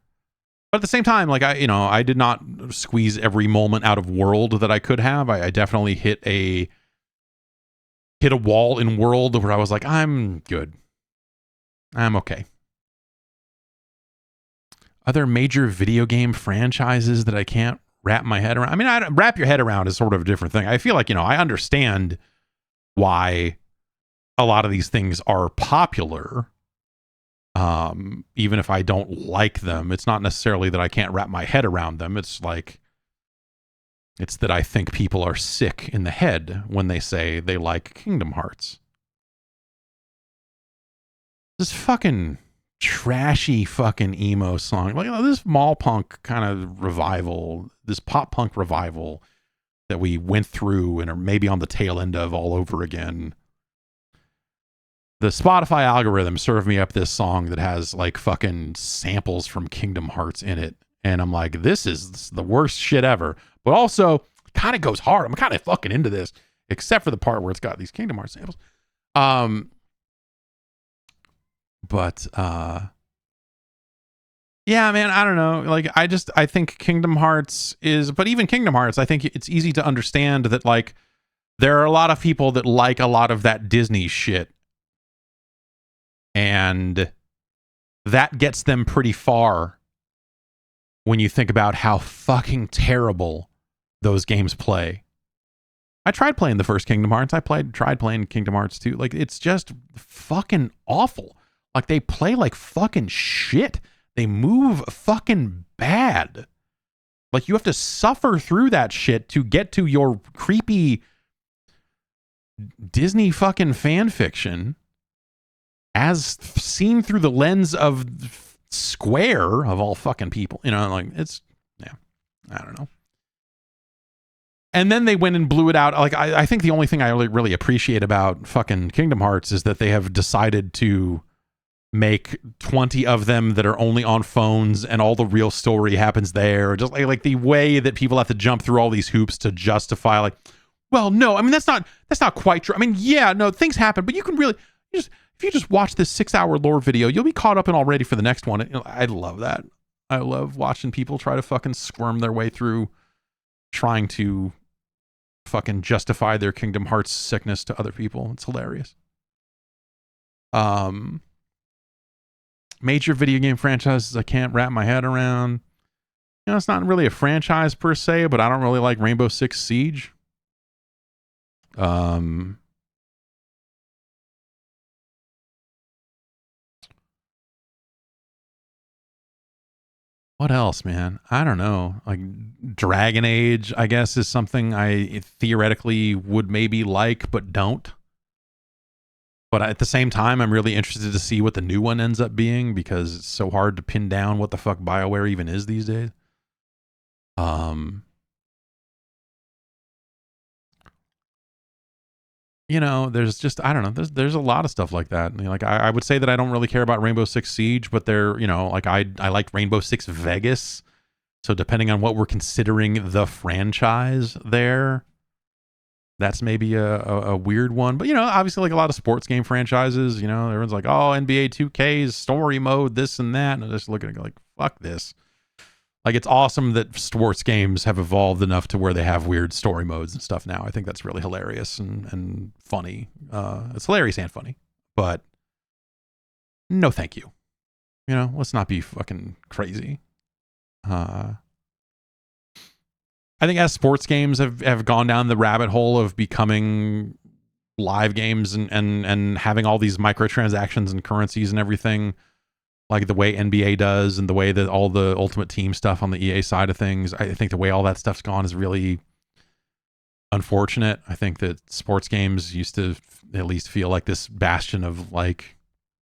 But at the same time, like I did not squeeze every moment out of World that I could have. I definitely hit a wall in World where I was like, I'm good. I'm okay. Other major video game franchises that I can't wrap my head around. I mean, wrap your head around is sort of a different thing. I feel like, I understand why a lot of these things are popular. Even if I don't like them, it's not necessarily that I can't wrap my head around them. It's that I think people are sick in the head when they say they like Kingdom Hearts. This fucking trashy fucking emo song, like this mall punk kind of revival, this pop punk revival that we went through and are maybe on the tail end of all over again. The Spotify algorithm served me up this song that has like fucking samples from Kingdom Hearts in it. And I'm like, this is the worst shit ever. But also kind of goes hard. I'm kind of fucking into this, except for the part where it's got these Kingdom Hearts samples. Yeah, man, I don't know. Like, I think Kingdom Hearts is, but even Kingdom Hearts, I think it's easy to understand that like there are a lot of people that like a lot of that Disney shit. And that gets them pretty far when you think about how fucking terrible those games play. I tried playing the first Kingdom Hearts. I tried playing Kingdom Hearts 2. Like, it's just fucking awful. Like, they play like fucking shit. They move fucking bad. Like, you have to suffer through that shit to get to your creepy Disney fucking fan fiction as seen through the lens of Square, of all fucking people. Like, it's, yeah, I don't know. And then they went and blew it out. Like, I think the only thing I really appreciate about fucking Kingdom Hearts is that they have decided to make 20 of them that are only on phones, and all the real story happens there. Just like the way that people have to jump through all these hoops to justify, like, well, no, I mean, that's not quite true. I mean, yeah, no, things happen, but you can really if you just watch this 6-hour lore video, you'll be caught up and all ready for the next one. I love that. I love watching people try to fucking squirm their way through trying to fucking justify their Kingdom Hearts sickness to other people. It's hilarious. Major video game franchises I can't wrap my head around. You know, it's not really a franchise per se, but I don't really like Rainbow Six Siege. What else, man? I don't know. Like Dragon Age, I guess, is something I theoretically would maybe like, but don't. But at the same time, I'm really interested to see what the new one ends up being because it's so hard to pin down what the fuck BioWare even is these days. You know, there's just, I don't know, there's a lot of stuff like that. You know, like I would say that I don't really care about Rainbow Six Siege, but they're, you know, like I liked Rainbow Six Vegas. So depending on what we're considering the franchise there, that's maybe a weird one. But, you know, obviously like a lot of sports game franchises, you know, everyone's like, oh, NBA 2K's story mode, this and that. And I'm just looking at it like, fuck this. Like, it's awesome that sports games have evolved enough to where they have weird story modes and stuff now. I think that's really hilarious and funny. It's hilarious and funny. But no thank you. You know, let's not be fucking crazy. I think as sports games have gone down the rabbit hole of becoming live games and having all these microtransactions and currencies and everything, like the way NBA does and the way that all the Ultimate Team stuff on the EA side of things, I think the way all that stuff's gone is really unfortunate. I think that sports games used to at least feel like this bastion of like,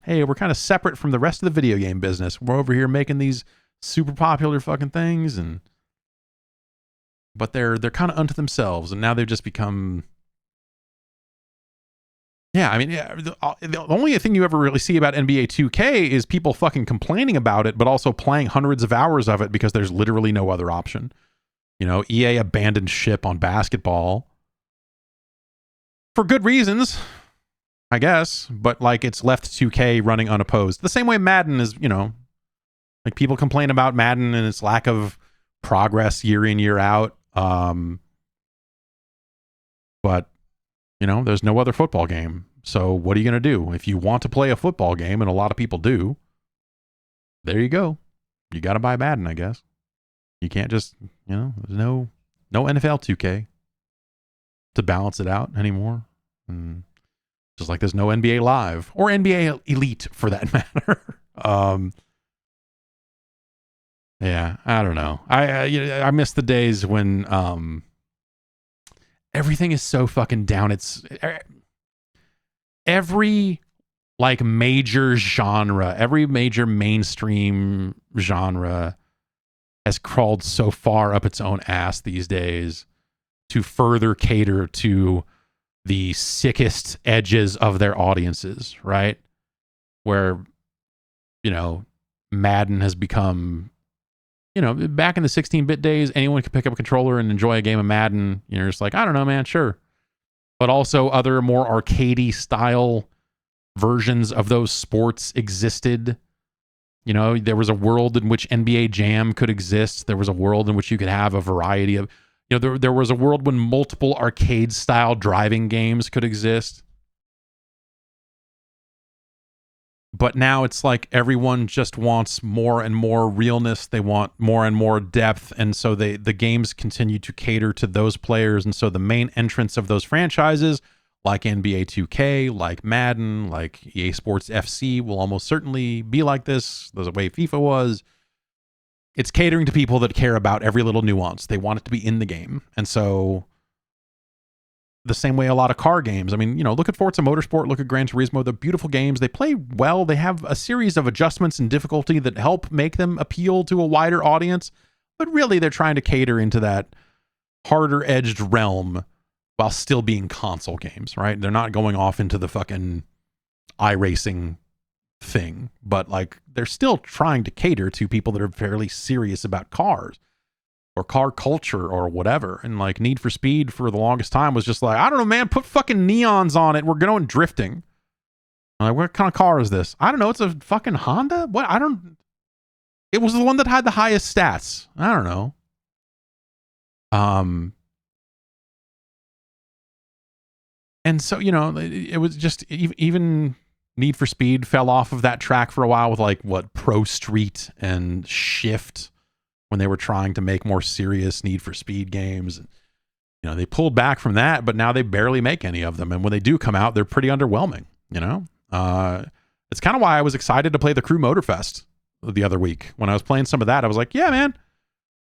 hey, we're kind of separate from the rest of the video game business. We're over here making these super popular fucking things, but they're kind of unto themselves, and now they've just become. Yeah, I mean, yeah, the only thing you ever really see about NBA 2K is people fucking complaining about it, but also playing hundreds of hours of it because there's literally no other option. You know, EA abandoned ship on basketball for good reasons, I guess, but like it's left 2K running unopposed. The same way Madden is, you know, like people complain about Madden and its lack of progress year in, year out. But you know, there's no other football game. So what are you going to do? If you want to play a football game, and a lot of people do, there you go. You got to buy Madden, I guess. You can't just, you know, there's no NFL 2K to balance it out anymore. And just like there's no NBA Live or NBA Elite for that matter. Yeah, I don't know. I miss the days when everything is so fucking down. It's every like major genre, every major mainstream genre has crawled so far up its own ass these days to further cater to the sickest edges of their audiences, right? Where, you know, Madden has become, you know, back in the 16-bit days, anyone could pick up a controller and enjoy a game of Madden. You're just like, I don't know, man, sure. But also other more arcadey style versions of those sports existed. You know, there was a world in which NBA Jam could exist. There was a world in which you could have a variety of, you know, there was a world when multiple arcade style driving games could exist. But now it's like everyone just wants more and more realness. They want more and more depth. And so the games continue to cater to those players. And so the main entrance of those franchises, like NBA 2K, like Madden, like EA Sports FC, will almost certainly be like this. There's a way FIFA was. It's catering to people that care about every little nuance. They want it to be in the game. And so the same way a lot of car games. I mean, you know, look at Forza Motorsport, look at Gran Turismo. They're beautiful games. They play well. They have a series of adjustments and difficulty that help make them appeal to a wider audience. But really, they're trying to cater into that harder edged realm while still being console games, right? They're not going off into the fucking iRacing thing, but like they're still trying to cater to people that are fairly serious about cars or car culture or whatever. And like Need for Speed for the longest time was just like, I don't know, man, put fucking neons on it. We're going drifting. I'm like, what kind of car is this? I don't know. It's a fucking Honda. What? It was the one that had the highest stats. I don't know. And so, you know, it was just even Need for Speed fell off of that track for a while with like what Pro Street and Shift when they were trying to make more serious Need for Speed games. You know, they pulled back from that, but now they barely make any of them. And when they do come out, they're pretty underwhelming, you know? It's kind of why I was excited to play the Crew Motorfest the other week. When I was playing some of that, I was like, yeah, man,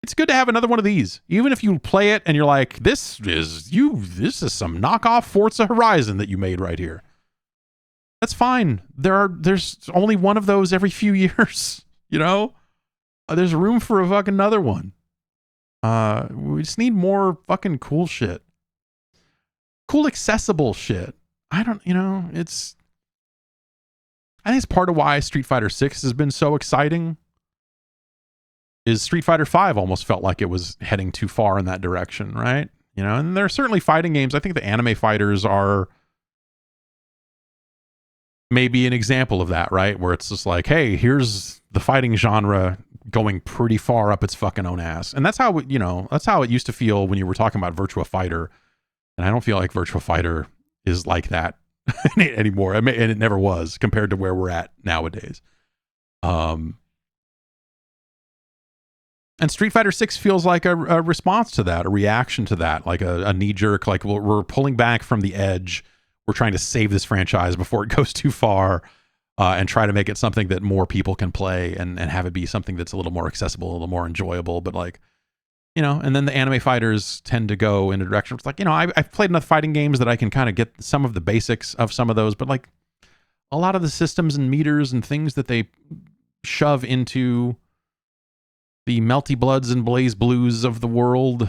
it's good to have another one of these. Even if you play it and you're like, this is some knockoff Forza Horizon that you made right here. That's fine. There's only one of those every few years, you know? There's room for a fucking another one. We just need more fucking cool shit. Cool, accessible shit. I think it's part of why Street Fighter 6 has been so exciting. Is Street Fighter 5 almost felt like it was heading too far in that direction, right? You know, and there are certainly fighting games. I think the anime fighters are maybe an example of that, right? Where it's just like, hey, here's the fighting genre going pretty far up its fucking own ass. And that's how, that's how it used to feel when you were talking about Virtua Fighter. And I don't feel like Virtua Fighter is like that anymore. And it never was compared to where we're at nowadays. And Street Fighter 6 feels like a response to that, a reaction to that, like a knee-jerk, like we're pulling back from the edge. We're trying to save this franchise before it goes too far, and try to make it something that more people can play and have it be something that's a little more accessible, a little more enjoyable. But like, and then the anime fighters tend to go in a direction. It's like, I've played enough fighting games that I can kind of get some of the basics of some of those, but like a lot of the systems and meters and things that they shove into the Melty Bloods and Blaze Blues of the world,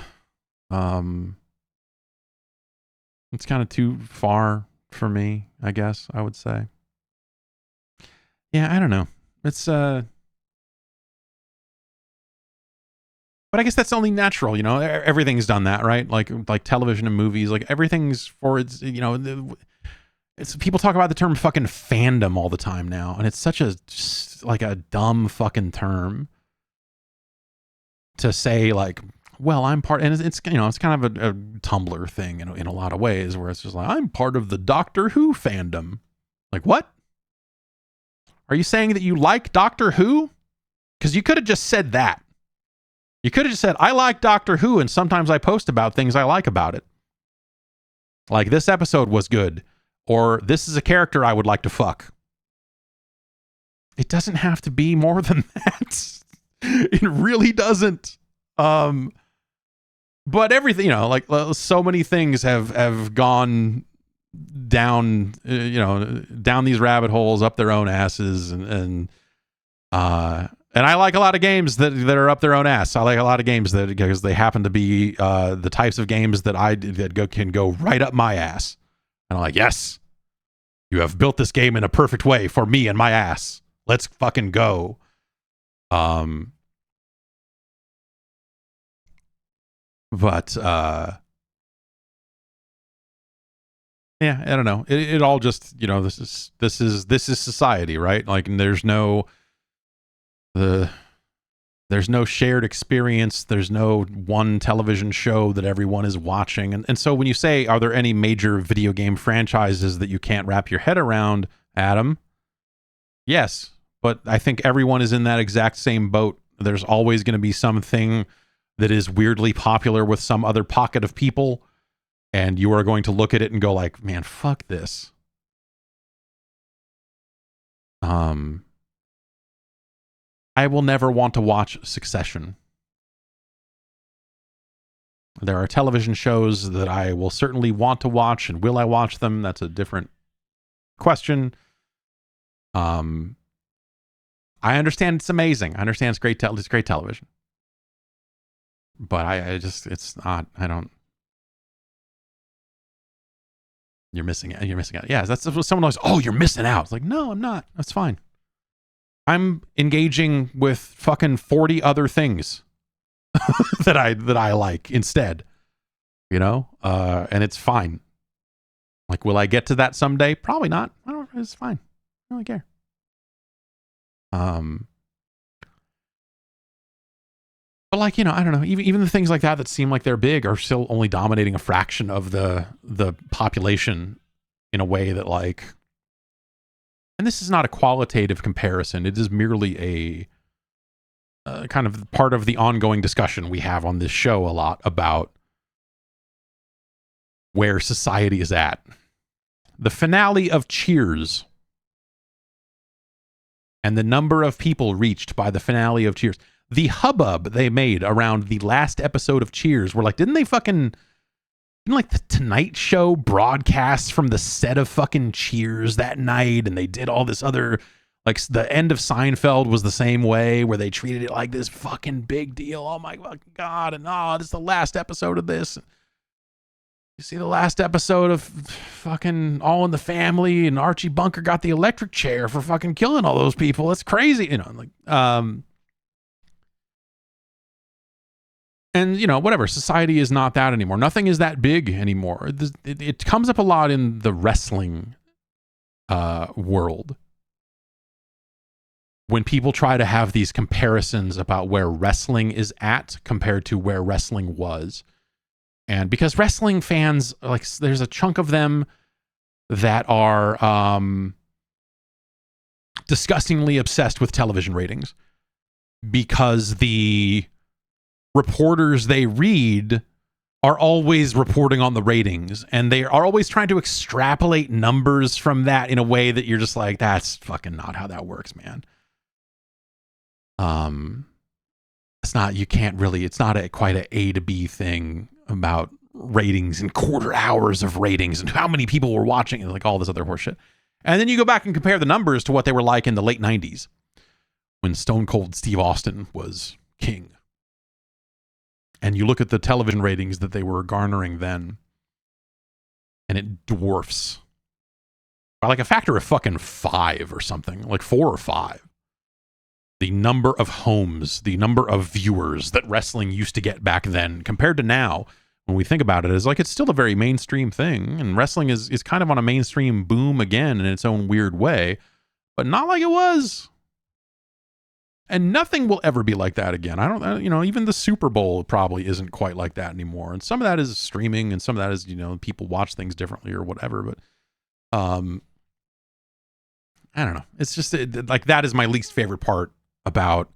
it's kind of too far for me, I guess I would say. Yeah, I don't know. It's but I guess that's only natural, everything's done that, right? Like television and movies, like everything's for its, it's people talk about the term fucking fandom all the time now, and it's such a dumb fucking term to say, like, well, I'm part, and it's kind of a Tumblr thing in a lot of ways, where it's just like, I'm part of the Doctor Who fandom. Like, what? Are you saying that you like Doctor Who? Because you could have just said that. You could have just said, I like Doctor Who, and sometimes I post about things I like about it. Like, this episode was good, or this is a character I would like to fuck. It doesn't have to be more than that. It really doesn't. But everything, like so many things have gone down, down these rabbit holes up their own asses, and I like a lot of games that are up their own ass. I like a lot of games because they happen to be the types of games that can go right up my ass. And I'm like, yes, you have built this game in a perfect way for me and my ass. Let's fucking go. But yeah, I don't know. It all just, this is society, right? Like, and there's no shared experience. There's no one television show that everyone is watching. And so when you say, are there any major video game franchises that you can't wrap your head around, Adam? Yes, but I think everyone is in that exact same boat. There's always going to be something that is weirdly popular with some other pocket of people, and you are going to look at it and go like, man, fuck this. I will never want to watch Succession. There are television shows that I will certainly want to watch, and will I watch them? That's a different question. I understand it's amazing. I understand it's great. It's great television. But it's not. I don't. You're missing out. You're missing out. Yeah, that's what someone always. Oh, you're missing out. It's like, no, I'm not. That's fine. I'm engaging with fucking 40 other things that I like instead. And it's fine. Like, will I get to that someday? Probably not. I don't. It's fine. I don't really care. But like, you know, I don't know, even the things like that seem like they're big are still only dominating a fraction of the population in a way that like, and this is not a qualitative comparison. It is merely a kind of part of the ongoing discussion we have on this show a lot about where society is at. The finale of Cheers and the number of people reached by the finale of Cheers. The hubbub they made around the last episode of Cheers were like, didn't like the Tonight Show broadcasts from the set of fucking Cheers that night? And they did all this other, like the end of Seinfeld was the same way where they treated it like this fucking big deal. Oh my fucking God. And this is the last episode of this. You see the last episode of fucking All in the Family and Archie Bunker got the electric chair for fucking killing all those people. That's crazy. You know, like, and, you know, whatever. Society is not that anymore. Nothing is that big anymore. It comes up a lot in the wrestling world when people try to have these comparisons about where wrestling is at compared to where wrestling was. And because wrestling fans, like, there's a chunk of them that are disgustingly obsessed with television ratings because the reporters they read are always reporting on the ratings, and they are always trying to extrapolate numbers from that in a way that you're just like, that's fucking not how that works, man. It's not, you can't really, it's not quite an A to B thing about ratings and quarter hours of ratings and how many people were watching and like all this other horseshit. And then you go back and compare the numbers to what they were like in the late 90s when Stone Cold Steve Austin was king. And you look at the television ratings that they were garnering then, and it dwarfs by like a factor of fucking 5 or something, like 4 or 5. The number of homes, the number of viewers that wrestling used to get back then compared to now, when we think about it, is like it's still a very mainstream thing. And wrestling is kind of on a mainstream boom again in its own weird way, but not like it was. And nothing will ever be like that again. You know, even the Super Bowl probably isn't quite like that anymore. And some of that is streaming and some of that is, you know, people watch things differently or whatever. But I don't know. It's just like that is my least favorite part about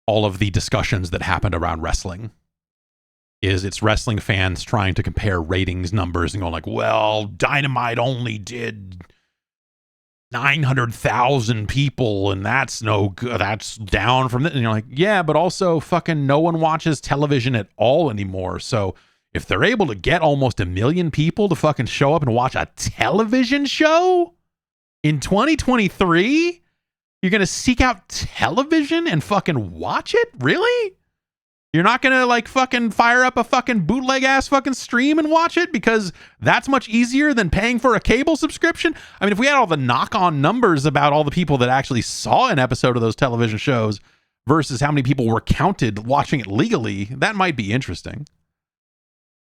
all of the discussions that happened around wrestling. Is it's wrestling fans trying to compare ratings numbers and going like, well, Dynamite only did 900,000 people and that's no good. That's down from that. And you're like, yeah, but also fucking no one watches television at all anymore. So if they're able to get almost 1 million people to fucking show up and watch a television show in 2023, you're going to seek out television and fucking watch it? Really? You're not going to like fucking fire up a fucking bootleg ass fucking stream and watch it because that's much easier than paying for a cable subscription? I mean, if we had all the knock-on numbers about all the people that actually saw an episode of those television shows versus how many people were counted watching it legally, that might be interesting.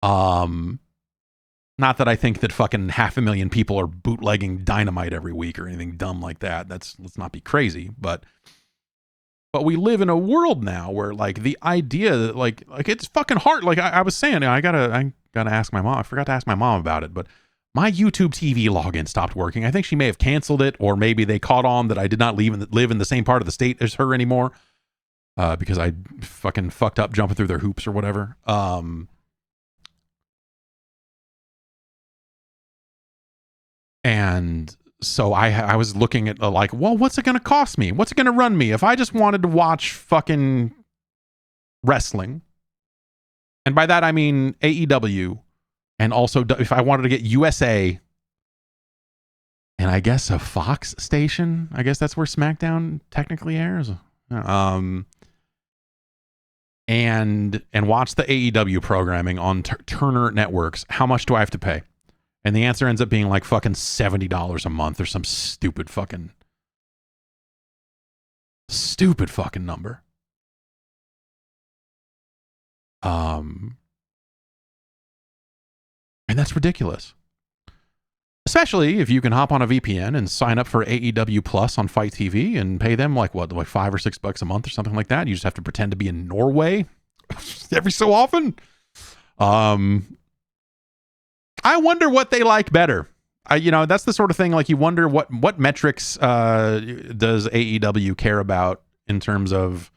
Not that I think that fucking 500,000 people are bootlegging Dynamite every week or anything dumb like that. Let's not be crazy, but we live in a world now where like the idea that like it's fucking hard. Like I was saying, I gotta ask my mom. I forgot to ask my mom about it, but my YouTube TV login stopped working. I think she may have canceled it, or maybe they caught on that I did not live in the same part of the state as her anymore because I fucking fucked up jumping through their hoops or whatever. And so I was looking at like, well, what's it going to cost me? What's it going to run me if I just wanted to watch fucking wrestling? And by that, I mean AEW. And also if I wanted to get USA and I guess a Fox station, I guess that's where SmackDown technically airs. And watch the AEW programming on Turner Networks. How much do I have to pay? And the answer ends up being like fucking $70 a month or some stupid fucking number. And that's ridiculous. Especially if you can hop on a VPN and sign up for AEW Plus on Fight TV and pay them like $5 or $6 a month or something like that. You just have to pretend to be in Norway every so often. I wonder what they like better. That's the sort of thing, like, you wonder what metrics does AEW care about in terms of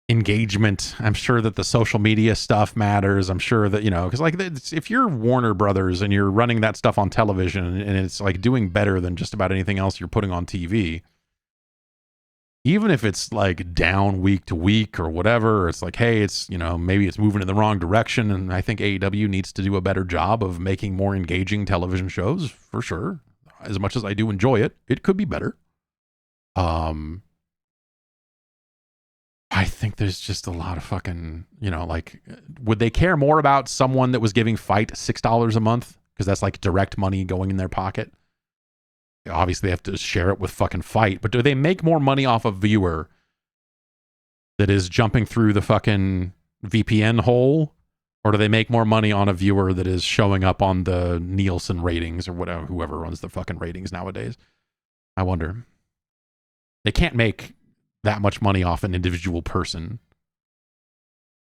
engagement. I'm sure that the social media stuff matters. I'm sure that, because like if you're Warner Brothers and you're running that stuff on television and it's like doing better than just about anything else you're putting on TV, even if it's like down week to week or whatever, it's like, hey, it's, maybe it's moving in the wrong direction. And I think AEW needs to do a better job of making more engaging television shows, for sure. As much as I do enjoy it, it could be better. I think there's just a lot of fucking, like, would they care more about someone that was giving Fight $6 a month? Because that's like direct money going in their pocket. Obviously, they have to share it with fucking Fight, but do they make more money off a viewer that is jumping through the fucking VPN hole? Or do they make more money on a viewer that is showing up on the Nielsen ratings or whatever, whoever runs the fucking ratings nowadays? I wonder. They can't make that much money off an individual person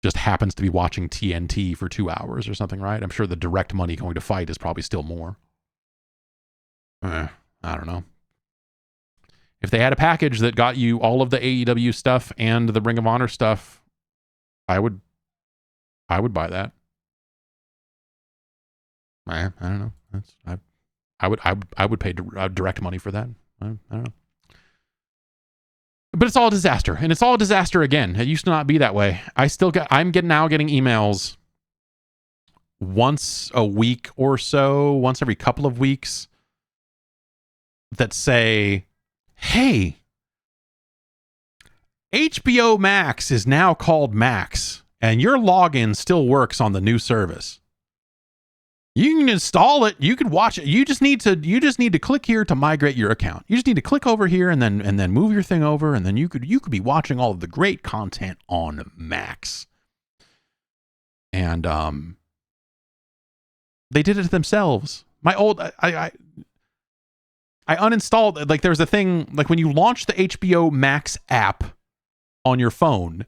just happens to be watching TNT for 2 hours or something, right? I'm sure the direct money going to Fight is probably still more. I don't know. If they had a package that got you all of the AEW stuff and the Ring of Honor stuff, I would buy that. I don't know. I would pay direct money for that. I don't know. But it's all a disaster, and it's all a disaster again. It used to not be that way. I'm now getting emails once a week or so, once every couple of weeks, that say, hey, HBO Max is now called Max, and your login still works on the new service. You can install it. You could watch it. You just need to click here to migrate your account. You just need to click over here and then move your thing over, and then you could be watching all of the great content on Max. And they did it themselves. My old I uninstalled, like, there's a thing, like, when you launch the HBO Max app on your phone,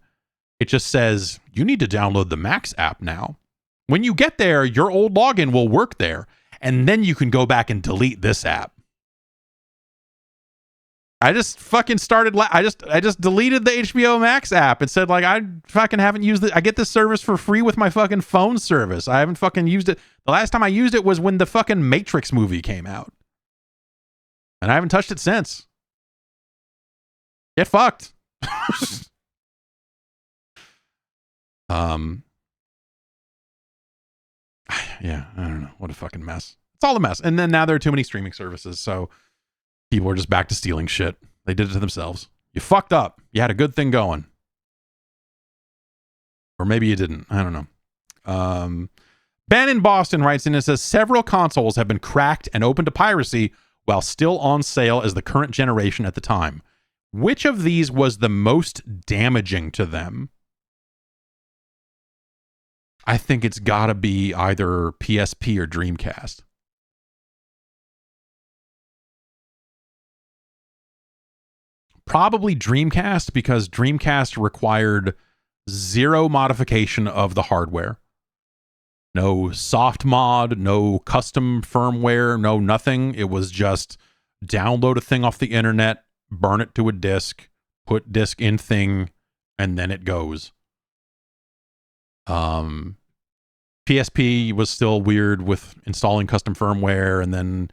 it just says you need to download the Max app now. When you get there, your old login will work there, and then you can go back and delete this app. I just fucking started. I just deleted the HBO Max app and said, like, I fucking haven't used it. I get this service for free with my fucking phone service. I haven't fucking used it. The last time I used it was when the fucking Matrix movie came out, and I haven't touched it since. Get fucked. Yeah, I don't know. What a fucking mess. It's all a mess. And then now there are too many streaming services, so people are just back to stealing shit. They did it to themselves. You fucked up. You had a good thing going. Or maybe you didn't. I don't know. Ben in Boston writes in and says, several consoles have been cracked and open to piracy while still on sale as the current generation at the time. Which of these was the most damaging to them? I think it's got to be either PSP or Dreamcast. Probably Dreamcast, because Dreamcast required zero modification of the hardware. No soft mod, no custom firmware, no nothing. It was just download a thing off the internet, burn it to a disk, put disk in thing, and then it goes. PSP was still weird with installing custom firmware, and then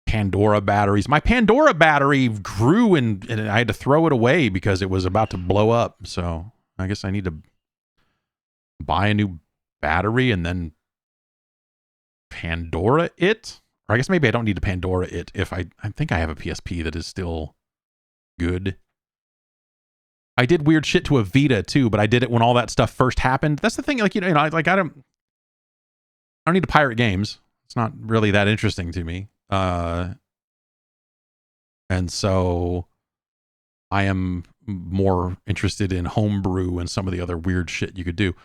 Pandora batteries. My Pandora battery grew and I had to throw it away because it was about to blow up. So I guess I need to buy a new battery and then Pandora it. Or I guess maybe I don't need to Pandora it if I think I have a PSP that is still good. I did weird shit to a Vita too, but I did it when all that stuff first happened. That's the thing, like, I don't need to pirate games. It's not really that interesting to me. And so I am more interested in homebrew and some of the other weird shit you could do.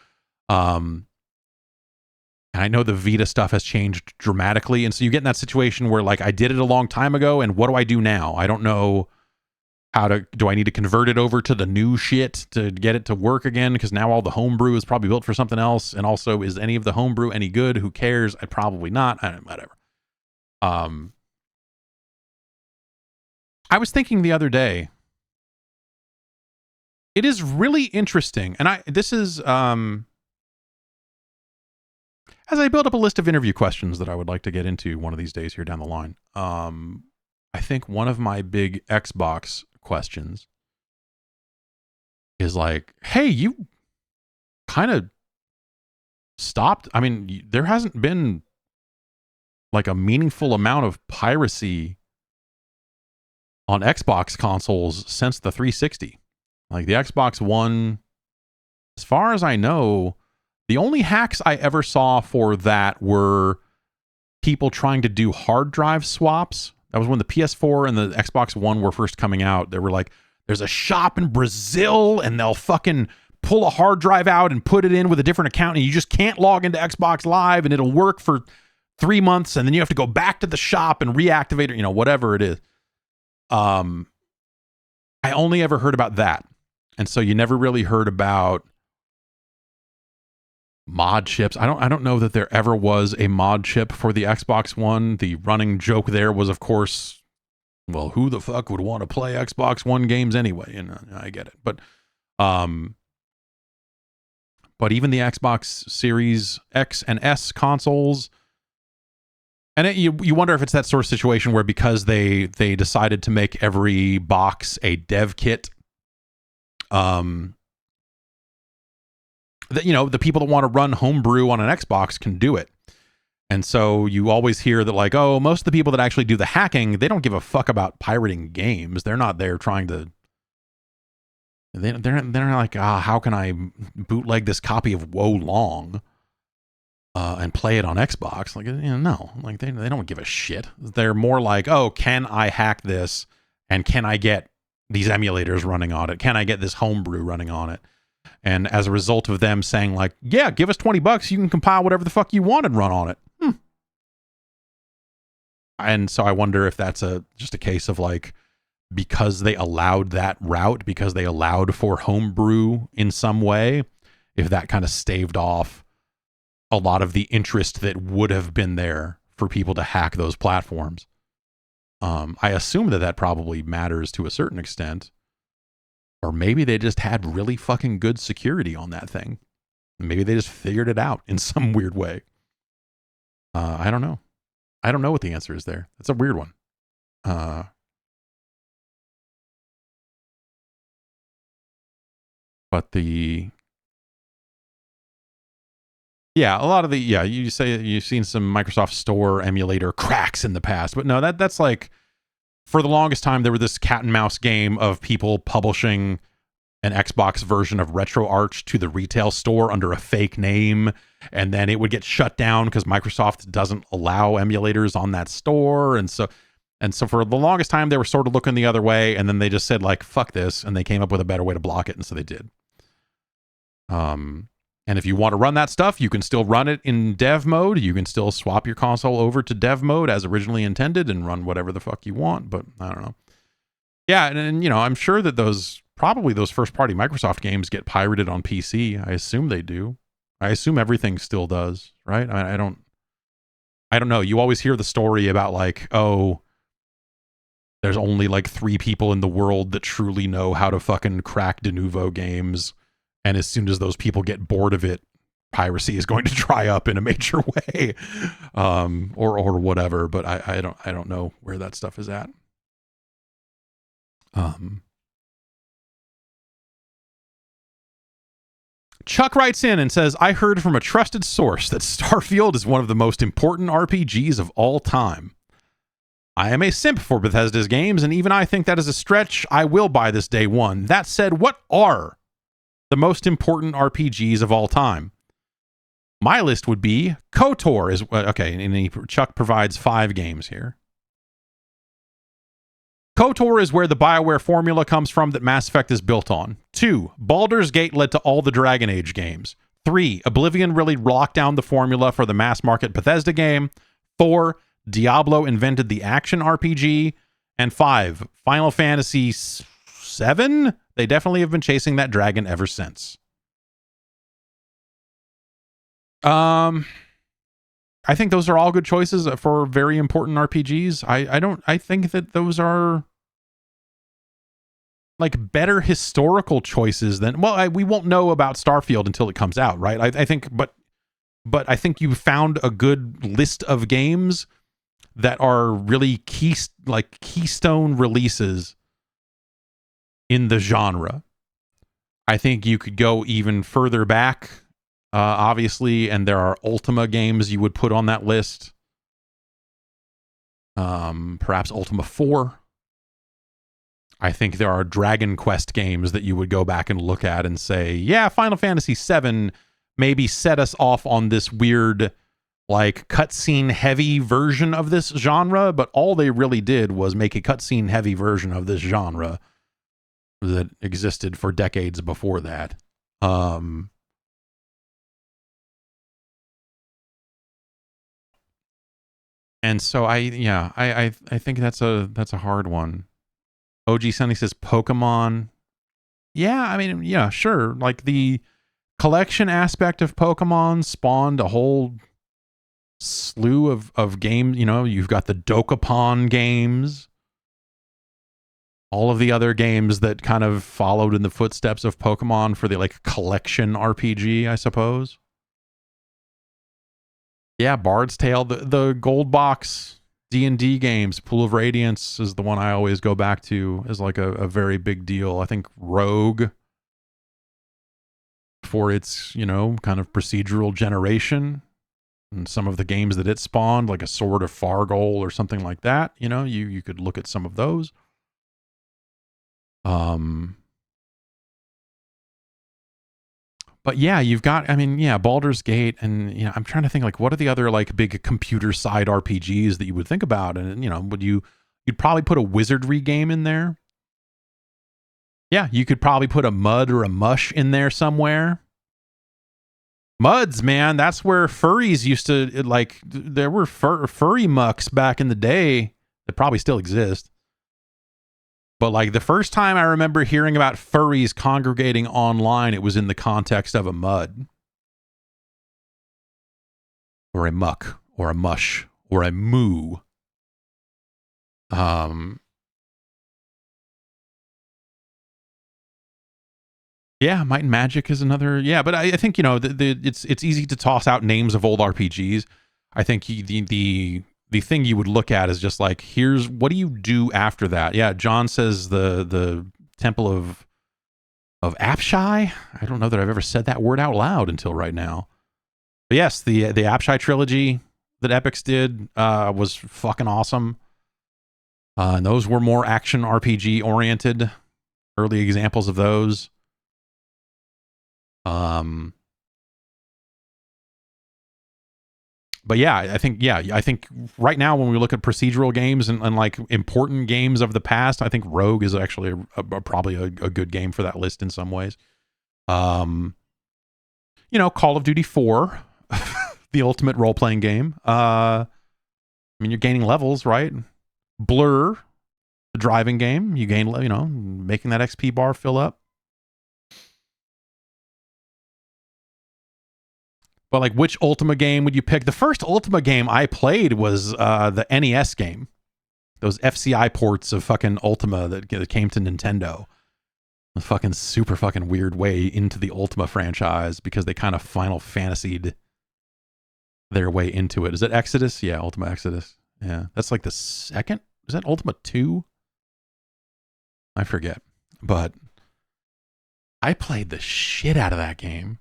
And I know the Vita stuff has changed dramatically. And so you get in that situation where like I did it a long time ago and what do I do now? I don't know do I need to convert it over to the new shit to get it to work again? Because now all the homebrew is probably built for something else. And also, is any of the homebrew any good? Who cares? Probably not. Whatever. I was thinking the other day, it is really interesting. And this is, as I build up a list of interview questions that I would like to get into one of these days here down the line. I think one of my big Xbox questions is like, hey, you kind of stopped. I mean, there hasn't been like a meaningful amount of piracy on Xbox consoles since the 360. Like the Xbox One, as far as I know, the only hacks I ever saw for that were people trying to do hard drive swaps. That was when the PS4 and the Xbox One were first coming out. They were like, there's a shop in Brazil and they'll fucking pull a hard drive out and put it in with a different account and you just can't log into Xbox Live and it'll work for 3 months and then you have to go back to the shop and reactivate it, whatever it is. I only ever heard about that. And so you never really heard about mod chips. I don't know that there ever was a mod chip for the Xbox One. The running joke there was, of course, well, who the fuck would want to play Xbox One games anyway? And I get it. But even the Xbox Series X and S consoles, and you wonder if it's that sort of situation where because they decided to make every box a dev kit, that the people that want to run homebrew on an Xbox can do it. And so you always hear that like, oh, most of the people that actually do the hacking, they don't give a fuck about pirating games. They're not there trying to. They're not like, how can I bootleg this copy of Wo Long and play it on Xbox? Like, no, like they don't give a shit. They're more like, oh, can I hack this and can I get these emulators running on it? Can I get this homebrew running on it? And as a result of them saying like, yeah, give us $20, you can compile whatever the fuck you want and run on it. And so I wonder if that's just a case of like, because they allowed that route, because they allowed for homebrew in some way, if that kind of staved off a lot of the interest that would have been there for people to hack those platforms. I assume that probably matters to a certain extent. Or maybe they just had really fucking good security on that thing. Maybe they just figured it out in some weird way. I don't know. I don't know what the answer is there. It's a weird one. But a lot of you say you've seen some Microsoft Store emulator cracks in the past, but no, that's like, for the longest time, there were this cat and mouse game of people publishing an Xbox version of RetroArch to the retail store under a fake name, and then it would get shut down because Microsoft doesn't allow emulators on that store, and so for the longest time, they were sort of looking the other way, and then they just said like, fuck this, and they came up with a better way to block it, and so they did. And if you want to run that stuff, you can still run it in dev mode. You can still swap your console over to dev mode as originally intended and run whatever the fuck you want. But I don't know. Yeah, and I'm sure that those first-party Microsoft games get pirated on PC. I assume they do. I assume everything still does, right? I don't know. You always hear the story about like, oh, there's only like 3 people in the world that truly know how to fucking crack de novo games. And as soon as those people get bored of it, piracy is going to dry up in a major way, or whatever. But I don't know where that stuff is at. Chuck writes in and says, I heard from a trusted source that Starfield is one of the most important RPGs of all time. I am a simp for Bethesda's games, and even I think that is a stretch. I will buy this day one. That said, what are the most important RPGs of all time? My list would be KOTOR is okay, and Chuck provides 5 games here. KOTOR is where the BioWare formula comes from that Mass Effect is built on. 2, Baldur's Gate led to all the Dragon Age games. 3, Oblivion really locked down the formula for the mass market Bethesda game. 4, Diablo invented the action RPG. And 5, Final Fantasy 7. They definitely have been chasing that dragon ever since. I think those are all good choices for very important RPGs. I think that those are like better historical choices than, well, we won't know about Starfield until it comes out, right? I think, but I think you found a good list of games that are really keystone releases in the genre. I think you could go even further back, obviously, and there are Ultima games you would put on that list. Perhaps Ultima 4. I think there are Dragon Quest games that you would go back and look at and say, yeah, Final Fantasy 7 maybe set us off on this weird, like, cutscene heavy version of this genre, but all they really did was make a cutscene heavy version of this genre that existed for decades before that. And so I think that's a hard one. OG Sunny says Pokemon. Yeah, I mean, yeah, sure. Like the collection aspect of Pokemon spawned a whole slew of games. You know, you've got the Dokapon games, all of the other games that kind of followed in the footsteps of Pokemon for the like collection RPG, I suppose. Yeah, Bard's Tale, the gold box D&D games, Pool of Radiance is the one I always go back to as like a very big deal. I think Rogue, for its, you know, kind of procedural generation, and some of the games that it spawned, like a Sword of Fargol or something like that, you know, you could look at some of those. But yeah, you've got, I mean, yeah, Baldur's Gate, and you know, I'm trying to think like what are the other like big computer side RPGs that you would think about, and you know, you'd probably put a wizardry game in there. Yeah, you could probably put a Mud or a Mush in there somewhere. Muds, man, that's where furries used to, like, there were furry mucks back in the day that probably still exist. But like the first time I remember hearing about furries congregating online, it was in the context of a Mud. Or a Muck, or a Mush, or a Moo. Yeah, Might and Magic is another. Yeah, but I think, you know, it's easy to toss out names of old RPGs. I think the thing you would look at is just like, here's what do you do after that? Yeah, John says the Temple of Apshai. I don't know that I've ever said that word out loud until right now. But yes, the Apshai trilogy that Epix did was fucking awesome. And those were more action RPG oriented. Early examples of those. But yeah, I think right now when we look at procedural games and like important games of the past, I think Rogue is actually probably a good game for that list in some ways. You know, Call of Duty 4, the ultimate role-playing game. I mean, you're gaining levels, right? Blur, the driving game, you gain, you know, making that XP bar fill up. But like, which Ultima game would you pick? The first Ultima game I played was the NES game. Those FCI ports of fucking Ultima that came to Nintendo. A fucking super fucking weird way into the Ultima franchise because they kind of Final Fantasied their way into it. Is it Exodus? Yeah, Ultima Exodus. Yeah, that's like the second. Is that Ultima 2? I forget. But I played the shit out of that game.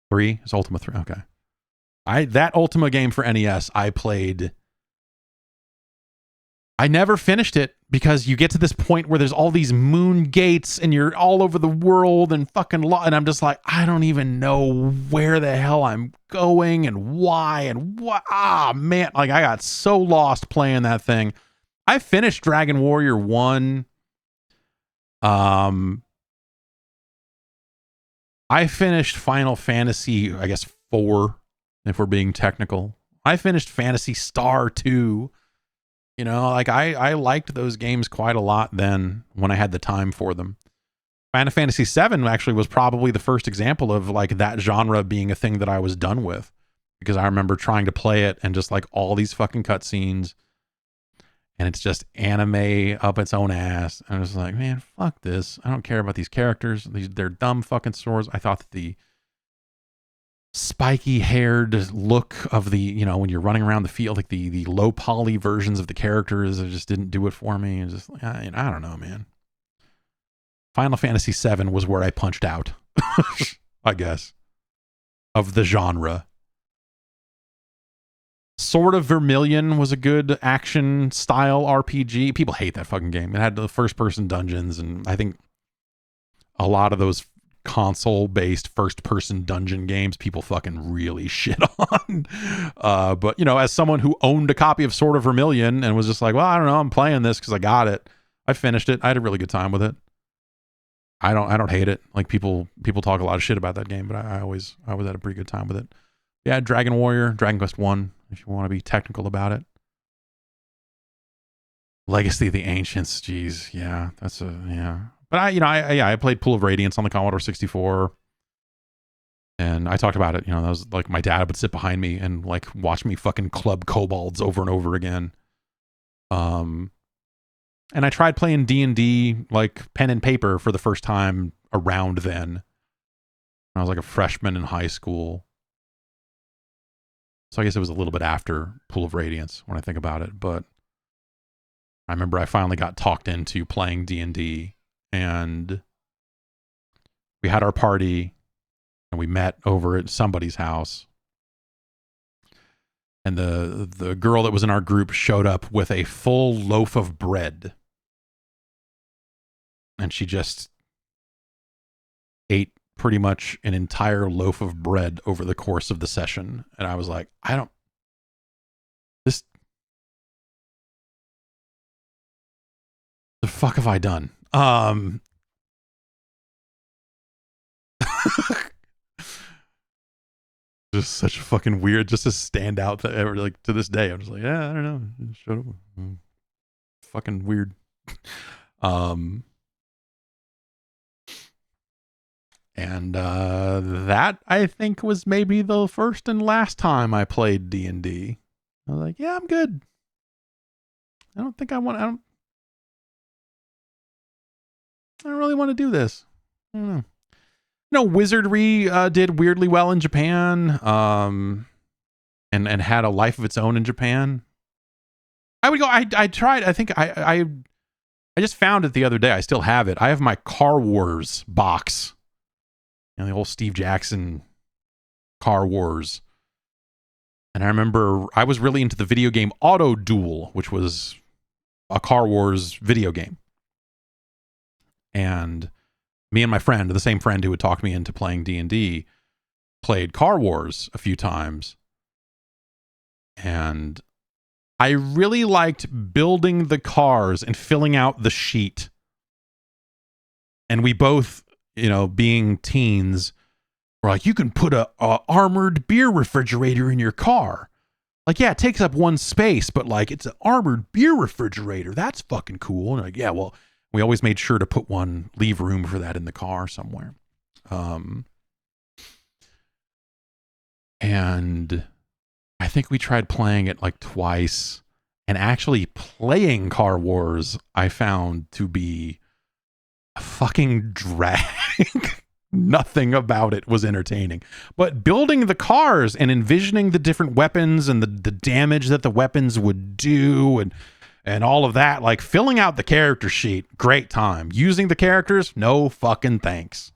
3? It's Ultima 3. Okay. That Ultima game for NES, I played. I never finished it because you get to this point where there's all these moon gates and you're all over the world and fucking and I'm just like, I don't even know where the hell I'm going and why and what. Ah, man. Like, I got so lost playing that thing. I finished Dragon Warrior 1. I finished Final Fantasy, I guess 4, if we're being technical. I finished Phantasy Star 2. You know, like I liked those games quite a lot then when I had the time for them. Final Fantasy 7 actually was probably the first example of like that genre being a thing that I was done with, because I remember trying to play it and just like all these fucking cutscenes, and it's just anime up its own ass. And I was like, man, fuck this. I don't care about these characters. They're dumb fucking swords. I thought that the spiky haired look of the, you know, when you're running around the field, like the low poly versions of the characters, it just didn't do it for me. And just, I don't know, man. Final Fantasy 7 was where I punched out, I guess, of the genre. Sword of Vermilion was a good action style RPG. People hate that fucking game. It had the first person dungeons, and I think a lot of those console based first person dungeon games people fucking really shit on. But you know, as someone who owned a copy of Sword of Vermilion and was just like, well, I don't know, I'm playing this because I got it. I finished it. I had a really good time with it. I don't hate it. Like people talk a lot of shit about that game, but I always had a pretty good time with it. Yeah, Dragon Warrior, Dragon Quest 1, if you want to be technical about it. Legacy of the Ancients, geez, yeah, that's yeah. But I played Pool of Radiance on the Commodore 64, and I talked about it. You know, that was like my dad would sit behind me and like watch me fucking club kobolds over and over again. And I tried playing D&D like pen and paper for the first time around then. I was like a freshman in high school. So I guess it was a little bit after Pool of Radiance when I think about it. But I remember I finally got talked into playing D&D, and we had our party and we met over at somebody's house. And the girl that was in our group showed up with a full loaf of bread. And she just ate pretty much an entire loaf of bread over the course of the session. And I was like, the fuck have I done? Just such a fucking weird, just a standout that ever, like to this day. I'm just like, yeah, I don't know. Shut up. Fucking weird. And that I think was maybe the first and last time I played D&D. I was like, yeah, I'm good. I don't really want to do this. I don't know. No, Wizardry did weirdly well in Japan, and had a life of its own in Japan. I would go. I tried. I think I just found it the other day. I still have it. I have my Car Wars box. You know, the old Steve Jackson Car Wars. And I remember I was really into the video game Auto Duel, which was a Car Wars video game. And me and my friend, the same friend who would talk me into playing D&D, played Car Wars a few times. And I really liked building the cars and filling out the sheet. And we both, you know, being teens, were like, you can put a armored beer refrigerator in your car. Like, yeah, it takes up one space, but like, it's an armored beer refrigerator. That's fucking cool. And like, yeah, well, we always made sure to leave room for that in the car somewhere. And I think we tried playing it like twice, and actually playing Car Wars I found to be a fucking drag. Nothing about it was entertaining, but building the cars and envisioning the different weapons and the damage that the weapons would do and all of that, like filling out the character sheet, great time. Using the characters, no fucking thanks.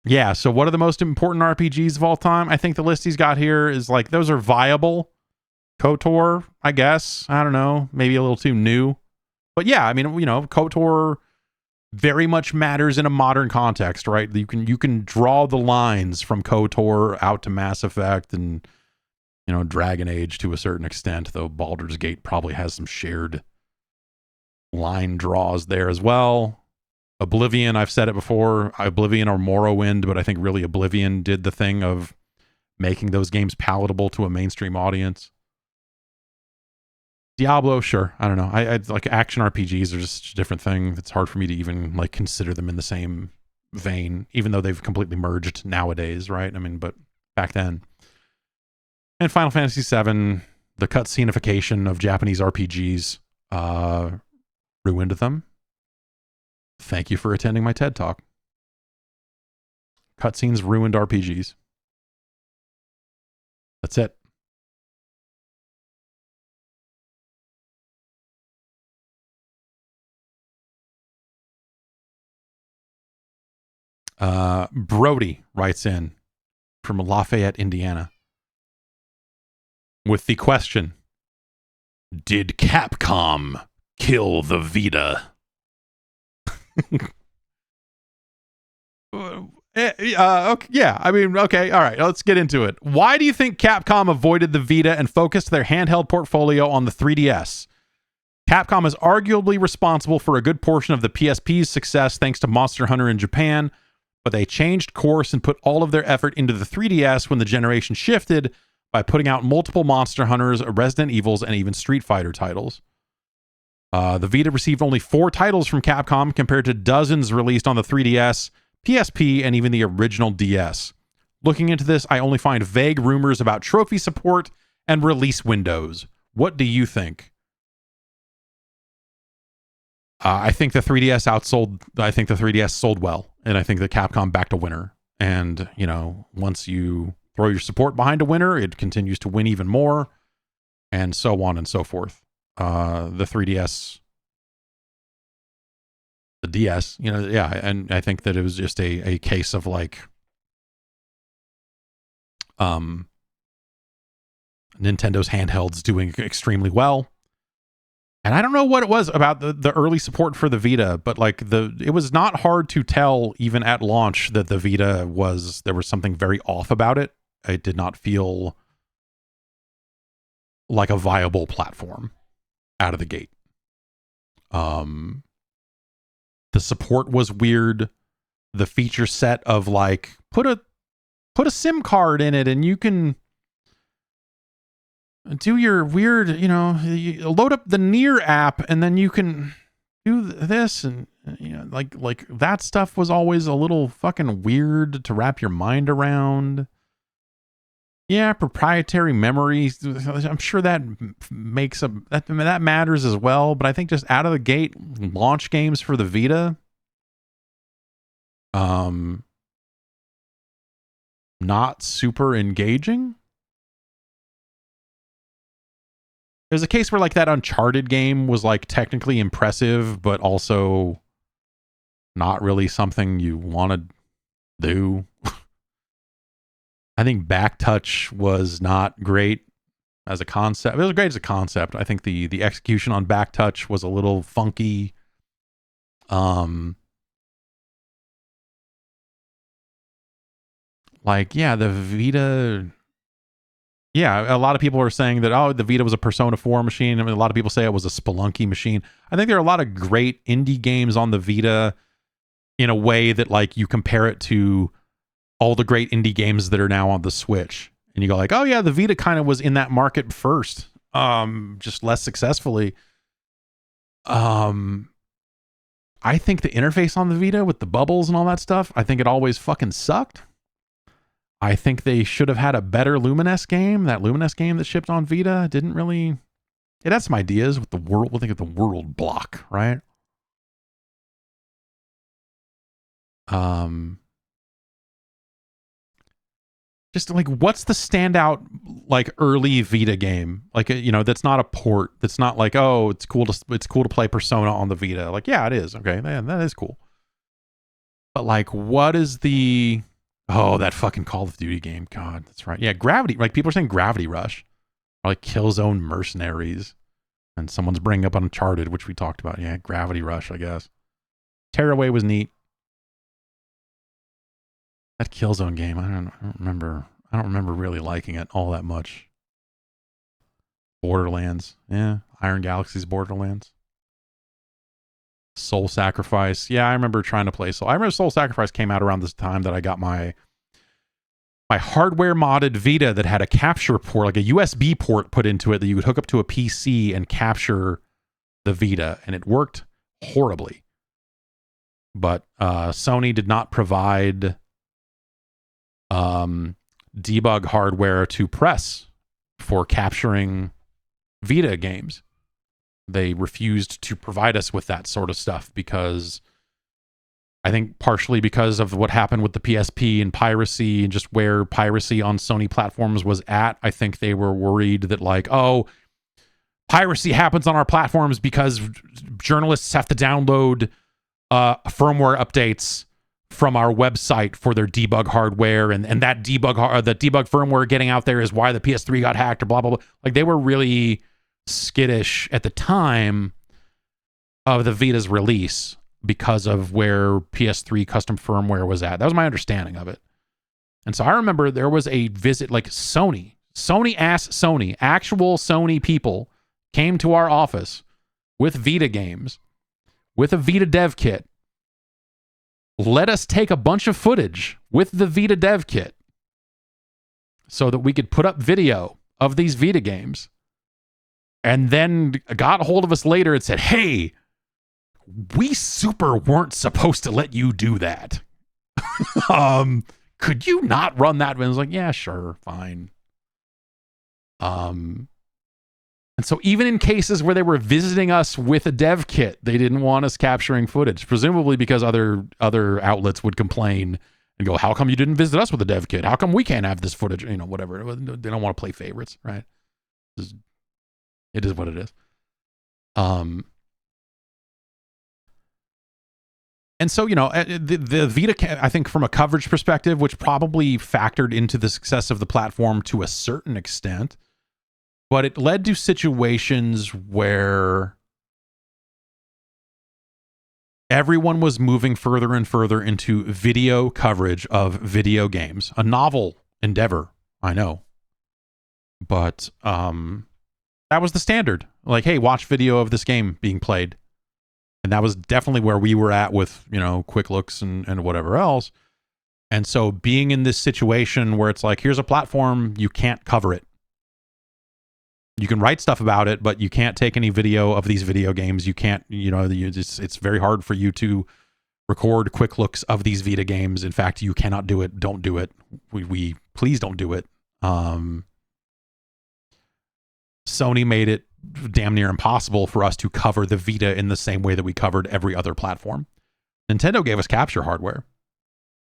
Yeah, so what are the most important RPGs of all time? I think the list he's got here is like, those are viable. KOTOR, I guess. I don't know. Maybe a little too new. But yeah, I mean, you know, KOTOR very much matters in a modern context, right? You can draw the lines from KOTOR out to Mass Effect and, you know, Dragon Age to a certain extent, though Baldur's Gate probably has some shared line draws there as well. Oblivion, I've said it before, Oblivion or Morrowind, but I think really Oblivion did the thing of making those games palatable to a mainstream audience. Diablo, sure. I don't know. I like action RPGs are just a different thing. It's hard for me to even like consider them in the same vein, even though they've completely merged nowadays, right? I mean, but back then. And Final Fantasy VII, the cutscenification of Japanese RPGs ruined them. Thank you for attending my TED Talk. Cutscenes ruined RPGs. That's it. Brody writes in from Lafayette, Indiana, with the question, did Capcom kill the Vita? Okay, yeah, I mean, okay, all right, let's get into it. Why do you think Capcom avoided the Vita and focused their handheld portfolio on the 3DS? Capcom is arguably responsible for a good portion of the PSP's success thanks to Monster Hunter in Japan, but they changed course and put all of their effort into the 3DS when the generation shifted by putting out multiple Monster Hunters, Resident Evils, and even Street Fighter titles. The Vita received only 4 titles from Capcom compared to dozens released on the 3DS, PSP, and even the original DS. Looking into this, I only find vague rumors about trophy support and release windows. What do you think? I think the 3DS outsold. I think the 3DS sold well, and I think that Capcom backed a winner. And you know, once you throw your support behind a winner, it continues to win even more, and so on and so forth. The 3DS, the DS, you know, yeah, and I think that it was just a case of like, Nintendo's handhelds doing extremely well. And I don't know what it was about the early support for the Vita, but like it was not hard to tell even at launch that the Vita there was something very off about it. It did not feel like a viable platform out of the gate. The support was weird. The feature set of like put a SIM card in it and you can do your weird, you know, you load up the Near app and then you can do this, and you know, like that stuff was always a little fucking weird to wrap your mind around. Yeah, proprietary memory, I'm sure that makes that matters as well, but I think just out of the gate launch games for the Vita, not super engaging. There's a case where like that Uncharted game was like technically impressive, but also not really something you want to do. I think Backtouch was not great as a concept. It was great as a concept. I think the execution on Backtouch was a little funky. Like, yeah, the Vita. Yeah, a lot of people are saying that, oh, the Vita was a Persona 4 machine. I mean, a lot of people say it was a Spelunky machine. I think there are a lot of great indie games on the Vita in a way that, like, you compare it to all the great indie games that are now on the Switch. And you go like, oh, yeah, the Vita kind of was in that market first, just less successfully. I think the interface on the Vita with the bubbles and all that stuff, I think it always fucking sucked. I think they should have had a better Lumines game. That Lumines game that shipped on Vita didn't really. It had some ideas with the world. We'll think of the world block, right? Just like, what's the standout like early Vita game? Like, you know, that's not a port. That's not like, oh, it's cool to play Persona on the Vita. Like, yeah, it is. Okay, man, that is cool. But like, what is the? Oh, that fucking Call of Duty game. God, that's right. Yeah, Gravity. Like, people are saying Gravity Rush. Or like Killzone Mercenaries. And someone's bringing up Uncharted, which we talked about. Yeah, Gravity Rush, I guess. Tearaway was neat. That Killzone game, I don't remember. I don't remember really liking it all that much. Borderlands. Yeah, Iron Galaxy's Borderlands. Soul Sacrifice. Yeah, I remember trying to play Soul. I remember Soul Sacrifice came out around this time that I got my hardware modded Vita that had a capture port, like a USB port put into it that you would hook up to a PC and capture the Vita, and it worked horribly. But Sony did not provide debug hardware to press for capturing Vita games. They refused to provide us with that sort of stuff because I think partially because of what happened with the PSP and piracy and just where piracy on Sony platforms was at. I think they were worried that like, oh, piracy happens on our platforms because journalists have to download firmware updates from our website for their debug hardware, and that the debug firmware getting out there is why the PS3 got hacked or blah, blah, blah. Like they were really skittish at the time of the Vita's release because of where PS3 custom firmware was at. That was my understanding of it. And so I remember there was a visit, like actual Sony people came to our office with Vita games, with a Vita dev kit, let us take a bunch of footage with the Vita dev kit so that we could put up video of these Vita games, and then got a hold of us later and said, hey, we super weren't supposed to let you do that. Could you not run that? And I was like, yeah, sure, fine. And so even in cases where they were visiting us with a dev kit, they didn't want us capturing footage, presumably because other outlets would complain and go, how come you didn't visit us with a dev kit? How come we can't have this footage? You know, whatever. They don't want to play favorites, right? It is what it is. And so, you know, the Vita, I think from a coverage perspective, which probably factored into the success of the platform to a certain extent, but it led to situations where everyone was moving further and further into video coverage of video games. A novel endeavor, I know. But that was the standard. Like, hey, watch video of this game being played. And that was definitely where we were at with, you know, quick looks and whatever else. And so being in this situation where it's like, here's a platform, you can't cover it. You can write stuff about it, but you can't take any video of these video games. You can't, you know, it's very hard for you to record quick looks of these Vita games. In fact, you cannot do it. Don't do it. We please don't do it. Sony made it damn near impossible for us to cover the Vita in the same way that we covered every other platform. Nintendo gave us capture hardware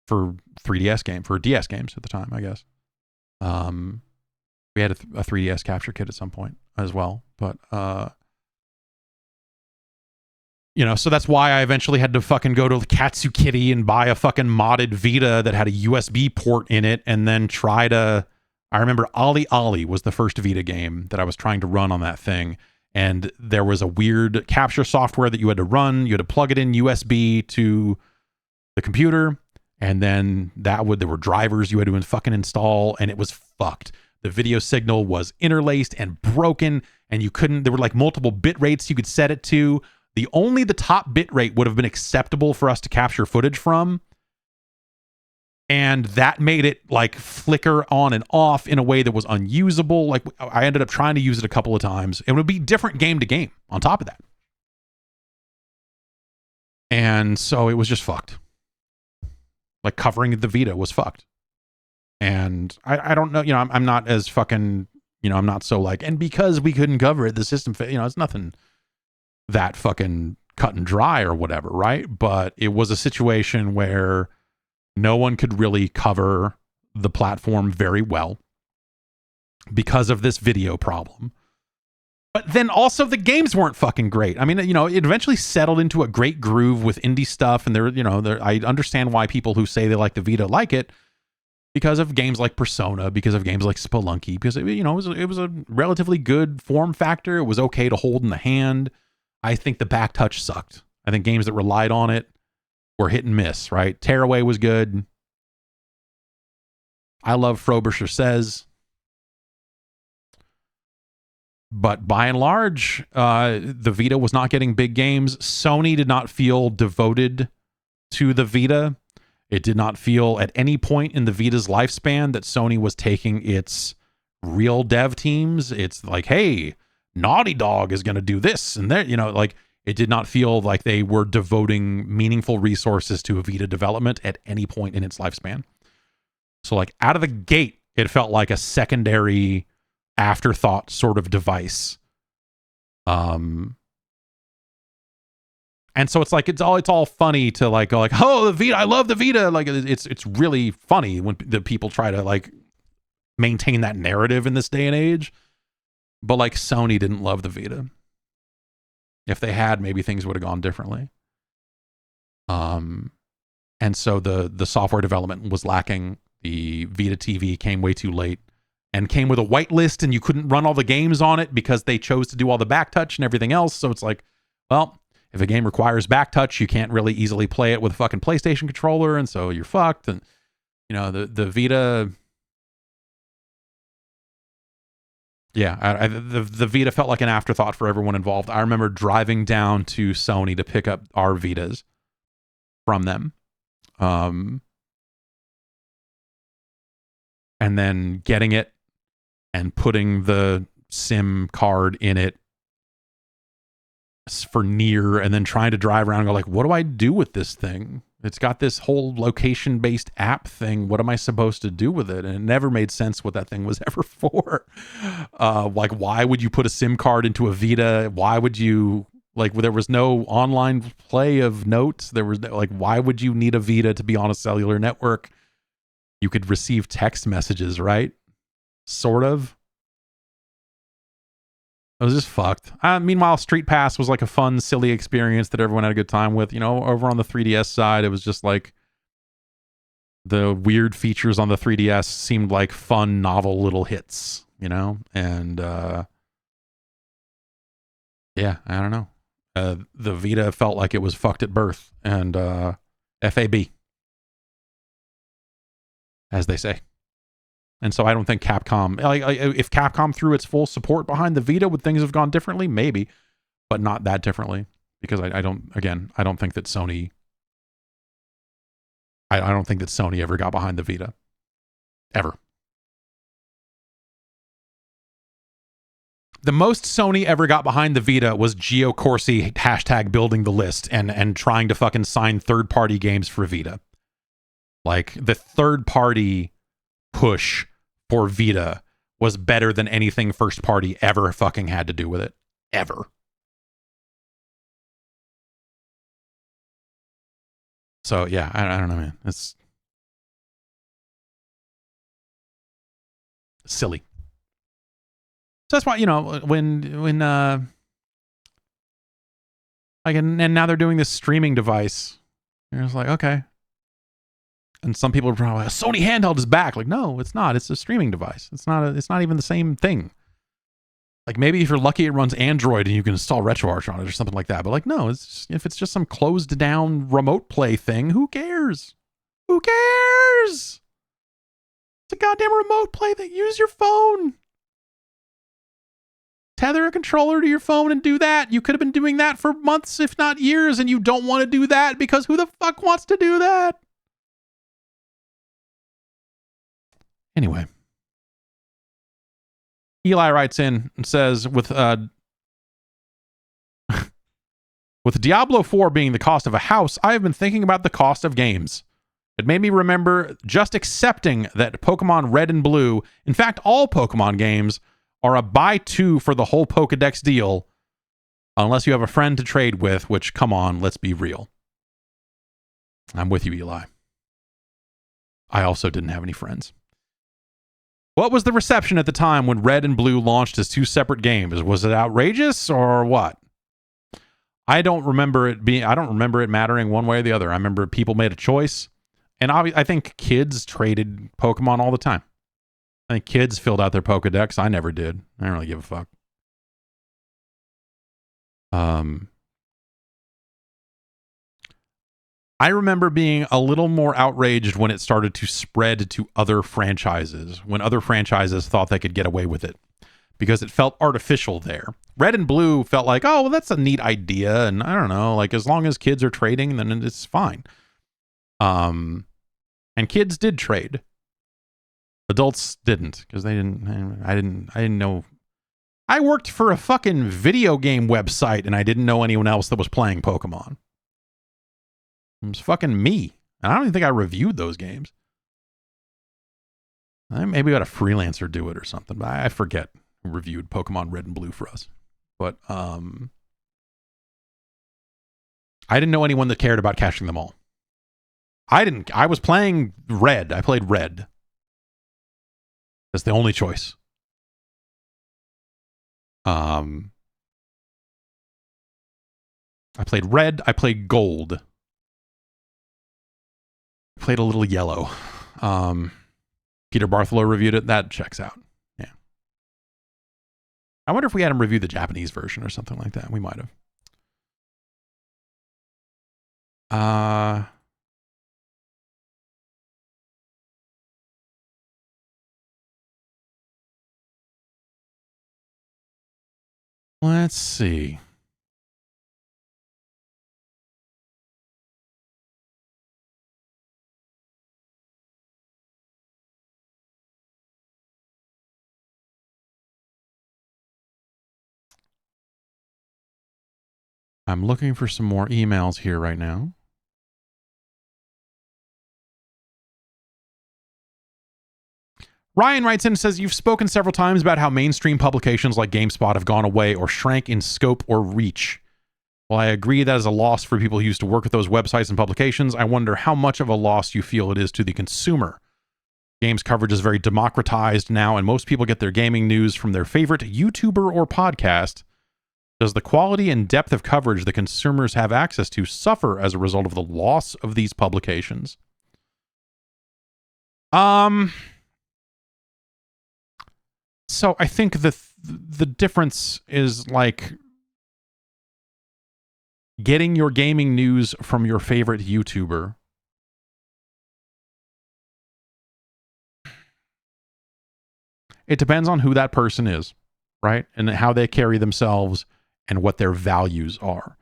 for 3DS for DS games at the time, I guess. We had a 3DS capture kit at some point as well, but you know, so that's why I eventually had to fucking go to Katsu Kitty and buy a fucking modded Vita that had a USB port in it, and then try to. I remember Ollie Ollie was the first Vita game that I was trying to run on that thing. And there was a weird capture software that you had to run. You had to plug it in USB to the computer. And then there were drivers you had to fucking install, and it was fucked. The video signal was interlaced and broken, and there were like multiple bit rates you could set it to. The top bit rate would have been acceptable for us to capture footage from. And that made it like flicker on and off in a way that was unusable. Like I ended up trying to use it a couple of times. It would be different game to game on top of that. And so it was just fucked. Like covering the Vita was fucked. And I don't know, you know, I'm not as fucking, you know, I'm not so like, and because we couldn't cover it, the system, you know, it's nothing that fucking cut and dry or whatever, right? But it was a situation where no one could really cover the platform very well because of this video problem. But then also the games weren't fucking great. I mean, you know, it eventually settled into a great groove with indie stuff. And I understand why people who say they like the Vita like it because of games like Persona, because of games like Spelunky, because it was a relatively good form factor. It was okay to hold in the hand. I think the back touch sucked. I think games that relied on it were hit and miss, right? Tearaway was good. I love Frobisher Says. But by and large, the Vita was not getting big games. Sony did not feel devoted to the Vita. It did not feel at any point in the Vita's lifespan that Sony was taking its real dev teams. It's like, hey, Naughty Dog is going to do this and that, like it did not feel like they were devoting meaningful resources to a Vita development at any point in its lifespan. So like out of the gate, it felt like a secondary afterthought sort of device. And so it's like it's all funny to like go like, oh, the Vita, I love the Vita. Like it's really funny when the people try to like maintain that narrative in this day and age. But like Sony didn't love the Vita. If they had, maybe things would have gone differently. And so the software development was lacking. The Vita TV came way too late and came with a whitelist, and you couldn't run all the games on it because they chose to do all the back touch and everything else. So it's like, well, if a game requires back touch, you can't really easily play it with a fucking PlayStation controller, and so you're fucked. And the Vita, yeah, the Vita felt like an afterthought for everyone involved. I remember driving down to Sony to pick up our Vitas from them, and then getting it and putting the SIM card in it for Nier, and then trying to drive around and go like, what do I do with this thing? It's got this whole location-based app thing. What am I supposed to do with it? And it never made sense what that thing was ever for. Like, why would you put a SIM card into a Vita? Why would you, like, there was no online play of notes. There was no, like, why would you need a Vita to be on a cellular network? You could receive text messages, right? Sort of. It was just fucked. Meanwhile, Street Pass was like a fun, silly experience that everyone had a good time with. Over on the 3DS side, it was just like the weird features on the 3DS seemed like fun, novel little hits, And yeah, I don't know. The Vita felt like it was fucked at birth, and FAB, as they say. And so I don't think Capcom, if Capcom threw its full support behind the Vita, would things have gone differently? Maybe, but not that differently, because I don't think that Sony, I don't think that Sony ever got behind the Vita, ever. The most Sony ever got behind the Vita was Gio Corsi hashtag building the list and trying to fucking sign third-party games for Vita. Like, the third-party push for Vita was better than anything first party ever fucking had to do with it. Ever. So yeah, I don't know, man. It's silly. So that's why, when like, and now they're doing this streaming device. And it's like, okay. And some people are probably like, Sony handheld is back. Like, no, it's not. It's a streaming device. It's not even the same thing. Like, maybe if you're lucky, it runs Android and you can install RetroArch on it or something like that. But like, no, if it's just some closed down remote play thing, who cares? Who cares? It's a goddamn remote play thing. Use your phone. Tether a controller to your phone and do that. You could have been doing that for months, if not years, and you don't want to do that because who the fuck wants to do that? Anyway, Eli writes in and says, with Diablo IV being the cost of a house, I have been thinking about the cost of games. It made me remember just accepting that Pokemon Red and Blue, in fact, all Pokemon games, are a buy two for the whole Pokedex deal, unless you have a friend to trade with, which, come on, let's be real. I'm with you, Eli. I also didn't have any friends. What was the reception at the time when Red and Blue launched as two separate games? Was it outrageous or what? I don't remember it mattering one way or the other. I remember people made a choice, and I think kids traded Pokemon all the time. I think kids filled out their Pokedex. I never did. I don't really give a fuck. I remember being a little more outraged when it started to spread to other franchises, when other franchises thought they could get away with it. because it felt artificial there. Red and blue felt like, oh, well, that's a neat idea, and I don't know, like as long as kids are trading, then it's fine. And kids did trade. Adults didn't, because I didn't know. I worked for a fucking video game website, and I didn't know anyone else that was playing Pokemon. It was fucking me. And I don't even think I reviewed those games. Maybe we had a freelancer do it or something, but I forget who reviewed Pokemon Red and Blue for us. But I didn't know anyone that cared about catching them all. I was playing Red. I played Red. That's the only choice. I played Red. I played Gold. I played a little Yellow. Peter Bartholow reviewed it. That checks out. Yeah. I wonder if we had him review the Japanese version or something like that. We might have. Let's see. I'm looking for some more emails here right now. Ryan writes in and says, you've spoken several times about how mainstream publications like GameSpot have gone away or shrank in scope or reach. While I agree that is a loss for people who used to work with those websites and publications, I wonder how much of a loss you feel it is to the consumer. Games coverage is very democratized now, and most people get their gaming news from their favorite YouTuber or podcast. Does the quality and depth of coverage the consumers have access to suffer as a result of the loss of these publications? So I think the difference is like getting your gaming news from your favorite YouTuber. It depends on who that person is, right? And how they carry themselves and what their values are.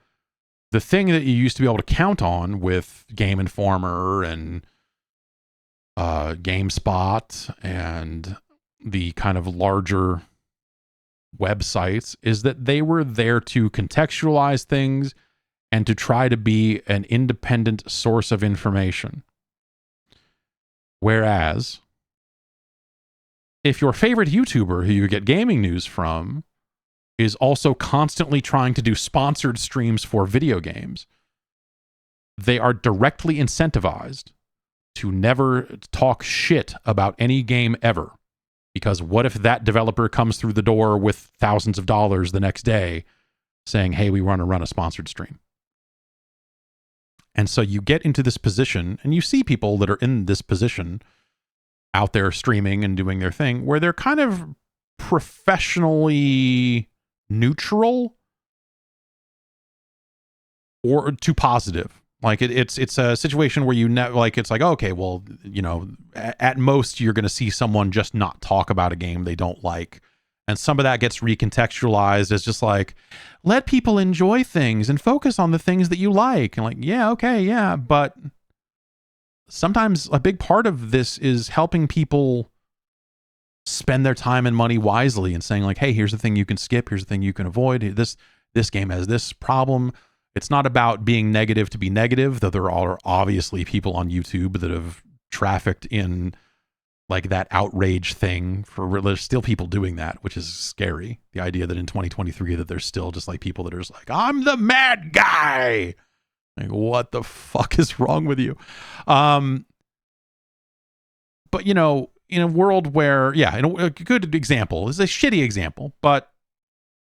The thing that you used to be able to count on with Game Informer and GameSpot and the kind of larger websites is that they were there to contextualize things and to try to be an independent source of information. Whereas, if your favorite YouTuber who you get gaming news from is also constantly trying to do sponsored streams for video games, they are directly incentivized to never talk shit about any game ever. Because what if that developer comes through the door with thousands of dollars the next day saying, hey, we want to run a sponsored stream? And so you get into this position, and you see people that are in this position out there streaming and doing their thing, where they're kind of professionally neutral or too positive. Like it's a situation where it's like, okay, well, at most you're going to see someone just not talk about a game they don't like. And some of that gets recontextualized as just like, let people enjoy things and focus on the things that you like. And like, yeah, okay, yeah. But sometimes a big part of this is helping people spend their time and money wisely and saying like, hey, here's the thing you can skip. Here's the thing you can avoid. This game has this problem. It's not about being negative to be negative, though there are obviously people on YouTube that have trafficked in like that outrage thing there's still people doing that, which is scary. The idea that in 2023 that there's still just like people that are just like, I'm the mad guy. Like, what the fuck is wrong with you? But in a world where, a good example is a shitty example, but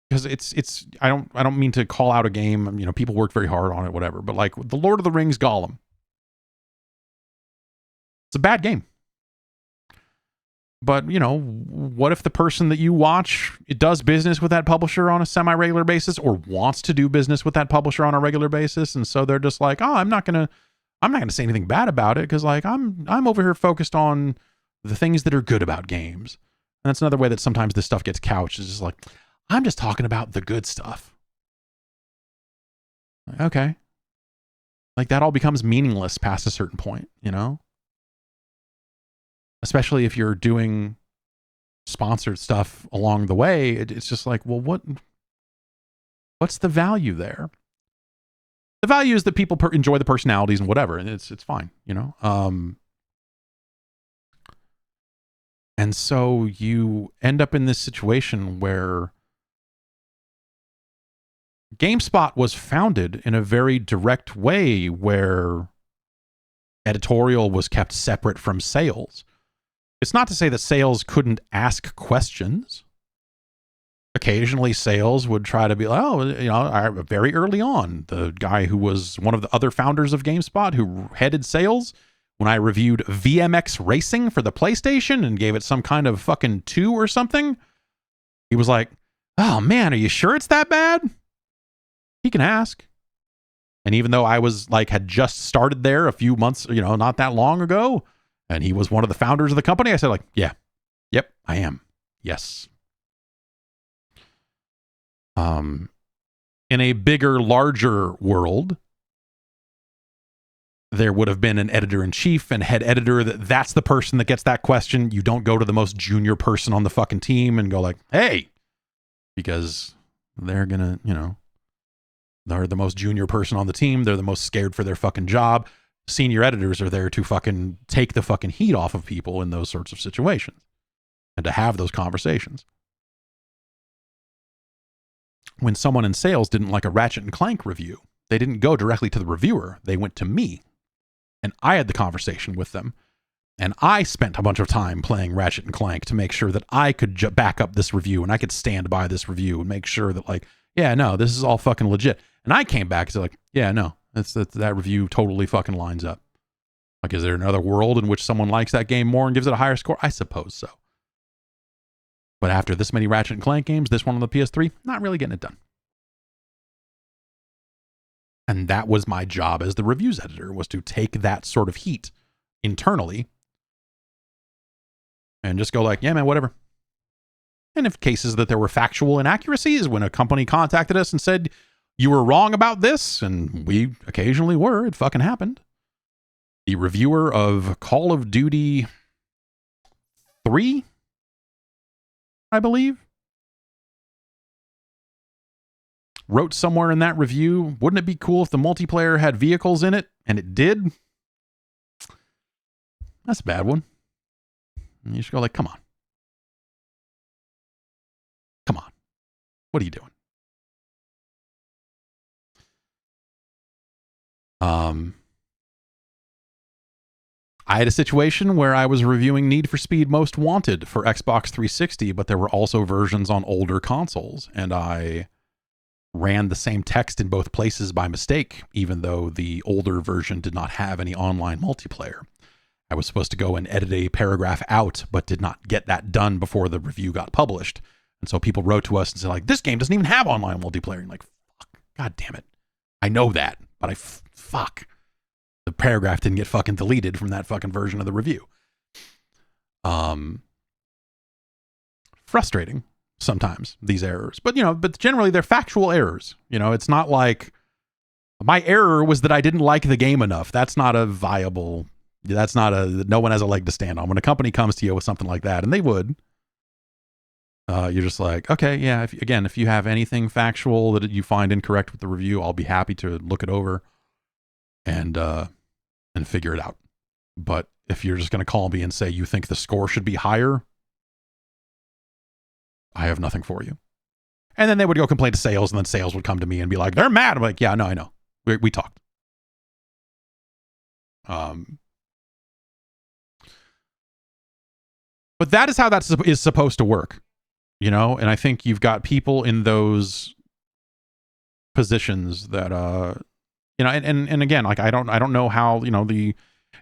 because it's I don't mean to call out a game. People worked very hard on it, whatever. But like the Lord of the Rings Gollum, it's a bad game. But what if the person that you watch does business with that publisher on a semi-regular basis, or wants to do business with that publisher on a regular basis, and so they're just like, oh, I'm not gonna say anything bad about it because like I'm over here focused on the things that are good about games. And that's another way that sometimes this stuff gets couched. Is just like, I'm just talking about the good stuff. Okay. Like that all becomes meaningless past a certain point, you know? Especially if you're doing sponsored stuff along the way. It's just like, well, what's the value there? The value is that people enjoy the personalities and whatever, and it's fine, you know? And so you end up in this situation where GameSpot was founded in a very direct way where editorial was kept separate from sales. It's not to say that sales couldn't ask questions. Occasionally sales would try to be like, oh, you know, very early on, the guy who was one of the other founders of GameSpot who headed sales, when I reviewed VMX Racing for the PlayStation and gave it some kind of fucking 2 or something, he was like, oh man, are you sure it's that bad? He can ask. And even though I was like, had just started there a few months, you know, not that long ago, and he was one of the founders of the company, I said like, yeah, yep, I am. Yes. In a bigger, larger world, there would have been an editor-in-chief and head editor. That's the person that gets that question. You don't go to the most junior person on the fucking team and go like, hey, because they're gonna, you know, they're the most junior person on the team. They're the most scared for their fucking job. Senior editors are there to fucking take the fucking heat off of people in those sorts of situations and to have those conversations. When someone in sales didn't like a Ratchet and Clank review, they didn't go directly to the reviewer. They went to me. And I had the conversation with them. And I spent a bunch of time playing Ratchet and Clank to make sure that I could back up this review and I could stand by this review and make sure that like, yeah, no, this is all fucking legit. And I came back and said like, yeah, no, that review totally fucking lines up. Like, is there another world in which someone likes that game more and gives it a higher score? I suppose so. But after this many Ratchet and Clank games, this one on the PS3, not really getting it done. And that was my job as the reviews editor, was to take that sort of heat internally and just go like, yeah, man, whatever. And if cases that there were factual inaccuracies, when a company contacted us and said, you were wrong about this, and we occasionally were, it fucking happened. The reviewer of Call of Duty 3, I believe, wrote somewhere in that review, wouldn't it be cool if the multiplayer had vehicles in it? And it did. That's a bad one. And you should go like, come on. Come on. What are you doing? I had a situation where I was reviewing Need for Speed Most Wanted for Xbox 360, but there were also versions on older consoles, and I ran the same text in both places by mistake, even though the older version did not have any online multiplayer. I was supposed to go and edit a paragraph out, but did not get that done before the review got published. And so people wrote to us and said like, this game doesn't even have online multiplayer. And like, fuck, God damn it. I know that, but fuck. The paragraph didn't get fucking deleted from that fucking version of the review. Frustrating sometimes, these errors, but you know, but generally they're factual errors. You know, it's not like my error was that I didn't like the game enough. That's not a viable, no one has a leg to stand on. When a company comes to you with something like that, and they would, you're just like, okay, yeah, if you have anything factual that you find incorrect with the review, I'll be happy to look it over and figure it out. But if you're just going to call me and say you think the score should be higher, I have nothing for you. And then they would go complain to sales, and then sales would come to me and be like, they're mad. I'm like, yeah, no, I know. We talked. But that is how that is supposed to work, you know? And I think you've got people in those positions that, you know, and again, like, I don't know how, you know, the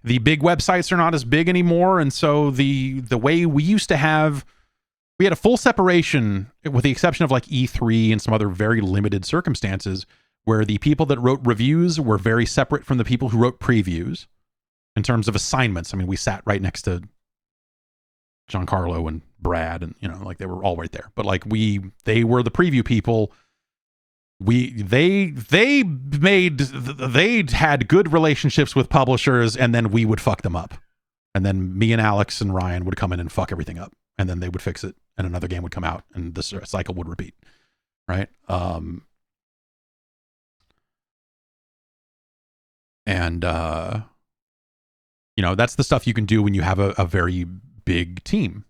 big websites are not as big anymore. And so the way we used to have, we had a full separation, with the exception of like E3 and some other very limited circumstances, where the people that wrote reviews were very separate from the people who wrote previews in terms of assignments. I mean, we sat right next to Giancarlo and Brad, and like they were all right there. But like they were the preview people. They had good relationships with publishers, and then we would fuck them up. And then me and Alex and Ryan would come in and fuck everything up, and then they would fix it, and another game would come out, and this cycle would repeat, right? That's the stuff you can do when you have a very big team.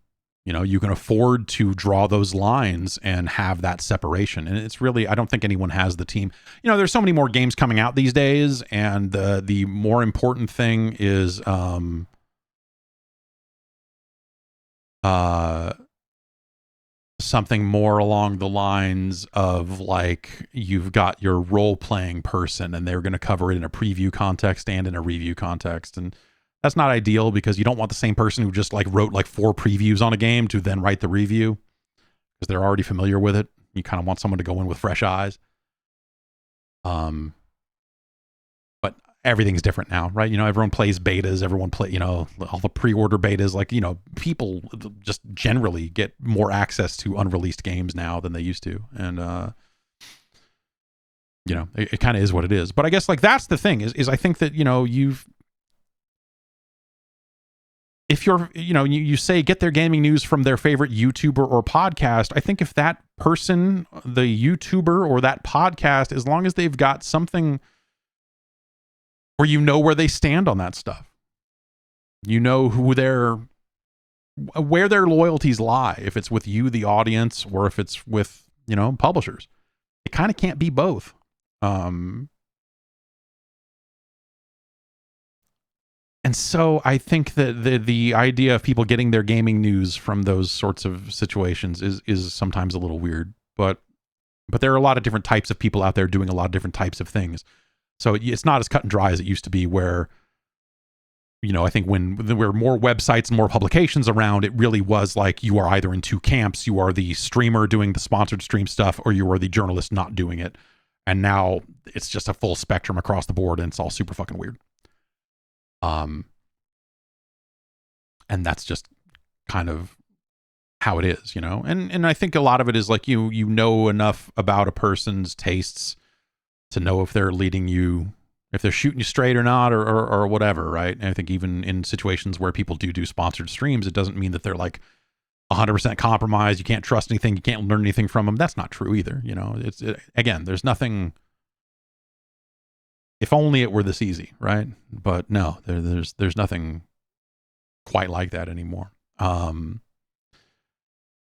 You can afford to draw those lines and have that separation. And it's really, I don't think anyone has the team. There's so many more games coming out these days, and the more important thing is something more along the lines of like you've got your role-playing person, and they're going to cover it in a preview context and in a review context. And that's not ideal, because you don't want the same person who just like wrote like 4 previews on a game to then write the review, because they're already familiar with it. You kind of want someone to go in with fresh eyes. But everything's different now, right? Everyone plays betas, everyone play, all the pre-order betas, like, people just generally get more access to unreleased games now than they used to. And, it kind of is what it is. But I guess like that's the thing is I think that, if you're, you say get their gaming news from their favorite YouTuber or podcast, I think if that person, the YouTuber or that podcast, as long as they've got something where where they stand on that stuff, who where their loyalties lie, if it's with you, the audience, or if it's with, publishers. It kind of can't be both. And so I think that the idea of people getting their gaming news from those sorts of situations is sometimes a little weird, but there are a lot of different types of people out there doing a lot of different types of things. So it's not as cut and dry as it used to be, where, I think when there were more websites and more publications around, it really was like you are either in 2 camps. You are the streamer doing the sponsored stream stuff, or you are the journalist not doing it. And now it's just a full spectrum across the board, and it's all super fucking weird. And that's just kind of how it is, and I think a lot of it is like, you know enough about a person's tastes to know if they're leading you, if they're shooting you straight or not, or whatever. Right. And I think even in situations where people do sponsored streams, it doesn't mean that they're like 100% compromised. You can't trust anything. You can't learn anything from them. That's not true either. Again, there's nothing. If only it were this easy, right? But no, there's nothing quite like that anymore.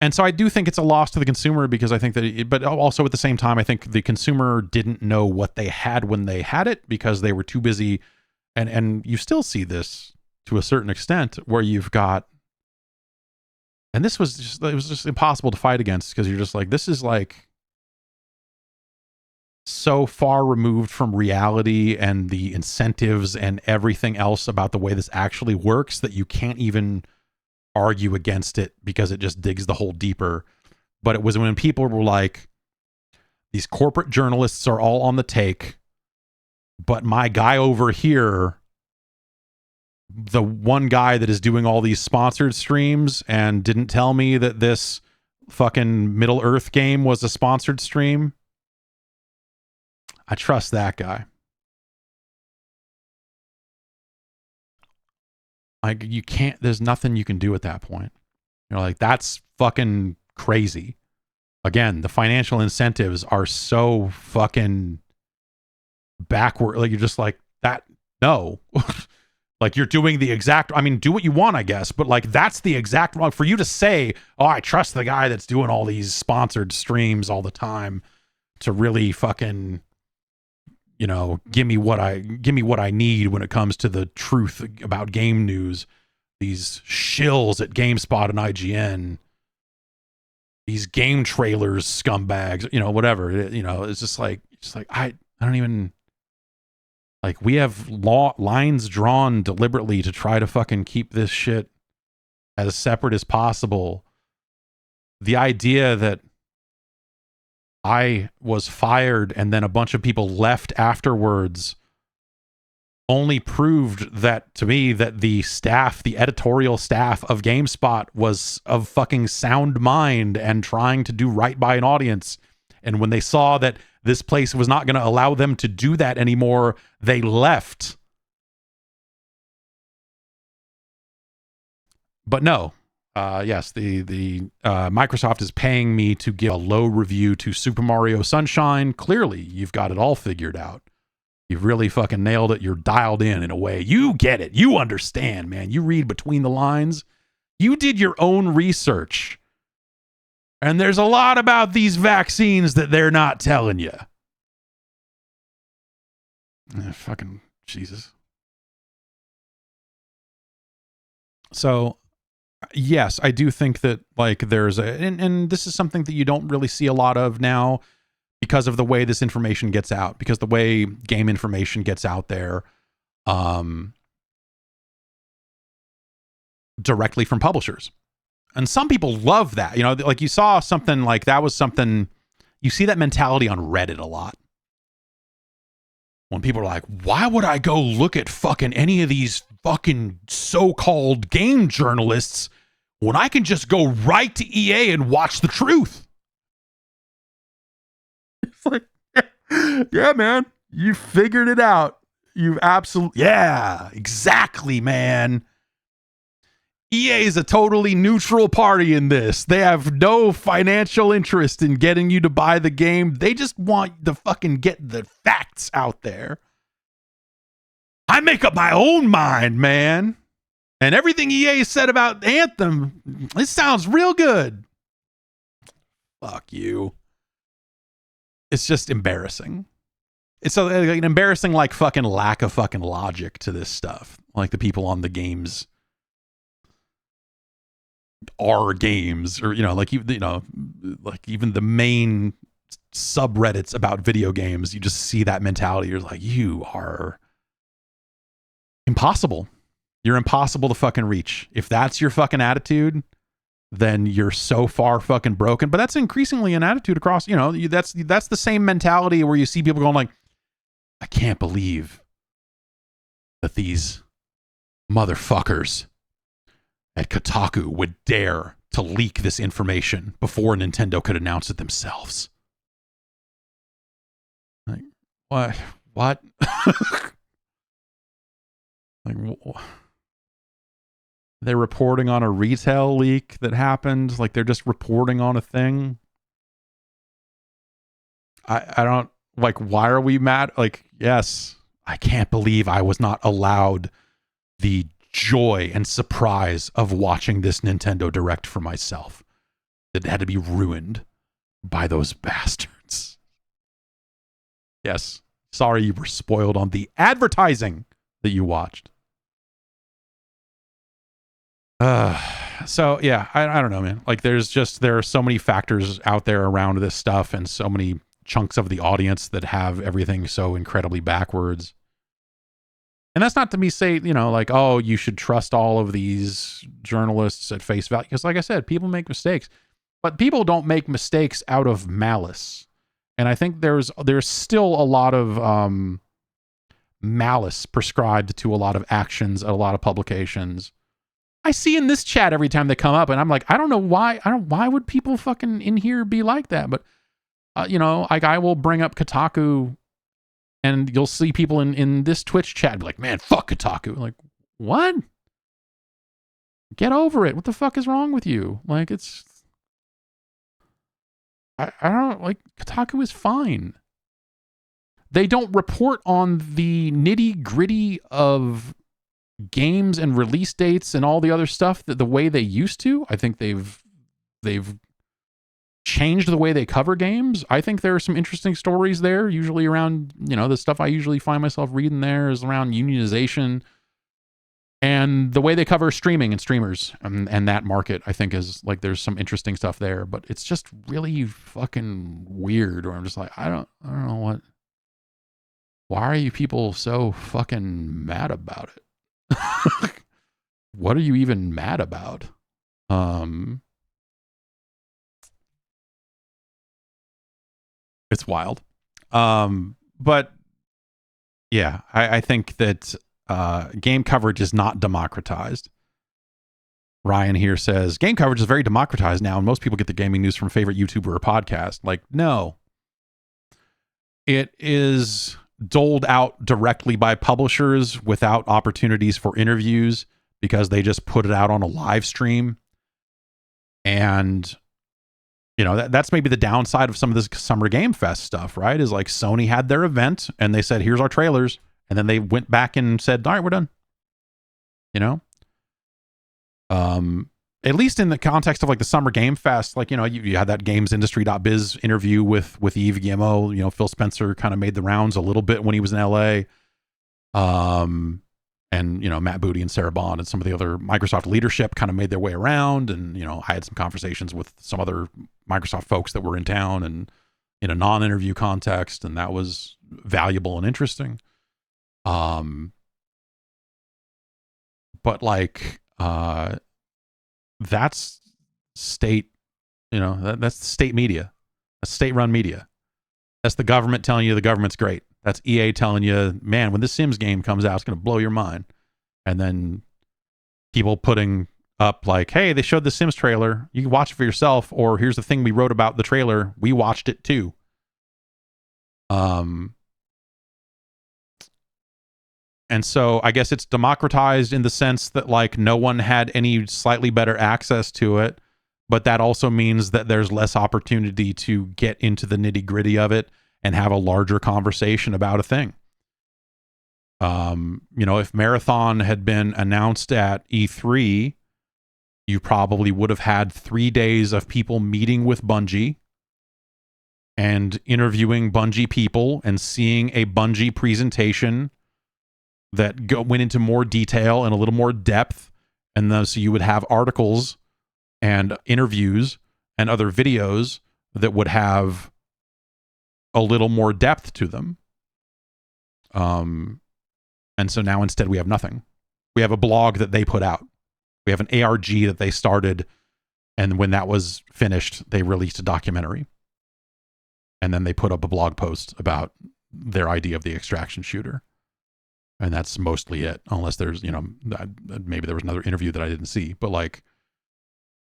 And so I do think it's a loss to the consumer, because I think that but also at the same time, I think the consumer didn't know what they had when they had it, because they were too busy. And you still see this to a certain extent, where you've got, and it was just impossible to fight against, because you're just like, this is like so far removed from reality and the incentives and everything else about the way this actually works, that you can't even argue against it, because it just digs the hole deeper. But it was when people were like, these corporate journalists are all on the take, but my guy over here, the one guy that is doing all these sponsored streams and didn't tell me that this fucking Middle Earth game was a sponsored stream, I trust that guy. Like, you can't, there's nothing you can do at that point. You're like, that's fucking crazy. Again, the financial incentives are so fucking backward. Like, you're just like, that, no. Like, you're doing the exact, I mean, do what you want, I guess, but like, that's the exact wrong. For you to say, oh, I trust the guy that's doing all these sponsored streams all the time to really fucking, give me what I need when it comes to the truth about game news. These shills at GameSpot and IGN, these game trailers, scumbags, whatever. It's just like I don't even, like, we have lines drawn deliberately to try to fucking keep this shit as separate as possible. The idea that I was fired and then a bunch of people left afterwards only proved that to me that the staff, the editorial staff of GameSpot was of fucking sound mind and trying to do right by an audience. And when they saw that this place was not going to allow them to do that anymore, they left. But no, yes, the Microsoft is paying me to give a low review to Super Mario Sunshine. Clearly, you've got it all figured out. You've really fucking nailed it. You're dialed in a way. You get it. You understand, man. You read between the lines. You did your own research. And there's a lot about these vaccines that they're not telling you. Fucking Jesus. So, yes, I do think that like there's and this is something that you don't really see a lot of now because of the way this information gets out, because the way game information gets out there directly from publishers. And some people love that. You know, like you saw something like that was something, you see that mentality on Reddit a lot. When people are like, why would I go look at fucking any of these fucking so-called game journalists when I can just go right to EA and watch the truth? It's like, yeah, man, you figured it out. You've absolutely, yeah, exactly, man. EA is a totally neutral party in this. They have no financial interest in getting you to buy the game. They just want to fucking get the facts out there. I make up my own mind, man. And everything EA said about Anthem, it sounds real good. Fuck you. It's just embarrassing. It's so like an embarrassing like fucking lack of fucking logic to this stuff. Like the people on the games are games, or you know, like like even the main subreddits about video games, you just see that mentality. You're like, you are impossible. You're impossible to fucking reach. If that's your fucking attitude, then you're so far fucking broken. But that's increasingly an attitude across, you know, that's the same mentality where you see people going like, I can't believe that these motherfuckers at Kotaku would dare to leak this information before Nintendo could announce it themselves. Like, what? Like, they're reporting on a retail leak that happened. Like they're just reporting on a thing. I don't like, why are we mad? Like, yes, I can't believe I was not allowed the joy and surprise of watching this Nintendo Direct for myself. It had to be ruined by those bastards. Yes. Sorry you were spoiled on the advertising that you watched. So yeah, I don't know, man. Like there are so many factors out there around this stuff and so many chunks of the audience that have everything so incredibly backwards. And that's not to me say, you know, like, oh, you should trust all of these journalists at face value. Because like I said, people make mistakes. But people don't make mistakes out of malice. And I think there's still a lot of malice prescribed to a lot of actions at a lot of publications. I see in this chat every time they come up, and I'm like, I don't know why. Why would people fucking in here be like that? But, you know, like I will bring up Kotaku, and you'll see people in this Twitch chat be like, man, fuck Kotaku. Like, what? Get over it. What the fuck is wrong with you? Like, it's... I don't... Like, Kotaku is fine. They don't report on the nitty-gritty of games and release dates and all the other stuff that the way they used to. I think they've changed the way they cover games. I think there are some interesting stories there, usually around, you know, the stuff I usually find myself reading there is around unionization and the way they cover streaming and streamers and that market. I think is like, there's some interesting stuff there, but it's just really fucking weird, or I'm just like, I don't know what, why are you people so fucking mad about it? What are you even mad about? It's wild. But Yeah, I think that game coverage is not democratized. Ryan here says game coverage is very democratized now, and most people get the gaming news from a favorite YouTuber or podcast. Like, no, it is doled out directly by publishers without opportunities for interviews because they just put it out on a live stream. And you know, that's maybe the downside of some of this Summer Game Fest stuff, right? Is like Sony had their event and they said, here's our trailers. And then they went back and said, all right, we're done. You know? At least in the context of like the Summer Game Fest, like, you know, you had that gamesindustry.biz interview with Yves Guillemot. You know, Phil Spencer kind of made the rounds a little bit when he was in LA. And, you know, Matt Booty and Sarah Bond and some of the other Microsoft leadership kind of made their way around. And, you know, I had some conversations with some other Microsoft folks that were in town and in a non-interview context. And that was valuable and interesting. But like, that's state, you know, that's state media. That's state-run media. That's the government telling you the government's great. That's EA telling you, man, when this Sims game comes out, it's going to blow your mind. And then people putting up like, hey, they showed the Sims trailer. You can watch it for yourself. Or here's the thing we wrote about the trailer. We watched it too. And so I guess it's democratized in the sense that like no one had any slightly better access to it. But that also means that there's less opportunity to get into the nitty gritty of it and have a larger conversation about a thing. You know, if Marathon had been announced at E3, you probably would have had 3 days of people meeting with Bungie and interviewing Bungie people and seeing a Bungie presentation that went into more detail and a little more depth. And then, so you would have articles and interviews and other videos that would have a little more depth to them. And so now instead we have nothing. We have a blog that they put out. We have an ARG that they started. And when that was finished, they released a documentary. And then they put up a blog post about their idea of the extraction shooter. And that's mostly it. Unless there's, you know, maybe there was another interview that I didn't see. But like,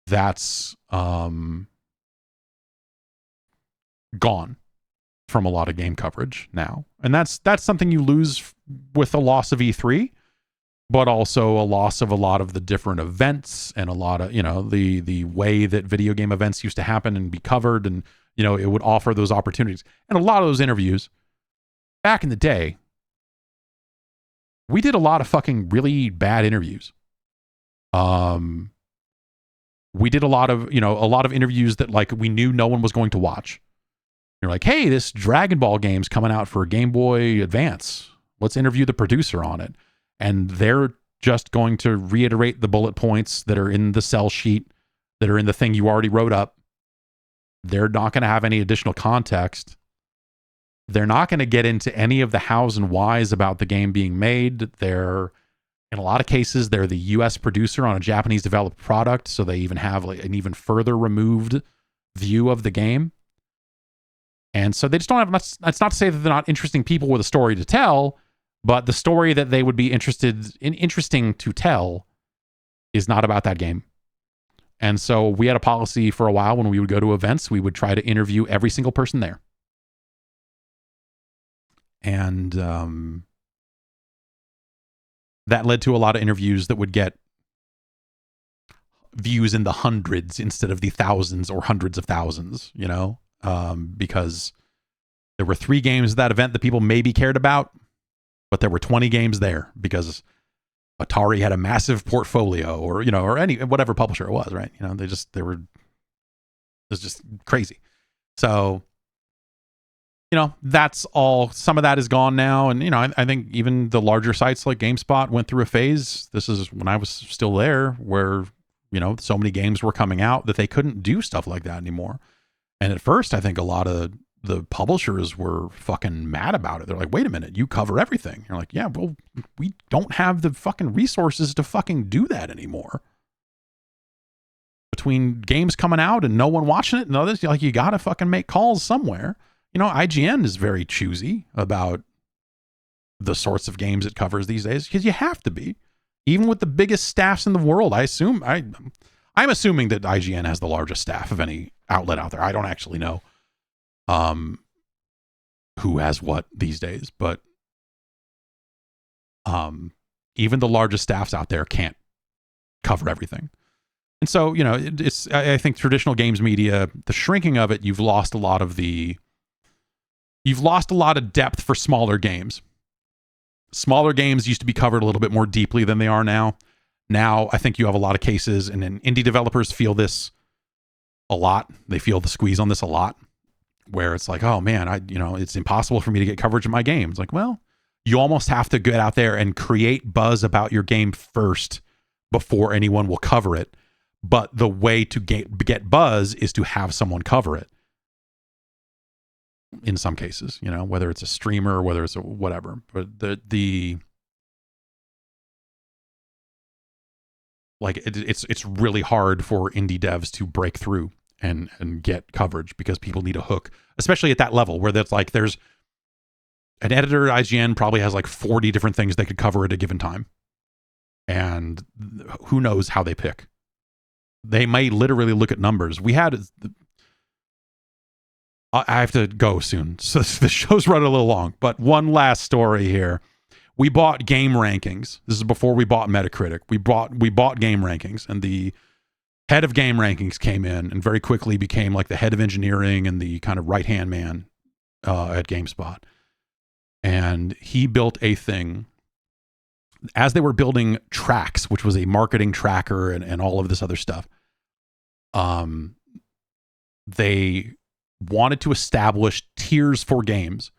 that's gone from a lot of game coverage now. And that's something you lose with the loss of E3, but also a loss of a lot of the different events and a lot of, you know, the way that video game events used to happen and be covered. And, you know, it would offer those opportunities. And a lot of those interviews back in the day, we did a lot of fucking really bad interviews. We did a lot of interviews that like we knew no one was going to watch. You're like, hey, this Dragon Ball game's coming out for Game Boy Advance. Let's interview the producer on it. And they're just going to reiterate the bullet points that are in the sell sheet, that are in the thing you already wrote up. They're not going to have any additional context. They're not going to get into any of the hows and whys about the game being made. They're, in a lot of cases, they're the US producer on a Japanese developed product. So they even have like an even further removed view of the game. And so they just don't have, that's not to say that they're not interesting people with a story to tell, but the story that they would be interesting to tell is not about that game. And so we had a policy for a while when we would go to events, we would try to interview every single person there. And that led to a lot of interviews that would get views in the hundreds instead of the thousands or hundreds of thousands, you know? Because there were 3 games at that event that people maybe cared about, but there were 20 games there because Atari had a massive portfolio, or, you know, or any, whatever publisher it was, right? You know, it was just crazy. So, you know, that's all, some of that is gone now. And, you know, I think even the larger sites like GameSpot went through a phase. This is when I was still there where, you know, so many games were coming out that they couldn't do stuff like that anymore. And at first, I think a lot of the publishers were fucking mad about it. They're like, wait a minute, you cover everything. You're like, yeah, well, we don't have the fucking resources to fucking do that anymore. Between games coming out and no one watching it and others, like, you got to fucking make calls somewhere. You know, IGN is very choosy about the sorts of games it covers these days, because you have to be. Even with the biggest staffs in the world, I'm assuming that IGN has the largest staff of any outlet out there. I don't actually know who has what these days, but even the largest staffs out there can't cover everything. And so, you know, I think traditional games media, the shrinking of it, you've lost a lot of depth for smaller games. Smaller games used to be covered a little bit more deeply than they are now. Now, I think you have a lot of cases, and then indie developers feel this a lot. They feel the squeeze on this a lot, where it's like, oh man, it's impossible for me to get coverage of my game. It's like, well, you almost have to get out there and create buzz about your game first before anyone will cover it. But the way to get buzz is to have someone cover it. In some cases, you know, whether it's a streamer or whether it's a whatever, but it's really hard for indie devs to break through and get coverage, because people need a hook, especially at that level where there's an editor at IGN probably has like 40 different things they could cover at a given time. And who knows how they pick. They may literally look at numbers. I have to go soon, so the show's running a little long, but one last story here. We bought game rankings. This is before we bought Metacritic. We bought game rankings, and the head of game rankings came in and very quickly became like the head of engineering and the kind of right-hand man at GameSpot. And he built a thing as they were building Tracks, which was a marketing tracker and all of this other stuff. They wanted to establish tiers for games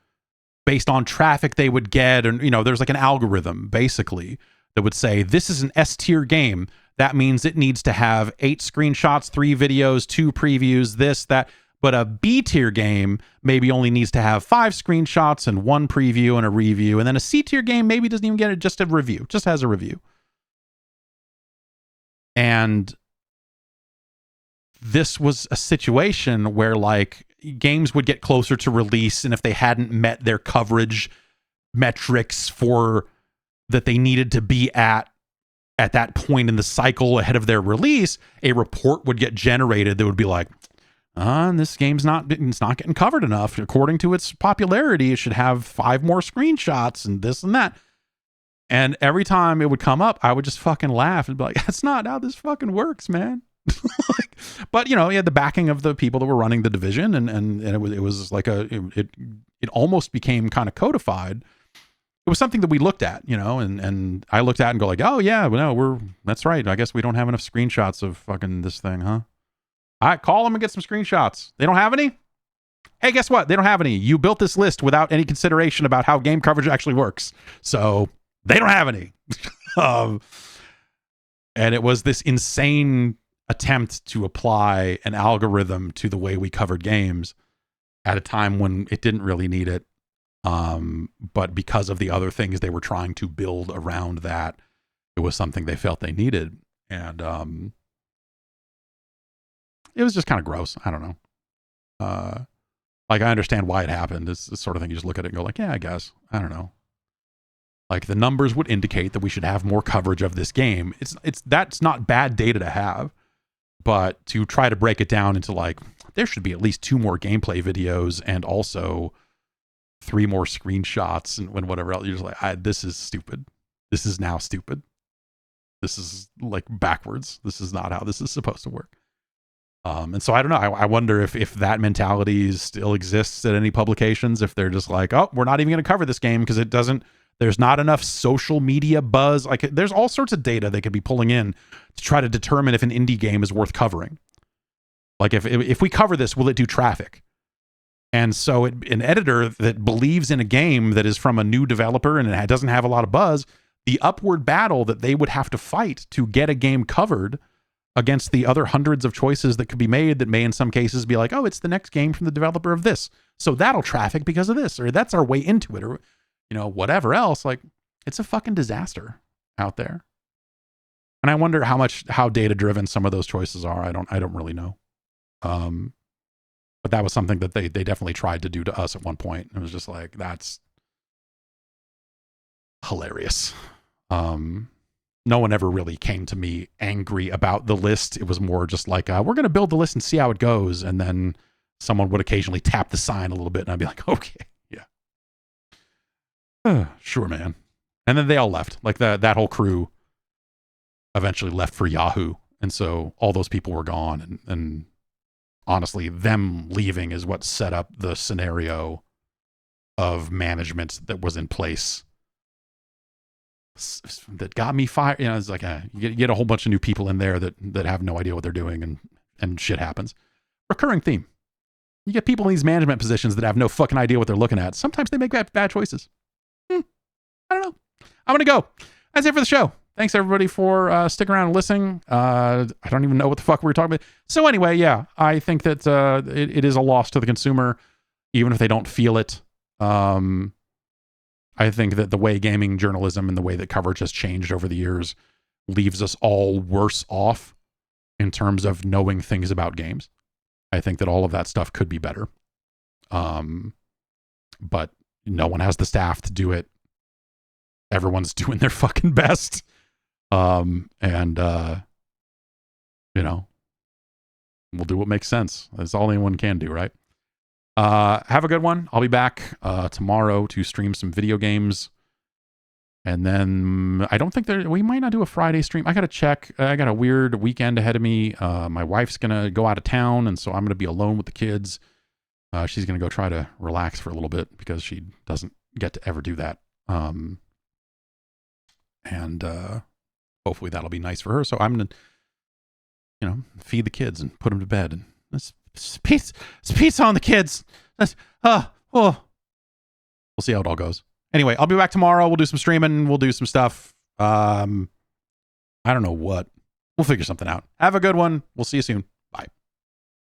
based on traffic they would get. And, you know, there's like an algorithm basically that would say, this is an S tier game. That means it needs to have 8 screenshots, 3 videos, 2 previews, this, that. But a B tier game maybe only needs to have 5 screenshots and 1 preview and a review. And then a C tier game maybe doesn't even get it, just a review, just has a review. And this was a situation where like games would get closer to release, and if they hadn't met their coverage metrics for that they needed to be at that point in the cycle ahead of their release, a report would get generated that would be like, this game's not getting covered enough. According to its popularity, it should have 5 more screenshots and this and that. And every time it would come up, I would just fucking laugh and be like, that's not how this fucking works, man. But you know, he had the backing of the people that were running the division, and it was like it almost became kind of codified. It was something that we looked at, you know, and I looked at and go like, oh yeah, well, no, that's right. I guess we don't have enough screenshots of fucking this thing, huh? All right, call them and get some screenshots. They don't have any? Hey, guess what? They don't have any. You built this list without any consideration about how game coverage actually works. So they don't have any. And it was this insane attempt to apply an algorithm to the way we covered games at a time when it didn't really need it. But because of the other things they were trying to build around that, it was something they felt they needed. And it was just kind of gross. I don't know. Like, I understand why it happened. It's the sort of thing you just look at it and go like, yeah, I guess. I don't know. Like, the numbers would indicate that we should have more coverage of this game. That's not bad data to have. But to try to break it down into like, there should be at least 2 more gameplay videos and also 3 more screenshots and whatever else, you're just like, this is stupid. This is now stupid. This is like backwards. This is not how this is supposed to work. And so I don't know. I wonder if that mentality still exists at any publications, if they're just like, oh, we're not even going to cover this game because there's not enough social media buzz. Like, there's all sorts of data they could be pulling in to try to determine if an indie game is worth covering. Like, if we cover this, will it do traffic? And so an editor that believes in a game that is from a new developer and it doesn't have a lot of buzz, the upward battle that they would have to fight to get a game covered against the other hundreds of choices that could be made that may in some cases be like, oh, it's the next game from the developer of this, so that'll traffic because of this, or that's our way into it, or, you know, whatever else. Like, it's a fucking disaster out there. And I wonder how data driven some of those choices are. I don't really know. But that was something that they definitely tried to do to us at one point. It was just like, hilarious. No one ever really came to me angry about the list. It was more just like, we're going to build the list and see how it goes. And then someone would occasionally tap the sign a little bit and I'd be like, okay, yeah. Sure, man. And then they all left. Like that whole crew eventually left for Yahoo. And so all those people were gone. And honestly, them leaving is what set up the scenario of management that was in place that got me fired. You know, it's like you get a whole bunch of new people in there that have no idea what they're doing, and shit happens. Recurring theme. You get people in these management positions that have no fucking idea what they're looking at. Sometimes they make bad choices. I don't know. I'm gonna go. That's it for the show. Thanks everybody for sticking around and listening. I don't even know what the fuck we were talking about. So anyway, yeah, I think that it is a loss to the consumer, even if they don't feel it. I think that the way gaming journalism and the way that coverage has changed over the years leaves us all worse off in terms of knowing things about games. I think that all of that stuff could be better. But no one has the staff to do it. Everyone's doing their fucking best. You know, we'll do what makes sense. That's all anyone can do, right? Have a good one. I'll be back tomorrow to stream some video games. And then I don't think we might not do a Friday stream. I got to check. I got a weird weekend ahead of me. My wife's going to go out of town, and so I'm going to be alone with the kids. She's going to go try to relax for a little bit because she doesn't get to ever do that. Hopefully that'll be nice for her. So I'm going to, feed the kids and put them to bed. And it's peace on the kids. We'll see how it all goes. Anyway, I'll be back tomorrow. We'll do some streaming. We'll do some stuff. I don't know what. We'll figure something out. Have a good one. We'll see you soon.